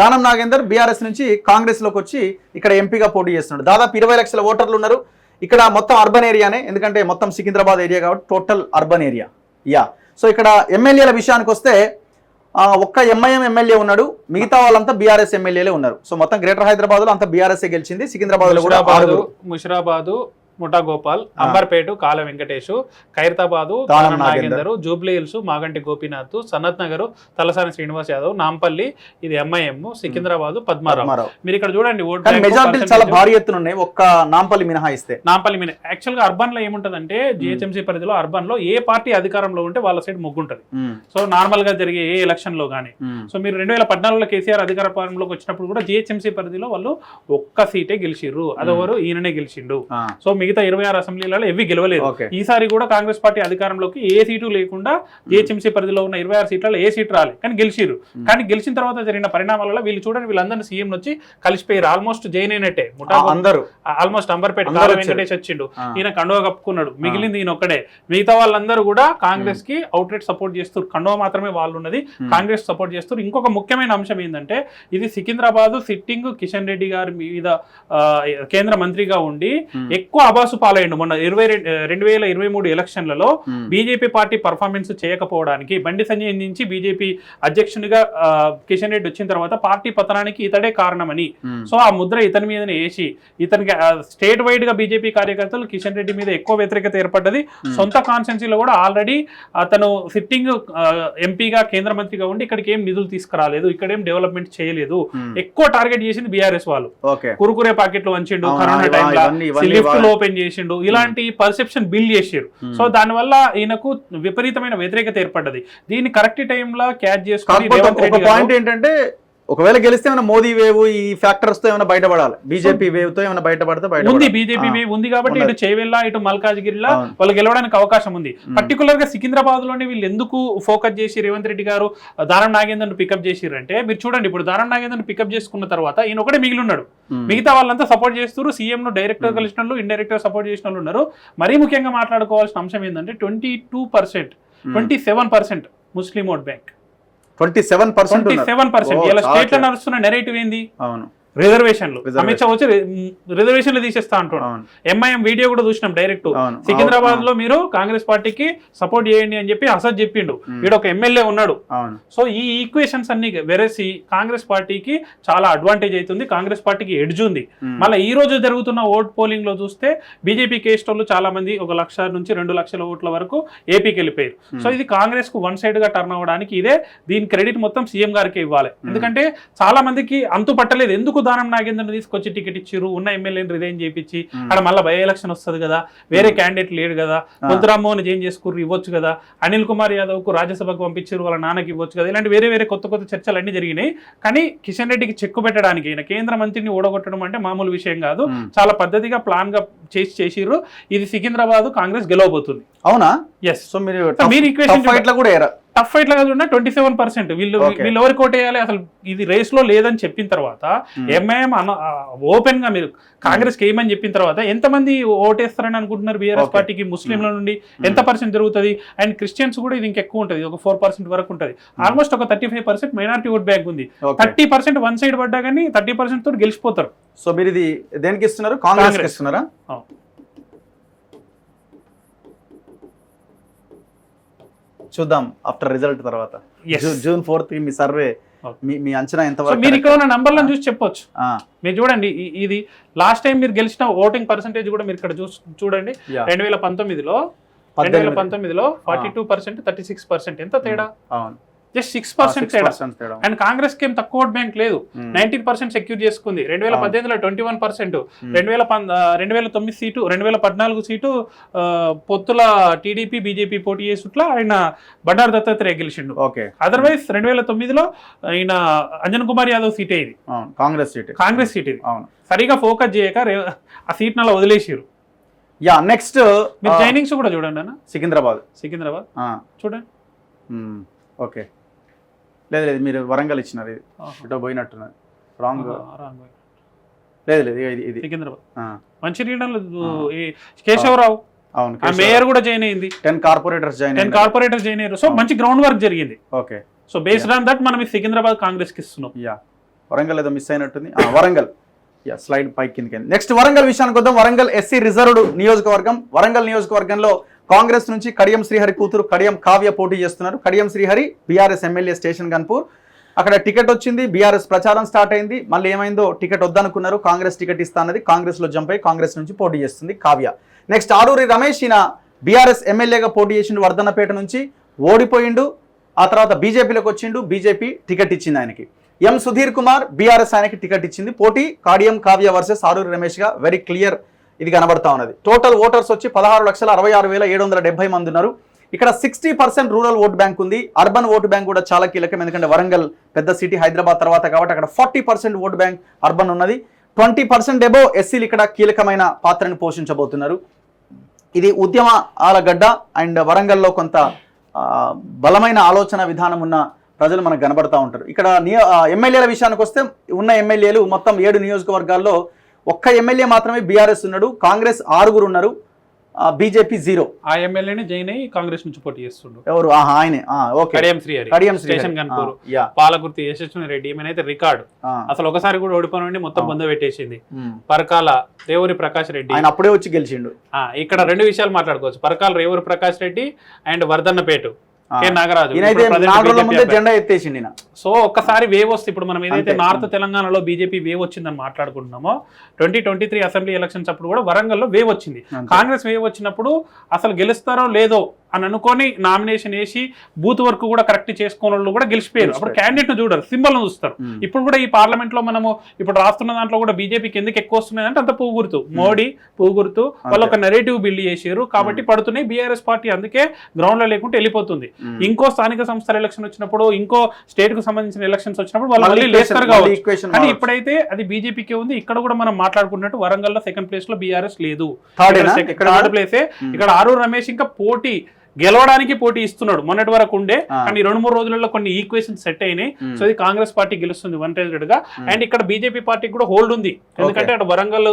దానం నాగేందర్ బీఆర్ఎస్ నుంచి కాంగ్రెస్ లోకి వచ్చి ఇక్కడ ఎంపీగా పోటీ చేస్తున్నాడు. దాదాపు 20 లక్షల ఓటర్లు ఉన్నారు. ఇక్కడ మొత్తం అర్బన్ ఏరియానే, ఎందుకంటే మొత్తం సికింద్రాబాద్ ఏరియా కాబట్టి టోటల్ అర్బన్ ఏరియా. సో ఇక్కడ ఎమ్మెల్యేల విషయానికి వస్తే ఒక్క ఎంఐఎం ఎమ్మెల్యే ఉన్నాడు, మిగతా వాళ్ళంతా బీఆర్ఎస్ ఎమ్మెల్యేలే ఉన్నారు. సో మొత్తం గ్రేటర్ హైదరాబాద్ లో అంతా బీఆర్ఎస్ గెలిచింది. సికింద్రాబాద్ లో కూడా ముషిరాబాద్, ముఠా గోపాల్, అంబర్పేట కాల వెంకటేష్, ఖైరతాబాదు దానం నాగేందర్, జూబ్లీ హిల్స్ మాగంటి గోపీనాథ్, సనత్ నగర్ తలసాని శ్రీనివాస్ యాదవ్, నాంపల్లి ఇది ఎంఐఎం, సికింద్రాబాద్ పద్మారావు. మీరు ఇక్కడ చూడండి ఓట్ మెజారిటీ చాలా భారీ ఎత్తున ఉన్నాయి, ఒక్క నాంపల్లి మినహాయిస్తే. నాంపల్లి యాక్చువల్ గా అర్బన్ లో ఏముంటదంటే జిహెచ్ఎంసీ పరిధిలో అర్బన్ లో ఏ పార్టీ అధికారంలో ఉంటే వాళ్ళ సైడ్ మొగ్గుంటది. సో నార్మల్ గా జరిగే ఏ ఎలక్షన్ లో గానీ, సో మీరు 2014లో కేసీఆర్ అధికారంలోకి వచ్చినప్పుడు కూడా జిహెచ్ఎంసీ పరిధిలో వాళ్ళు ఒక్క సీటే గెలిచిర్రు, అదెవరు ఈయననే గెలిచిండు. సో మిగతా 26 అసెంబ్లీలలో ఎవి గెలవలేదు. ఈసారి కూడా కాంగ్రెస్ పార్టీ అధికారంలోకి ఏ సీటు లేకుండా జిహెచ్ఎంసీ పరిధిలో ఉన్న 26 సీట్లలో ఏ సీట్ రాలేదు, కానీ గెలిచిరు. కానీ గెలిచిన తర్వాత జరిగిన పరిణామాలలో వీళ్ళు చూడండి, వీళ్ళందరూ సీఎం వచ్చి కలిసిపోయారు. ఆల్మోస్ట్ జైన్ అయినట్టే అందరూ. ఆల్మోస్ట్ అంబర్పేట కాల వెంకటేష్ వచ్చిండు, ఈయన కండువా కప్పుకున్నాడు, మిగిలింది ఈయన ఒక్కడే. మిగతా వాళ్ళందరూ కూడా కాంగ్రెస్ కి అవుట్ రైట్ సపోర్ట్ చేస్తారు. కండువా మాత్రమే వాళ్ళు ఉన్నది, కాంగ్రెస్ సపోర్ట్ చేస్తారు. ఇంకొక ముఖ్యమైన అంశం ఏంటంటే, ఇది సికింద్రాబాద్ సిట్టింగ్ కిషన్ రెడ్డి గారి మీద కేంద్ర మంత్రిగా ఉండి ఎక్కువ అబాసు పాలయ్యండు. మొన్న 2023 ఎలక్షన్లలో BJP party performance చేయకపోవడానికి Bandi Sanjay నుంచి బీజేపీ అధ్యక్షునిగా కిషన్ రెడ్డి వచ్చిన తర్వాత పార్టీ పతనానికి ఇతడే కారణమని సో ఆ ముద్ర ఇతని మీదనే వేసి, ఇతనికి స్టేట్ వైడ్ గా బీజేపీ కార్యకర్తలు కిషన్ రెడ్డి మీద ఎక్కువ వ్యతిరేకత ఏర్పడ్డది. సొంత కాన్స్టిట్యున్సీలో కూడా ఆల్రెడీ అతను సిట్టింగ్ ఎంపీగా కేంద్ర మంత్రిగా ఉండి ఇక్కడికి ఏం నిధులు తీసుకురాలేదు, ఇక్కడేం డెవలప్మెంట్ చేయలేదు. ఎక్కువ టార్గెట్ చేసింది బీఆర్ఎస్ వాళ్ళు. కురుకురే ప్యాకెట్లు వంచిండు, కరోనా టైంలో లిఫ్ట్ ఓపెన్ చేసిండు, ఇలాంటి పర్సెప్షన్ బిల్డ్ చేసారు. సో దాని వల్ల ఈయనకు విపరీతమైన వ్యతిరేకత ఏర్పడ్డది. దీన్ని కరెక్ట్ టైంలో క్యాచ్ చేసుకుని పాయింట్ ఏంటంటే ఒకవేళ గెలిస్తే ఏమైనా మోదీ వేవ్ ఈ ఫ్యాక్టర్స్ తో ఏమైనా బయటపడాలి, బీజేపీ వేవ్ తో ఏమైనా బయటపడితే ఉంది, బీజేపీ వేవ్ ఉంది కాబట్టి ఇటు చేవెళ్ళ ఇటు మల్కాజ్గిరిలా వాళ్ళు గెలవడానికి అవకాశం ఉంది. పర్టికులర్ గా సికింద్రాబాద్ లోనే వీళ్ళు ఎందుకు ఫోకస్ చేసి రేవంత్ రెడ్డి గారు దానం నాగేందర్ పికప్ చేసిరంటే, మీరు చూడండి ఇప్పుడు దానం నాగేందర్ పికప్ చేసుకున్న తర్వాత ఈయన ఒకటే మిగిలి ఉన్నాడు, మిగతా వాళ్ళంతా సపోర్ట్ చేస్తారు. సీఎం ను డైరెక్ట్ గా కలిసిన వాళ్ళు, ఇండైరెక్ట్ గా సపోర్ట్ చేసిన వాళ్ళు ఉన్నారు. మరీ ముఖ్యంగా మాట్లాడుకోవాల్సిన అంశం ఏంటంటే 22%, 27% ముస్లిం ఓట్ బ్యాంక్, 27%. ఇలా స్టేట్ లో నడుస్తున్న నెరేటివ్ ఏంది? అవును, రిజర్వేషన్లు. అమిత్ షా వచ్చి రిజర్వేషన్లు తీసేస్తా అంటున్నాడు. ఎంఐఎం వీడియో కూడా చూసినాం డైరెక్ట్. సికింద్రాబాద్ లో మీరు కాంగ్రెస్ పార్టీకి సపోర్ట్ చేయండి అని చెప్పి అసద్ చెప్పిండు, వీడు ఒక ఎమ్మెల్యే ఉన్నాడు. సో ఈ ఈక్వేషన్స్ అన్ని వెరసి కాంగ్రెస్ పార్టీకి చాలా అడ్వాంటేజ్ అవుతుంది, కాంగ్రెస్ పార్టీకి ఎడ్జ్ ఉంది. మళ్ళీ ఈ రోజు జరుగుతున్న ఓట్ పోలింగ్ లో చూస్తే బీజేపీ కేస్టోళ్ళు చాలా మంది 1 లక్ష నుంచి 2 లక్షల ఓట్ల వరకు ఏపీకి వెళ్ళిపోయారు. సో ఇది కాంగ్రెస్ కు వన్ సైడ్ గా టర్న్ అవ్వడానికి ఇదే, దీని క్రెడిట్ మొత్తం సీఎం గారికి ఇవ్వాలి. ఎందుకంటే చాలా మందికి అంతు పట్టలేదు, ఎందుకు దానం నాగేందర్ తీసుకొచ్చి టికెట్ ఇచ్చిరు, ఉన్న ఎమ్మెల్యేని రిజైన్ చేయించి అక్కడ మళ్ళీ బై ఎలక్షన్ వస్తుంది కదా, వేరే క్యాండిడేట్ లేడు కదా, రామ్మోహన్ చేంజ్ చేసుకుర్రు ఇవ్వచ్చు కదా, అనిల్ కుమార్ యాదవ్ కు రాజ్యసభకు పంపించారు వాళ్ళ నాన్నకి ఇవ్వచ్చు కదా, ఇలాంటి వేరే వేరే కొత్త కొత్త చర్చలు అన్ని జరిగినాయి. కానీ కిషన్ రెడ్డికి చెక్కు పెట్టడానికి ఈయన కేంద్ర మంత్రిని ఓడగొట్టడం అంటే మామూలు విషయం కాదు, చాలా పద్ధతిగా ప్లాన్ గా చేసిర్రు. ఇది సికింద్రాబాద్ కాంగ్రెస్ గెలవబోతుంది. అవునా? ఎస్. సో మీరు ఈక్వేషన్ టఫ్ ఫైట్ లాగా చూడండి. 27% వీళ్ళు ఎవరు కోటేయాలి అసలు ఇది రేస్ లో లేదని చెప్పిన తర్వాత, ఎంఐఎం ఓపెన్ గా మీరు కాంగ్రెస్ కి ఏమని చెప్పిన తర్వాత ఎంతమంది ఓటేస్తారని అనుకుంటున్నారు? బీఆర్ఎస్ పార్టీకి ముస్లింల నుండి ఎంత % జరుగుతుంది? అండ్ క్రిస్టియన్స్ కూడా ఇది ఇంకెక్కువ ఉంటుంది, ఒక 4% వరకు ఉంటుంది. ఆల్మోస్ట్ ఒక 35% మైనారిటీ ఓట్ బ్యాంక్ ఉంది. 30% వన్ సైడ్ పడ్డా కానీ 30% తోటి గెలిచిపోతారు. సో మీరు ఇది దేనికి ఇస్తున్నారు? కాంగ్రెస్ ఇస్తున్నారా? చూద్దాం ఆఫ్టర్ రిజల్ట్ తర్వాత, జూన్ 4th మీ సర్వే, మీ అంచనా ఎంత? మీరు ఇక్కడ ఉన్న నంబర్లను చూసి చెప్పొచ్చు. మీరు చూడండి, ఇది లాస్ట్ టైం మీరు గెలిచిన ఓటింగ్ పర్సెంటేజ్ కూడా మీరు ఇక్కడ చూడండి. 2019లో 42%, 36%. ఎంత తేడా? జస్ట్ 6% తేడా. అండ్ కాంగ్రెస్ కి ఏం తక్కువ ఓట్ బ్యాంక్ లేదు, 19% సెక్యూర్ చేసుకుంది. 2018లో 21%, 2009 సీటు, 2014 సీటు పొత్తుల టీడీపీ బీజేపీ పోటీ చేస్తుట్లా ఆయన బండారు దత్తాత్రేయ గెలిచిండు. అదర్వైజ్ 2009లో ఆయన అంజన్ కుమార్ యాదవ్ సీటే ఇది, కాంగ్రెస్ సీట్ ఇది. సరిగా ఫోకస్ చేయక ఆ సీట్ అలా వదిలేసారు. నెక్స్ట్ మీరు జైనింగ్స్ కూడా చూడండి అన్న. సికింద్రాబాద్ చూడండి. ఓకే, లేదు మీరు వరంగల్ ఇచ్చినారు, ఇది ఇటో పోయినట్టున్నది. రాంగ్. లేదు ఇది సికింద్రాబాద్. మంచిర్యాలలో కేశవరావు మేయర్ కూడా జాయిన్ అయింది. 10 కార్పొరేటర్స్ జాయిన్ అయ్యారు. సో మంచి గ్రౌండ్ వర్క్ జరిగింది. Okay, so based on that మనం సికింద్రాబాద్ కాంగ్రెస్ కి ఇస్తున్నాం. వరంగల్ ఏదో మిస్ అయినట్టుంది. వరంగల్ స్లైడ్ పైకి కిందకి. నెక్స్ట్ వరంగల్ విషయానికి వద్దాం. వరంగల్ ఎస్సీ రిజర్వ్డ్ నియోజకవర్గం. వరంగల్ నియోజకవర్గంలో కాంగ్రెస్ నుంచి కడియం శ్రీహరి కూతురు కడియం కావ్య పోటీ చేస్తున్నారు. Kadiyam Srihari BRS MLA Station Ghanpur. అక్కడ టికెట్ వచ్చింది, బీఆర్ఎస్ ప్రచారం స్టార్ట్ అయింది. మళ్ళీ ఏమైందో టికెట్ వద్దనుకున్నారు, కాంగ్రెస్ టికెట్ ఇస్తా అన్నది, కాంగ్రెస్లో జంప్ అయి కాంగ్రెస్ నుంచి పోటీ చేస్తుంది కావ్య. నెక్స్ట్ ఆరూరి రమేష్, ఈయన బీఆర్ఎస్ ఎమ్మెల్యేగా పోటీ చేసిండు వర్ధన్నపేట నుంచి, ఓడిపోయిండు. ఆ తర్వాత బీజేపీలోకి వచ్చిండు, బీజేపీ టికెట్ ఇచ్చింది ఆయనకి. ఎం సుధీర్ కుమార్ బీఆర్ఎస్ ఆయనకి టికెట్ ఇచ్చింది. పోటీ కడియం కావ్య వర్సెస్ ఆరూరి రమేష్గా వెరీ క్లియర్ ఇది కనబడతా ఉన్నది. టోటల్ ఓటర్స్ వచ్చి 16,66,770 మంది ఉన్నారు. ఇక్కడ 60% రూరల్ ఓట్ బ్యాంక్ ఉంది. అర్బన్ ఓటు బ్యాంక్ కూడా చాలా కీలకం, ఎందుకంటే వరంగల్ పెద్ద సిటీ హైదరాబాద్ తర్వాత కాబట్టి అక్కడ 40% ఓట్ బ్యాంక్ అర్బన్ ఉన్నది. 20% ఎబో ఎస్సీలు ఇక్కడ కీలకమైన పాత్రను పోషించబోతున్నారు. ఇది ఉద్యమాల గడ్డ అండ్ వరంగల్లో కొంత బలమైన ఆలోచన విధానం ఉన్న ప్రజలు మనకు కనబడతా ఉంటారు. ఇక్కడ ఎమ్మెల్యేల విషయానికి వస్తే ఉన్న ఎమ్మెల్యేలు మొత్తం 7 నియోజకవర్గాల్లో ఒక్క ఎమ్మెల్యే మాత్రమే బీఆర్ఎస్ ఉన్నాడు. కాంగ్రెస్ 6 ఉన్నారు, బీజేపీ 0. ఆ ఎమ్మెల్యేని జైన్ అయ్యి కాంగ్రెస్ నుంచి పోటీ చేస్తుండు. ఎవరు? ఆయనే. కడియం స్టేషన్ కన్పూర్, పాలకుర్తి యశస్విని రెడ్డి. ఏమైనా రికార్డు అసలు ఒకసారి కూడా ఓడిపోయినండి, మొత్తం బొంద పెట్టేసింది. పరకాల రేవూరి ప్రకాష్ రెడ్డి ఆయన అప్పుడే వచ్చి గెలిచిండు. ఇక్కడ 2 విషయాలు మాట్లాడుకోవచ్చు, పరకాల రేవూరి ప్రకాష్ రెడ్డి అండ్ వర్ధన్నపేట నాగరాజు జెండా ఎత్తేసిండి. సో ఒక్కసారి వేవ్ వస్తే, ఇప్పుడు మనం ఏదైతే నార్త్ తెలంగాణలో బీజేపీ వేవ్ వచ్చిందని మాట్లాడుకుంటున్నామో, 2023 అసెంబ్లీ ఎలక్షన్స్ అప్పుడు కూడా వరంగల్లో వేవ్ వచ్చింది. కాంగ్రెస్ వేవ్ వచ్చినప్పుడు అసలు గెలుస్తారో లేదో అని అనుకొని నామినేషన్ వేసి బూత్ వర్క్ కూడా కరెక్ట్ చేసుకున్న వాళ్ళు కూడా గెలిచిపోయారు. అప్పుడు క్యాండిడేట్ ను చూడరు, సింబల్ ను చూస్తారు. ఇప్పుడు కూడా ఈ పార్లమెంట్ లో మనము ఇప్పుడు రాస్తున్న దాంట్లో కూడా బీజేపీకి ఎందుకు ఎక్కువ వస్తున్నాయి అంటే అంత పువ్వు గుర్తు, మోడీ పువ్వు గుర్తు, వాళ్ళు ఒక నెరేటివ్ బిల్డ్ చేశారు కాబట్టి పడుతున్నాయి. బీఆర్ఎస్ పార్టీ అందుకే గ్రౌండ్ లో లేకుంటే వెళ్ళిపోతుంది. ఇంకో స్థానిక సంస్థల ఎలక్షన్ వచ్చినప్పుడు, ఇంకో స్టేట్ కు సంబంధించిన ఎలక్షన్స్ వచ్చినప్పుడు వాళ్ళు మళ్ళీ మళ్ళీ లేస్తారు కావచ్చు. equation కానీ మారచ్చు. ఇప్పుడైతే అది బీజేపీకే ఉంది. ఇక్కడ కూడా మనం మాట్లాడుకున్నట్టు వరంగల్ లో సెకండ్ ప్లేస్ లో బీఆర్ఎస్ లేదు, థర్డ్ ప్లేసే. ఇక్కడ ఆరూర్ రమేష్ ఇంకా పోటీ గెలవడానికి పోటీ ఇస్తున్నాడు. మొన్నటి వరకు ఉండే, కానీ 2-3 రోజులలో కొన్ని ఈక్వేషన్స్ సెట్ అయినాయి. సో ఇది కాంగ్రెస్ పార్టీ గెలుస్తుంది వన్ రేటెడ్ గా. అండ్ ఇక్కడ బీజేపీ పార్టీకి కూడా హోల్డ్ ఉంది, ఎందుకంటే అక్కడ Warangal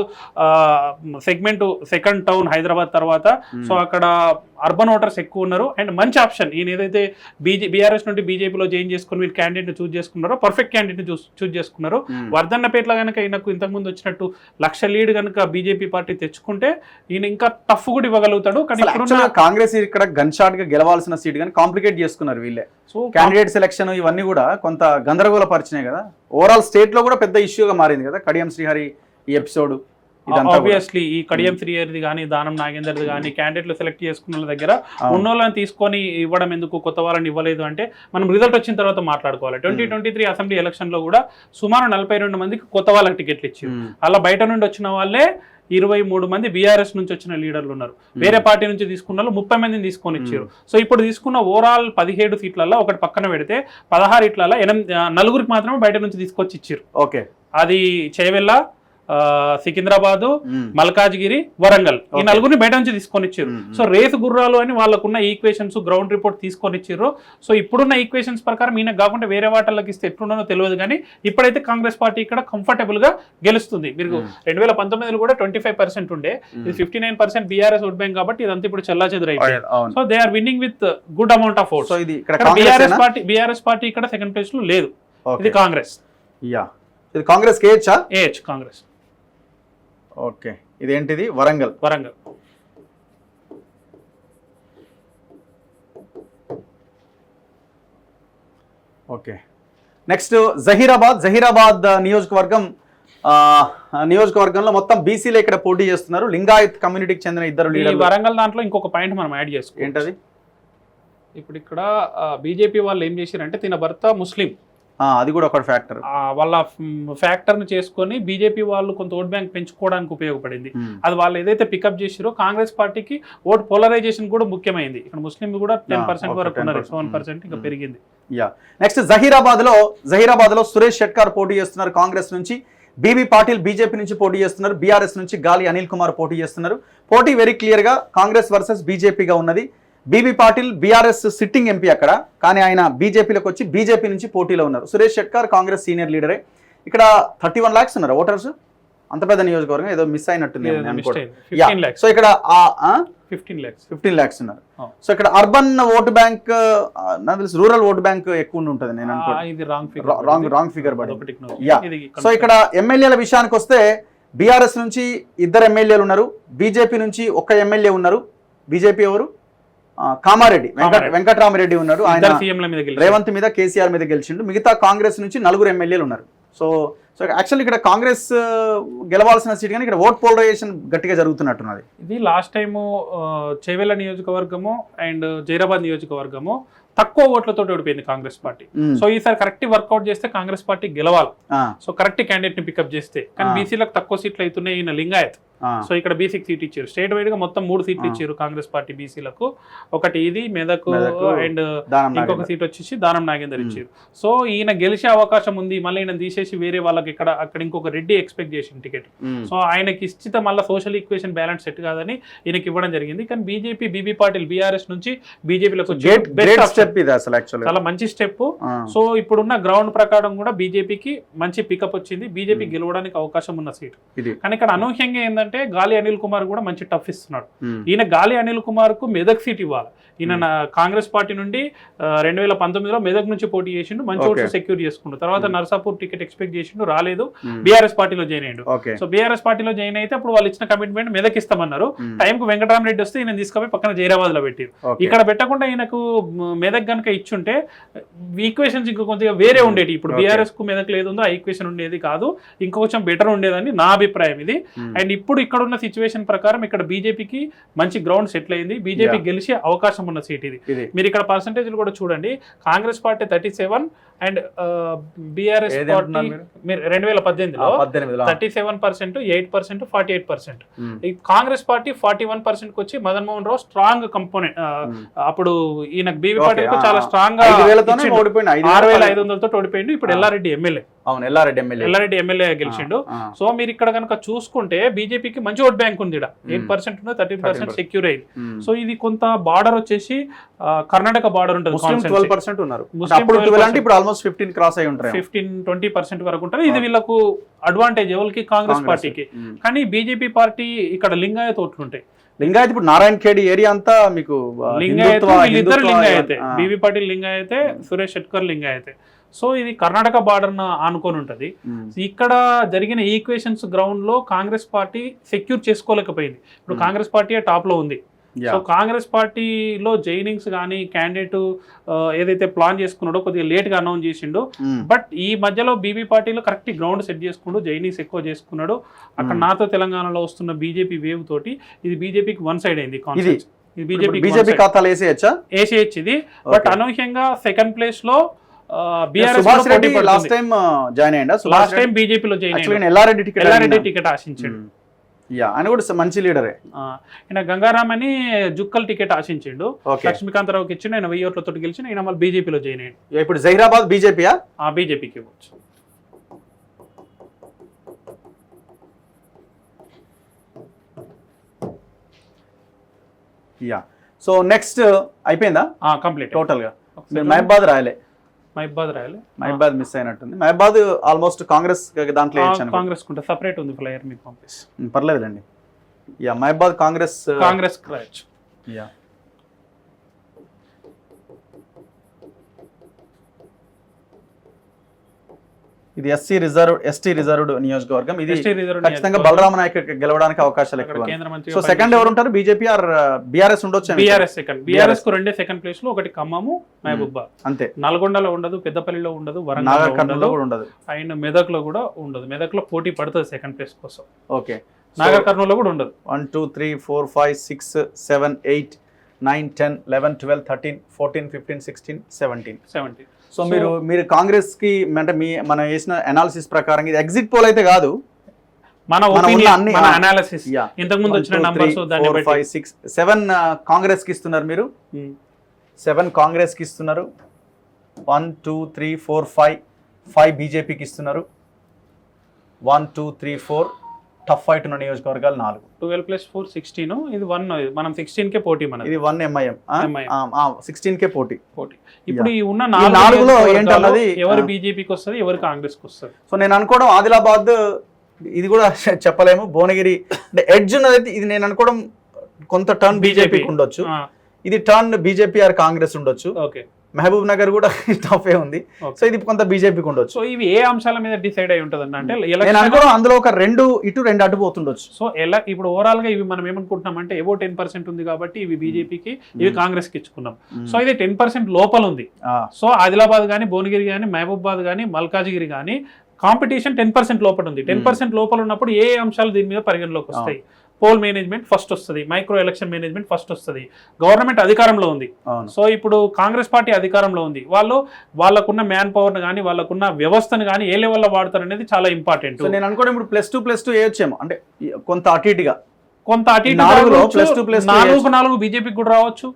segment second town Hyderabad తర్వాత. సో అక్కడ అర్బన్ ఓటర్స్ ఎక్కువ ఉన్నారు. అండ్ మంచి ఆప్షన్ ఈయన ఏదైతే బీఆర్ఎస్ నుండి బీజేపీలో జాయిన్ చేసుకుని వీళ్ళు క్యాండిడేట్ ని చూస్ చేసుకున్నారో, పర్ఫెక్ట్ క్యాండిడేట్ ని చూస్ చేసుకున్నారు. వర్ధన్నపేటలో కనుక ఈయనకు ఇంతకుముందు వచ్చినట్టు 1,00,000 లీడ్ కనుక బీజేపీ పార్టీ తెచ్చుకుంటే ఈయన ఇంకా టఫ్ కూడా ఇవ్వగలుగుతాడు. కానీ కాంగ్రెస్ ఇక్కడ గన్ షాట్ గా గెలవాల్సిన సీట్ కానీ కాంప్లికేట్ చేసుకున్నారు వీళ్ళే. సో క్యాండిడేట్ సెలక్షన్ ఇవన్నీ కూడా కొంత గందరగోళ పరిచినాయి కదా. ఓవరాల్ స్టేట్ లో కూడా పెద్ద ఇష్యూగా మారింది కదా కడియం శ్రీహరి ఈ ఎపిసోడ్. ఆబ్వియస్లీ ఈ కడియం శ్రీహరిది కానీ దానం నాగేందర్ది కానీ క్యాండిడేట్లు సెలెక్ట్ చేసుకున్న వాళ్ళ దగ్గర ఉన్నోళ్ళని తీసుకొని ఇవ్వడం ఎందుకు, కొత్త వాళ్ళని ఇవ్వలేదు అంటే మనం రిజల్ట్ వచ్చిన తర్వాత మాట్లాడుకోవాలి. 2023 అసెంబ్లీ ఎలక్షన్ లో కూడా సుమారు 42 మందికి కొత్త వాళ్ళకి టికెట్లు ఇచ్చారు. అలా బయట నుండి వచ్చిన వాళ్ళే 23 మంది బీఆర్ఎస్ నుంచి వచ్చిన లీడర్లు ఉన్నారు. వేరే పార్టీ నుంచి తీసుకున్న వాళ్ళు 30 మందిని తీసుకొని ఇచ్చారు. సో ఇప్పుడు తీసుకున్న ఓవరాల్ 17 సీట్లలో ఒకటి పక్కన పెడితే 16 ఇట్లలో 4 మాత్రమే బయట నుంచి తీసుకొచ్చి ఇచ్చారు. ఓకే, అది చేవెళ్ళ, సికింద్రాబాదు, మల్కాజ్గిరి, వరంగల్, ఈ 4 బయట నుంచి తీసుకొని ఇచ్చారు. సో రేసు గుర్రాలు అని వాళ్ళకున్న ఈక్వేషన్స్ గ్రౌండ్ రిపోర్ట్ తీసుకొని ఇచ్చారు. సో ఇప్పుడున్న ఈక్వేషన్స్ ప్రకారం ఈయన కాకుండా వేరే వాటర్లకు ఇస్తే ఎట్లుండో తెలియదు. కానీ ఇప్పుడైతే కాంగ్రెస్ పార్టీ ఇక్కడ కంఫర్టబుల్ గా గెలుస్తుంది. మీరు 2019 కూడా 25% ఉండే, ఇది 59% బీఆర్ఎస్ ఓట్ బ్యాంక్ కాబట్టి ఇదంతా ఇప్పుడు చెల్లా చెదురైపోయింది. So they are winning with good amount of votes. BRS party ఇక్కడ సెకండ్ ప్లేస్ లో లేదు, ఇది కాంగ్రెస్. ఇది కాంగ్రెస్ కాంగ్రెస్. ఓకే, ఇదేంటిది వరంగల్. ఓకే, నెక్స్ట్ జహీరాబాద్ నియోజకవర్గంలో మొత్తం బీసీలే ఇక్కడ పోటీ చేస్తున్నారు. లింగాయత్ కమ్యూనిటీకి చెందిన 2 లీడర్లు. వరంగల్ దాంట్లో ఇంకొక పాయింట్ మనం యాడ్ చేసుకో. ఏంటది? ఇప్పుడు ఇక్కడ బీజేపీ వాళ్ళు ఏం చేశారంటే తిన భర్త ముస్లిం, అది కూడా ఒక ఫ్యాక్టర్. వాళ్ళ ఫ్యాక్టర్ ని చేసుకొని బీజేపీ వాళ్ళు కొంత ఓట్ బ్యాంక్ పెంచుకోవడానికి ఉపయోగపడింది. అది వాళ్ళు ఏదైతే పికప్ చేసారో కాంగ్రెస్ పార్టీకి ఓట్ పోలరైజేషన్ కూడా ముఖ్యమైంది. ఇక్కడ ముస్లిం కూడా 10% వరకు ఉన్నారు, 7% ఇంకా పెరిగింది. నెక్స్ట్ జహీరాబాద్ లో సురేష్ షెట్కార్ పోటీ చేస్తున్నారు కాంగ్రెస్ నుంచి. బీబీ పాటిల్ బీజేపీ నుంచి పోటీ చేస్తున్నారు. బీఆర్ఎస్ నుంచి గాలి అనిల్ కుమార్ పోటీ చేస్తున్నారు. పోటీ వెరీ క్లియర్ గా కాంగ్రెస్ వర్సెస్ బీజేపీగా ఉన్నది. B B Patil BRS sitting MP అక్కడ, కానీ ఆయన బీజేపీలోకి వచ్చి బీజేపీ నుంచి పోటీలో ఉన్నారు. సురేష్ షెట్కార్ కాంగ్రెస్ సీనియర్ లీడరే. ఇక్కడ 31 lakhs ఉన్నారు ఓటర్స్. అంత పెద్ద నియోజకవర్గం, ఏదో మిస్ అయినట్టుంది. సో ఇక్కడ 15 lakhs ఉన్నారు. సో ఇక్కడ అర్బన్ ఓటు బ్యాంక్, నాకు తెలిసి రూరల్ ఓటు బ్యాంక్ ఎక్కువ ఉంటుంది నేను అనుకుంటున్నాను. Wrong figure. సో ఇక్కడ ఎమ్మెల్యేల విషయానికి వస్తే బీఆర్ఎస్ నుంచి 2 ఎమ్మెల్యేలు ఉన్నారు, బీజేపీ నుంచి 1 ఎమ్మెల్యే ఉన్నారు. బీజేపీ ఎవరు? కామారెడ్డి వెంకట్రామరెడ్డి ఉన్నాడు. ఆయన రేవంత్ మీద కేసీఆర్ మీద గెలిచిండు. మిగతా కాంగ్రెస్ నుంచి 4 ఎమ్మెల్యేలు ఉన్నారు. సో యాక్చువల్లీ ఇక్కడ కాంగ్రెస్ గెలవాల్సిన సీట్ కానీ ఇక్కడ ఓట్ పోలరైజేషన్ గట్టిగా జరుగుతున్నట్టున్నది. ఇది లాస్ట్ టైము చేవెళ్ళ నియోజకవర్గము అండ్ జైరాబాద్ నియోజకవర్గము తక్కువ ఓట్లతో ఓడిపోయింది కాంగ్రెస్ పార్టీ. సో ఈసారి కరెక్ట్ వర్కౌట్ చేస్తే కాంగ్రెస్ పార్టీ గెలవాలి. సో కరెక్ట్ క్యాండిడేట్ ని పికప్ చేస్తే. కానీ బీసీలకు తక్కువ సీట్లు అవుతున్నాయి. ఈయన లింగాయత్, సో ఇక్కడ బీసీకి సీట్ ఇచ్చారు. స్టేట్ వైడ్ గా మొత్తం 3 సీట్లు ఇచ్చారు కాంగ్రెస్ పార్టీ బీసీలకు. ఒకటి ఇది మెదక్ అండ్ ఇంకొక సీట్ వచ్చేసి దానం నాగేందర్ ఇచ్చారు. సో ఈయన గెలిచే అవకాశం ఉంది. మళ్ళీ ఈయన తీసేసి వేరే వాళ్ళకి అక్కడ ఇంకొక రెడ్డి ఎక్స్పెక్ట్ చేసిన టికెట్. సో ఆయనకి ఇచ్చితే మళ్ళీ సోషల్ ఈక్వేషన్ బ్యాలెన్స్ సెట్ కాదని ఈయనకి ఇవ్వడం జరిగింది. కానీ బీబీ పాటిల్ బీఆర్ఎస్ నుంచి బీజేపీలకు చాలా మంచి స్టెప్. సో ఇప్పుడున్న గ్రౌండ్ ప్రకారం కూడా బీజేపీకి మంచి పికప్ వచ్చింది. బీజేపీ గెలవడానికి అవకాశం ఉన్న సీట్. కానీ ఇక్కడ అనూహ్యంగా ఏంటంటే గాలి అనిల్ కుమార్ కూడా మంచి టఫ్ ఇస్తున్నాడు. ఈయన గాలి అనిల్ కుమార్ కు మెదక్ సీట్ ఇవ్వాలి. ఈయన కాంగ్రెస్ పార్టీ నుండి 2019లో మెదక్ నుంచి పోటీ చేసిండు, మంచి ఓట్లు సెక్యూర్ చేసుకుంటూ. తర్వాత నర్సాపూర్ టికెట్ ఎక్స్పెక్ట్ చేసిండు, రాలేదు. బీఆర్ఎస్ పార్టీలో జాయిన్ అయ్యిండు. సో బీఆర్ఎస్ పార్టీలో జాయిన్ అయితే అప్పుడు వాళ్ళు ఇచ్చిన కమిట్మెంట్ మెదక్ ఇస్తామన్నారు. టైంకు వెంకటరామరెడ్డి వస్తే ఈయన తీసుకుపోయి పక్కన జైరాబాద్ లో పెట్టారు. ఇక్కడ పెట్టకుండా ఈయనకు మెదక్ గనుక ఇచ్చుంటే ఈక్వేషన్స్ ఇంకో కొద్దిగా వేరే ఉండేది. ఇప్పుడు బీఆర్ఎస్ కు మెదక్ లేదు, ఆ ఈక్వేషన్ ఉండేది కాదు, ఇంకొంచెం బెటర్ ఉండేదని నా అభిప్రాయం ఇది. అండ్ ఇప్పుడు ఇప్పుడు ఇక్కడ ఉన్న సిచ్యువేషన్ ప్రకారం ఇక్కడ బీజేపీకి మంచి గ్రౌండ్ సెటిల్ అయింది, బీజేపీ గెలిచే అవకాశం ఉన్న సీట్ ఇది. మీరు ఇక్కడ పర్సంటేజ్లు కూడా చూడండి, Congress party 37 and BRS party మీరు 2018లో 37%, 8%, 48%. ఈ కాంగ్రెస్ పార్టీ 41% కి వచ్చి మదన్ మోహన్ రావు స్ట్రాంగ్ కంపోనెంట్. అప్పుడు ఈయన బీవీ పార్టీకి చాలా స్ట్రాంగ్ గా 6,500 ఓడిపోయిండు. ఇప్పుడు ఎల్లారెడ్డి ఎమ్మెల్యే గెలిచిండు. సో మీరు ఇక్కడ కనుక చూసుకుంటే బీజేపీకి మంచి ఓట్ బ్యాంక్ ఉంది, 8% 13% సెక్యూర్ అయింది. సో ఇది కొంత బార్డర్ వచ్చేసి కర్ణాటక బార్డర్ ఉంటుంది, 12% ఉన్నారు, 15-20% వరకు ఉంటారు. ఇది వీళ్ళకు అడ్వాంటేజ్ ఎవరికి, కాంగ్రెస్ పార్టీకి. కానీ బీజేపీ పార్టీ ఇక్కడ లింగాయత్ ఓట్లు ఉంటాయి. లింగాయత్ ఇప్పుడు నారాయణ ఖేడ్ ఏరియా అంతా మీకు లింగాయతే, బీవీ పాటిల్ లింగాయతే, సురేష్ షెట్కర్ లింగాయతే. సో ఇది కర్ణాటక బార్డర్ ఆనుకొని ఉంటది. ఇక్కడ జరిగిన ఈక్వేషన్స్ గ్రౌండ్ లో కాంగ్రెస్ పార్టీ సెక్యూర్ చేసుకోలేకపోయింది. ఇప్పుడు కాంగ్రెస్ పార్టీ టాప్ లో ఉంది. సో కాంగ్రెస్ పార్టీలో జైనింగ్స్ కానీ క్యాండిడేట్ ఏదైతే ప్లాన్ చేసుకున్నాడో కొద్దిగా లేట్ గా అనౌన్స్ చేసిండో, బట్ ఈ మధ్యలో బీబీ పార్టీలో కరెక్ట్ గ్రౌండ్ సెట్ చేసుకుంటూ జైనింగ్స్ ఎక్కువ చేసుకున్నాడు. అక్కడ నాతో తెలంగాణలో వస్తున్న బీజేపీ వేవ్ తోటి ఇది బీజేపీకి వన్ సైడ్ అయింది. బీజేపీ ఖాతాలు వేసేయచ్చు ఇది. బట్ అనూహ్యంగా సెకండ్ ప్లేస్ లో లాస్ట్ టైం బీజేపీలో ఎల్లారెడ్డి టికెట్ ఆశించాడు. ఆయన కూడా మంచి లీడరే. ఈయన గంగారాం అని జుక్కల్ టికెట్ ఆశించిండు, లక్ష్మీకాంతరావుకి ఇచ్చిండు, ఆయన 1000 ఓట్లతో గెలిచిన. ఈయన మళ్ళీ బీజేపీలో జాయిన్ అయ్యాడు. ఇప్పుడు జహీరాబాద్ బీజేపీయా? బీజేపీకి ఇవ్వచ్చు. సో నెక్స్ట్ అయిపోయిందా కంప్లీట్ టోటల్ గా? మహబాద్ రాయలే, మహబాద్ మిస్ అయినట్టుంది. మహబాద్ ఆల్మోస్ట్ కాంగ్రెస్ దాంట్లో కాంగ్రెస్ సపరేట్ ఉంది ఫ్లైయర్, మీకు పంపిస్తాను, పర్లేదులేండి. మహబాద్ కాంగ్రెస్ ఇది ఎస్టీ రిజర్వ్డ్ నియోజకవర్గం. ఇది ఖచ్చితంగా బలరామ నాయక్ గెలవడానికి అవకాశాలు ఎక్కువ. సో సెకండ్ ఎవరు ఉంటారు? బీజేపీ ఆర్ బీఆర్ఎస్ ఉండొచ్చు? బీఆర్ఎస్ కు రెండే సెకండ్ ప్లేస్ లో, ఒకటి ఖమ్మము, మహబూబాబాద్ అంతే. నల్గొండలో ఉండదు, పెద్దపల్లిలో ఉండదు, వరంగల్లో ఉండదు, అండ్ మెదక్ లో కూడా ఉండదు. మెదక్ లో పోటీ పడుతుంది సెకండ్ ప్లేస్ కోసం. ఓకే, నాగర్ కర్నూలు లో కూడా ఉండదు. 1 2 3 4 5 6 7 8 9 10 11 12 13 14 15 16 17. సో మీరు కాంగ్రెస్ కి అంటే మన వేసిన అనాలిసిస్ ప్రకారం ఇది ఎగ్జిట్ పోల్ అయితే కాదు, మన ఒపీనియన్, మన అనాలిసిస్. ఇంతకు ముందు వచ్చిన నంబర్స్ 4 5 6 7 కాంగ్రెస్ కి ఇస్తున్నారు. మీరు 7 కాంగ్రెస్ కి ఇస్తున్నారు, 1 2 3 4 5 బీజేపీకి ఇస్తున్నారు, 1 2 3 4 టఫ్ ఫైట్ ఉన్న నియోజకవర్గాలు 4. 12 + 4 16. ఇది 1, మనం 16 కే పోటీ. మనది ఇది 1 ఎంఐఎం 16 కే పోటీ. ఇప్పుడు ఈ ఉన్న 4లో ఏంటన్నది ఎవరు బీజేపీకి వస్తుంది, ఎవరు కాంగ్రెస్ కి వస్తుంది. సో నేను అనుకోవడం ఆదిలాబాద్ ఇది కూడా చెప్పలేము. భువనగిరి అంటే ఎడ్జ్ ఉన్నది. ఇది నేను అనుకోవడం కొంత టర్న్ బీజేపీకి ఉండొచ్చు, ఇది టర్న్ బీజేపీ ఆర్ కాంగ్రెస్ ఉండొచ్చు. ఓకే, మహబూబ్ నగర్ కూడా టఫే ఉంది. సో ఇది కొంత బీజేపీకి ఉండొచ్చు. సో ఇవి ఏ అంశాల మీద డిసైడ్ అయి ఉంటుంది అంటే అందులో ఒక 2 ఇటు 2 అటు పోతుండొచ్చు. సో ఇప్పుడు ఓవరాల్ గా ఇవి మనం ఏమనుకుంటున్నాం అంటే ఏవో 10% ఉంది కాబట్టి ఇవి బీజేపీకి, ఇవి కాంగ్రెస్ కి ఇచ్చుకున్నాం. సో ఇది 10% లోపల ఉంది. సో ఆదిలాబాద్ గానీ, భువనగిరి గానీ, మహబూబాబాద్ గానీ, మల్కాజిగిరి గానీ కాంపిటీషన్ 10% లోపల ఉంది. 10% లోపల ఉన్నప్పుడు ఏ అంశాలు దీని మీద పరిగణలోకి వస్తాయి? పోల్ మేనేజ్మెంట్ ఫస్ట్ వస్తుంది, మైక్రో ఎలక్షన్ మేనేజ్మెంట్ ఫస్ట్ వస్తుంది. గవర్నమెంట్ అధికారంలో ఉంది. సో ఇప్పుడు కాంగ్రెస్ పార్టీ అధికారంలో ఉంది. వాళ్ళకున్న మ్యాన్ పవర్ని కానీ, వాళ్ళకున్న వ్యవస్థను కానీ ఏ లెవెల్లో వాడతారు అనేది చాలా ఇంపార్టెంట్. నేను అనుకోవడం ఇప్పుడు +2 వేయొచ్చేమో, అంటే కొంత అటు ఇటుగా. కొంత అటు 4 బీజేపీకి కూడా రావచ్చు,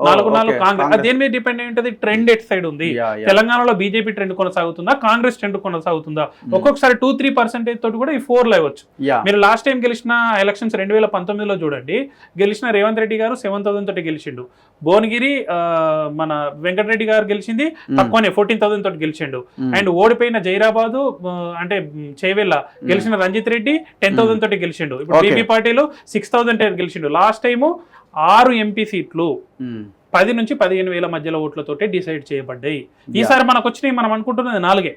4 కాంగ్రెస్. దేని మీద డిపెండ్ అయి ఉంటుంది? ట్రెండ్ ఎట్ సైడ్ ఉంది. తెలంగాణలో బీజేపీ ట్రెండ్ కొనసాగుతుందా, కాంగ్రెస్ ట్రెండ్ కొనసాగుతుందా? ఒక్కొక్కసారి 2-3% తోటి కూడా ఈ 4 అవ్వచ్చు. మీరు లాస్ట్ టైం గెలిచిన ఎలక్షన్స్ 2019లో చూడండి, గెలిచిన రేవంత్ రెడ్డి గారు 7,000 తోటి గెలిచిండు. భువనగిరి మన వెంకటరెడ్డి గారు గెలిచింది తక్కువనే, 14,000 తోటి గెలిచిండు. అండ్ ఓడిపోయిన జైరాబాదు అంటే చేవెళ్ళ గెలిచిన రంజిత్ రెడ్డి 10,000 తోటి గెలిచిండు. ఇప్పుడు బీబీ పార్టీలో 6,000 గెలిచిండు. లాస్ట్ టైము 6 ఎంపీ సీట్లు 10 నుంచి 15,000 మధ్యలో ఓట్లతోటి డిసైడ్ చేయబడ్డాయి. ఈసారి మనకు వచ్చినాయి మనం అనుకుంటున్నది 4.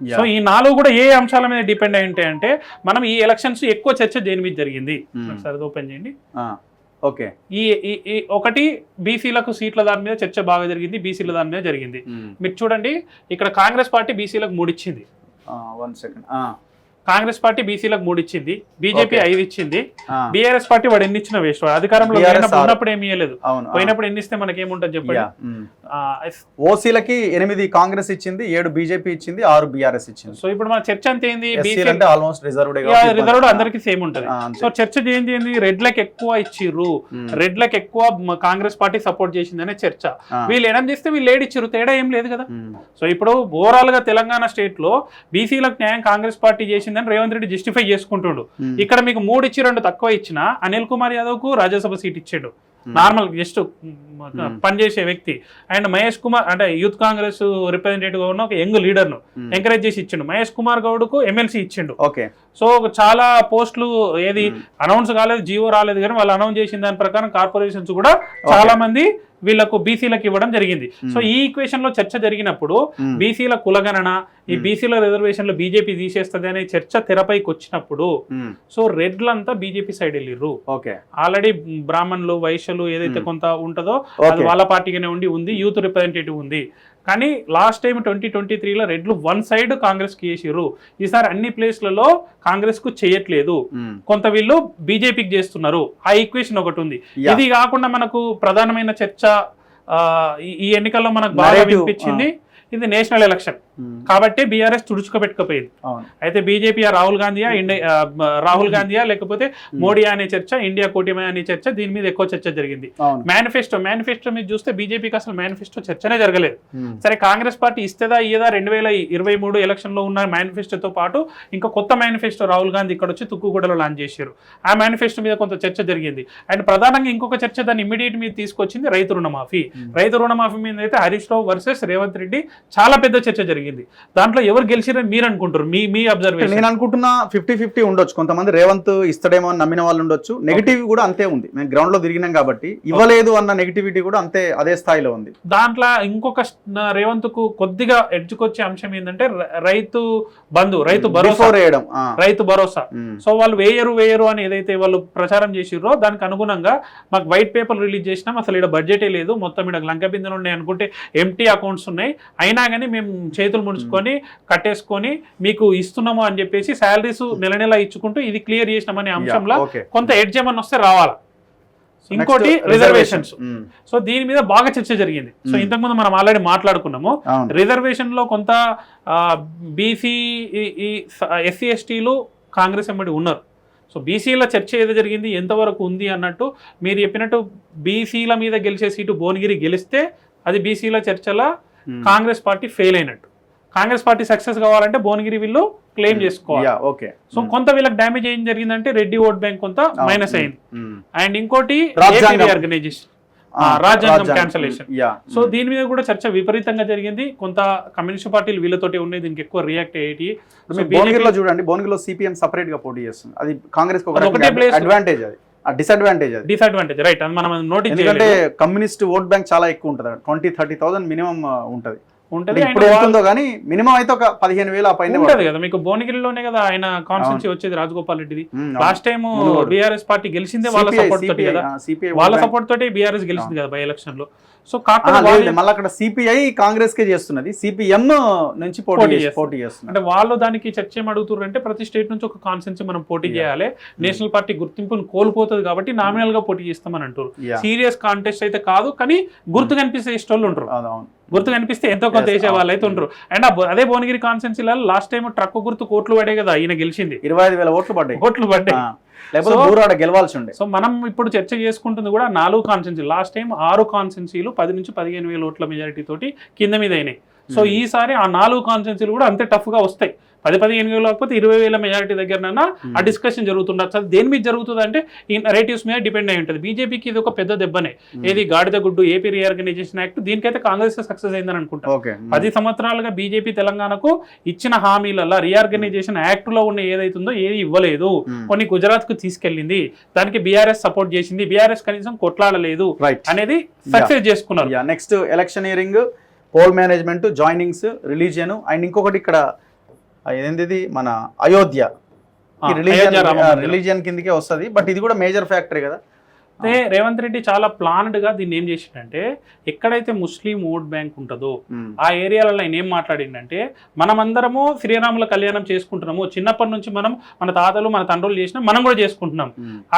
సో ఈ 4 కూడా ఏ అంశాల మీద డిపెండ్ అయి ఉంటాయంటే, మనం ఈ ఎలక్షన్స్ ఎక్కువ చర్చ దేని మీద జరిగింది సరిది ఓపెన్ చేయండి. ఓకే, ఈ ఒకటి బీసీలకు సీట్ల దాని మీద చర్చ బాగా జరిగింది, బీసీల దాని మీద జరిగింది. మీరు చూడండి, ఇక్కడ కాంగ్రెస్ పార్టీ బీసీలకు 3 ఇచ్చింది. 1 సెకండ్. కాంగ్రెస్ పార్టీ బీసీలకు 3 ఇచ్చింది, బీజేపీ Okay. 5 ఇచ్చింది, ఆ, బీఆర్ఎస్ పార్టీ వాడు ఎన్ని ఇచ్చిన వేస్ట్, అధికారంలో BRS లేనప్పుడు 6. ఉన్నప్పుడు ఏమి ఇవ్వలేదు, అవును పోయినప్పుడు ఎన్ని ఇస్తే మనకేముంటుంది చెప్పండి. ఓసీలకి 8 కాంగ్రెస్ ఇచ్చింది, 7 బీజేపీ ఇచ్చింది, 6 బీఆర్ఎస్ ఇచ్చింది. సో ఇప్పుడు మన చర్చ అంత ఏంది, బీసీ అంటే ఆల్మోస్ట్ రిజర్వ్డ్ రిజర్వ్డ్ అందరికి సేమ్ ఉంటది. సో చర్చ ఏంది, రెడ్లకు ఎక్కువ ఇచ్చిర్రు, రెడ్లకు ఎక్కువ కాంగ్రెస్ పార్టీ సపోర్ట్ చేసిందనే చర్చ. వీళ్ళు ఎడం చేస్తే వీళ్ళు ఏడిచ్చిర్రు, తేడా ఏం లేదు కదా. సో ఇప్పుడు ఓవరాల్ గా తెలంగాణ స్టేట్ లో బీసీలకు న్యాయం కాంగ్రెస్ పార్టీ చేసిందని రేవంత్ రెడ్డి జస్టిఫై చేసుకుంటుండు. ఇక్కడ మీకు 3 ఇచ్చి 2 తక్కువ ఇచ్చినా అనిల్ కుమార్ యాదవ్ కు రాజ్యసభ సీట్ ఇచ్చాడు, నార్మల్ జస్ట్ పనిచేసే వ్యక్తి. అండ్ మహేష్ కుమార్ అంటే యూత్ కాంగ్రెస్ రిప్రజెంటేటివ్ గా ఉన్న ఒక యంగ్ లీడర్ ను ఎంకరేజ్ చేసి ఇచ్చిండు. మహేష్ కుమార్ గౌడ్ కు ఎమ్మెల్సీ ఇచ్చిండు. ఓకే. సో చాలా పోస్టులు ఏది అనౌన్స్ కాలేదు, జీవో రాలేదు, కానీ వాళ్ళు అనౌన్స్ చేసిన దాని ప్రకారం కార్పొరేషన్స్ కూడా చాలా మంది వీళ్ళకు బీసీలకు ఇవ్వడం జరిగింది. సో ఈ ఈక్వేషన్ లో చర్చ జరిగినప్పుడు బీసీల కులగణన, ఈ బీసీల రిజర్వేషన్లు బీజేపీ తీసేస్తుంది అనే చర్చ తెరపైకి వచ్చినప్పుడు సో రెడ్లంతా బీజేపీ సైడ్ వెళ్ళిర్రు. ఆల్రెడీ బ్రాహ్మణులు, వైశ్యులు ఏదైతే కొంత ఉంటుందో అది వాళ్ళ పార్టీగానే ఉంది, యూత్ రిప్రజెంటేటివ్ ఉంది. కానీ లాస్ట్ టైం 2023లో రెడ్లు 1 సైడ్ కాంగ్రెస్ కి చేసిర్రు. ఈసారి అన్ని ప్లేస్లలో కాంగ్రెస్ కు చేయట్లేదు, కొంత వీళ్ళు బీజేపీకి చేస్తున్నారు. ఆ ఈక్వేషన్ ఒకటి ఉంది. ఇది కాకుండా మనకు ప్రధానమైన చర్చ ఈ ఎన్నికల్లో మనకు బాగా వినిపించింది, ఇది నేషనల్ ఎలక్షన్ కాబట్టి బీఆర్ఎస్ తుడుచుకోబెట్టుకపోయింది. అయితే బీజేపీ రాహుల్ గాంధీయా లేకపోతే మోడీ అనే చర్చ, ఇండియా కూటమి అనే చర్చ, దీని మీద ఎక్కువ చర్చ జరిగింది. మేనిఫెస్టో మీద చూస్తే బీజేపీకి అసలు మేనిఫెస్టో చర్చనే జరగలేదు. సరే కాంగ్రెస్ పార్టీ ఇస్తేదా ఇయ్యదా 2023 ఎలక్షన్ లో ఉన్న మేనిఫెస్టోతో పాటు ఇంకా కొత్త మేనిఫెస్టో రాహుల్ గాంధీ ఇక్కడ వచ్చి తుక్కుగూడలో లాంచ్ చేశారు. ఆ మేనిఫెస్టో మీద కొంత చర్చ జరిగింది. అండ్ ప్రధానంగా ఇంకొక చర్చ దాన్ని ఇమ్మీడియట్ మీద తీసుకొచ్చింది రైతు రుణమాఫీ. రైతు రుణమాఫీ మీద అయితే హరీష్ రావు వర్సెస్ రేవంత్ రెడ్డి చాలా పెద్ద చర్చ జరిగింది. దాంట్లో ఎవరు గెలిచిరని మీరు అనుకుంటారు? మీ అబ్జర్వేషన్? నేను అనుకుంటున్నా 50-50 ఉండొచ్చు. కొంతమంది రేవంత్ ఇస్తాడేమో అని నమ్మిన వాళ్ళు ఉండొచ్చు. నెగిటివ్ కూడా అంతే ఉంది. మేము గ్రౌండ్ లో తిరిగినాం కాబట్టి ఇవ్వలేదు అన్న నెగిటివిటీ కూడా అదే స్థాయిలో ఉంది. దాంట్లో ఇంకొక రేవంత్ కు కొద్దిగా ఎడ్జుకొచ్చే అంశం ఏంటంటే రైతు బంధు, రైతు భరోసా. సో వాళ్ళు వేయరు అని ఏదైతే వాళ్ళు ప్రచారం చేసిర్రో దానికి అనుగుణంగా మాకు వైట్ పేపర్ రిలీజ్ చేసినాం, అసలు ఇక్కడ బడ్జెటే లేదు, మొత్తం ఇక్కడ లంక బిందెలు ఉన్నాయి అనుకుంటే ఎంటీ అకౌంట్స్ ఉన్నాయి, అయినా కానీ మేము చేతులు ముడుచుకొని కట్టేసుకొని మీకు ఇస్తున్నాము అని చెప్పేసి శాలరీస్ నెల ఇచ్చుకుంటూ ఇది క్లియర్ చేసినామనే అంశంలో కొంత ఎడ్జ్ ఏమన్నా వస్తే రావాలా. ఇంకోటి రిజర్వేషన్స్. సో దీని మీద బాగా చర్చ జరిగింది. సో ఇంతకుముందు మనం ఆల్రెడీ మాట్లాడుకున్నాము. రిజర్వేషన్ లో కొంత బీసీ, ఎస్సీ, ఎస్టీలు కాంగ్రెస్ ఎంబడి ఉన్నారు. సో బీసీల చర్చ ఏదో జరిగింది, ఎంతవరకు ఉంది అన్నట్టు మీరు చెప్పినట్టు బీసీల మీద గెలిచే సీటు భువనగిరి గెలిస్తే అది బీసీల చర్చల కాంగ్రెస్ పార్టీ ఫెయిల్ అయినట్టు. కాంగ్రెస్ పార్టీ సక్సెస్ కావాలంటే భువనగిరి వీళ్ళు క్లెయిమ్ చేసుకోవాలి. సో కొంత వీళ్ళకి డ్యామేజ్ ఏం జరిగిందంటే రెడ్డి ఓట్ బ్యాంక్ కొంత మైనస్ అయింది. అండ్ ఇంకోటి ఆర్గనైజేషన్, రాజ్యాంగం క్యాన్సలేషన్. సో దీని మీద కూడా చర్చ విపరీతంగా జరిగింది. కొంత కమ్యూనిస్ట్ పార్టీలు వీళ్ళతోటి ఉన్నాయి, దీనికి ఎక్కువ రియాక్ట్ అయ్యేటి. చూడండి బోనగిరిలో సిపిఎం సపరేట్ గా పోటీ చేస్తుంది. అది కాంగ్రెస్ అడ్వాంటేజ్, అది డిసడ్వాంటేజ్ రైట్. మనం నోటీస్ ఎందుకంటే కమ్యూనిస్ట్ ఓట్ బ్యాంక్ చాలా ఎక్కువ ఉంటుంది, 20-30,000 మినిమం ఉంటది. ఇప్పుడు ఎంతుందో కానీ మినిమం అయితే ఒక 15,000 పైన ఉంటది కదా. మీకు భువనగిరిలోనే కదా ఆయన కాన్స్టిట్యూన్సీ వచ్చేది, రాజగోపాల్ రెడ్డిది. లాస్ట్ టైం బీఆర్ఎస్ పార్టీ గెలిచిందే వాళ్ళ సపోర్ట్ తోటి కదా, వాళ్ళ సపోర్ట్ తోటి బీఆర్ఎస్ గెలిచింది కదా బై ఎలక్షన్ లో. సో కాకపోతే మళ్ళీ అక్కడ సిపిఐ కాంగ్రెస్ కే చేస్తున్నది, సిపిఎం నుంచి పోటీ చేస్తుంది. అంటే వాళ్ళు దానికి చర్చ ఏం అడుగుతున్నారు అంటే ప్రతి స్టేట్ నుంచి ఒక కాన్స్టిట్యూన్సీ మనం పోటీ చేయాలి, నేషనల్ పార్టీ గుర్తింపును కోల్పోతుంది కాబట్టి నామినల్ గా పోటీ చేస్తామని అంటారు. సీరియస్ కాంటెస్ట్ అయితే కాదు, కానీ గుర్తు కనిపిస్తే ఇష్టోళ్ళు ఉంటారు, గుర్తు కనిపిస్తే ఎంతో కొంత వేసే వాళ్ళు అయితే ఉంటారు. అండ్ అదే భువనగిరి కాన్స్టిట్యూన్సీలో లాస్ట్ టైం ట్రక్ గుర్తు కోట్లు పడే కదా, ఈయన గెలిచింది 25,000 ఓట్లు పడ్డాయి. గెలవాల్సి ఉండే. సో మనం ఇప్పుడు చర్చ చేసుకుంటుంది కూడా 4 కాన్స్టిట్యూన్సీ. లాస్ట్ టైం 6 కాన్స్టిట్యూన్సీలు 10 నుంచి 15,000 ఓట్ల మెజారిటీ తోటి కింద మీద అయినాయి. సో ఈసారి ఆ 4 కాన్స్టిట్యూన్సీలు కూడా అంతే టఫ్ గా వస్తాయి. 10-15,000 లేకపోతే 20,000 మెజారిటీ దగ్గరనైనా ఆ డిస్కషన్ జరుగుతుండొచ్చు. అది దేని మీద జరుగుతుంది అంటే ఈ నరేటివ్స్ మీద డిపెండ్ అయి ఉంటుంది. బీజేపీకి ఇది ఒక పెద్ద దెబ్బనే, ఏది గాడిద గుడ్డు ఏపీ రీఆర్గనైజేషన్ యాక్ట్, దీనికైతే కాంగ్రెస్ సక్సెస్ అయిందని అనుకుంటా. 10 సంవత్సరాలుగా బీజేపీ తెలంగాణకు ఇచ్చిన హామీలలో రీఆర్గనైజేషన్ యాక్ట్ లో ఉన్న ఏదైతుందో ఏది ఇవ్వలేదు. కొన్ని గుజరాత్ కు తీసుకెళ్లింది, దానికి బీఆర్ఎస్ సపోర్ట్ చేసింది, బీఆర్ఎస్ కనీసం కొట్లాడలేదు అనేది సక్సెస్ చేసుకున్నారు. Next electioneering, poll management, joinings, religion, and ఇంకొకటి ఇక్కడ ఏంది మన అయోధ్య రిలీజియన్ కిందకే వస్తుంది. బట్ ఇది కూడా మేజర్ ఫ్యాక్టరీ కదా. అయితే రేవంత్ రెడ్డి చాలా ప్లాన్డ్ గా దీన్ని ఏం చేసిండంటే ఎక్కడైతే ముస్లిం ఓట్ బ్యాంక్ ఉంటుందో ఆ ఏరియాలలో ఆయన ఏం మాట్లాడిండంటే మనమందరము శ్రీరాముల కళ్యాణం చేసుకుంటున్నాము, చిన్నప్పటి నుంచి మనం మన తాతలు మన తండ్రులు చేసినా మనం కూడా చేసుకుంటున్నాం.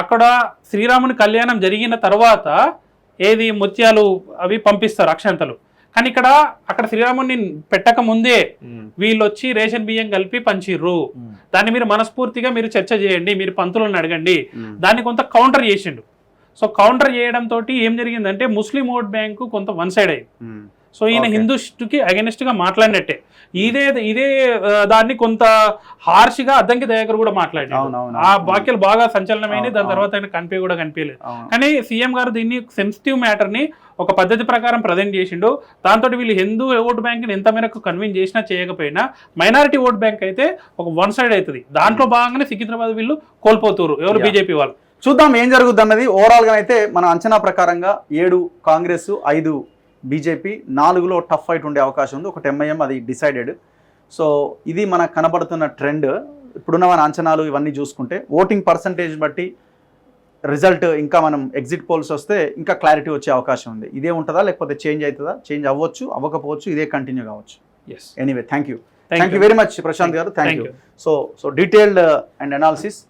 అక్కడ శ్రీరాముని కళ్యాణం జరిగిన తర్వాత ఏది ముత్యాలు అవి పంపిస్తారు అక్షంతలు, కానీ అక్కడ శ్రీరాముని పెట్టక ముందే వీళ్ళు వచ్చి రేషన్ బియ్యం కలిపి పంచిర్రు. దాన్ని మీరు మనస్ఫూర్తిగా మీరు చర్చ చేయండి, మీరు పంతులను అడగండి. దాన్ని కొంత కౌంటర్ చేసిండు. సో కౌంటర్ చేయడం తోటి ఏం జరిగిందంటే ముస్లిం ఓట్ బ్యాంకు కొంత వన్ సైడ్ అయింది. సో ఈయన హిందూస్కి అగెనిస్ట్ గా మాట్లాడినట్టే. ఇదే దాన్ని కొంత హార్ష్గా అద్దంకి దయాకర్ కూడా మాట్లాడారు. ఆ వాక్యాలు బాగా సంచలనమైనవి. దాని తర్వాత ఆయన కనిపించలేదు. కానీ సీఎం గారు దీన్ని సెన్సిటివ్ మ్యాటర్ ని ఒక పద్ధతి ప్రకారం ప్రజెంట్ చేసిండు. దాంతో వీళ్ళు హిందూ ఓట్ బ్యాంక్ ని ఎంత మేరకు కన్విన్స్ చేసినా చేయకపోయినా మైనారిటీ ఓట్ బ్యాంక్ అయితే ఒక వన్ సైడ్ అవుతుంది. దాంట్లో భాగంగానే సికింద్రాబాద్ వీళ్ళు కోల్పోతారు ఎవరు, బీజేపీ వాళ్ళు. చూద్దాం ఏం జరుగుద్ది అన్నది. ఓవరాల్ గా అయితే మన అంచనా ప్రకారంగా 7 కాంగ్రెస్, 5 బీజేపీ, 4లో టఫ్ ఫైట్ ఉండే అవకాశం ఉంది. ఒకటి ఎంఐఎం, అది డిసైడెడ్. సో ఇది మనకు కనబడుతున్న ట్రెండ్. ఇప్పుడున్న మన అంచనాలు ఇవన్నీ చూసుకుంటే ఓటింగ్ పర్సంటేజ్ బట్టి రిజల్ట్ ఇంకా మనం ఎగ్జిట్ పోల్స్ వస్తే ఇంకా క్లారిటీ వచ్చే అవకాశం ఉంది. ఇదే ఉంటుందా లేకపోతే చేంజ్ అవుతుందా? చేంజ్ అవ్వచ్చు, అవ్వకపోవచ్చు, ఇదే కంటిన్యూ కావచ్చు. Anyway thank you very much Prashanth garu. Thank you. So detailed and analysis.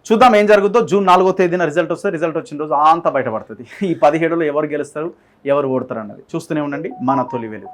చూద్దాం ఏం జరుగుతుందో. జూన్ 4వ తేదీన రిజల్ట్ వస్తే, రిజల్ట్ వచ్చిన రోజు అంతా బయటపడుతుంది. ఈ 17లో ఎవరు గెలుస్తారు, ఎవరు ఓడతారు అన్నది. చూస్తూనే ఉండండి మన తొలి వెలుగు.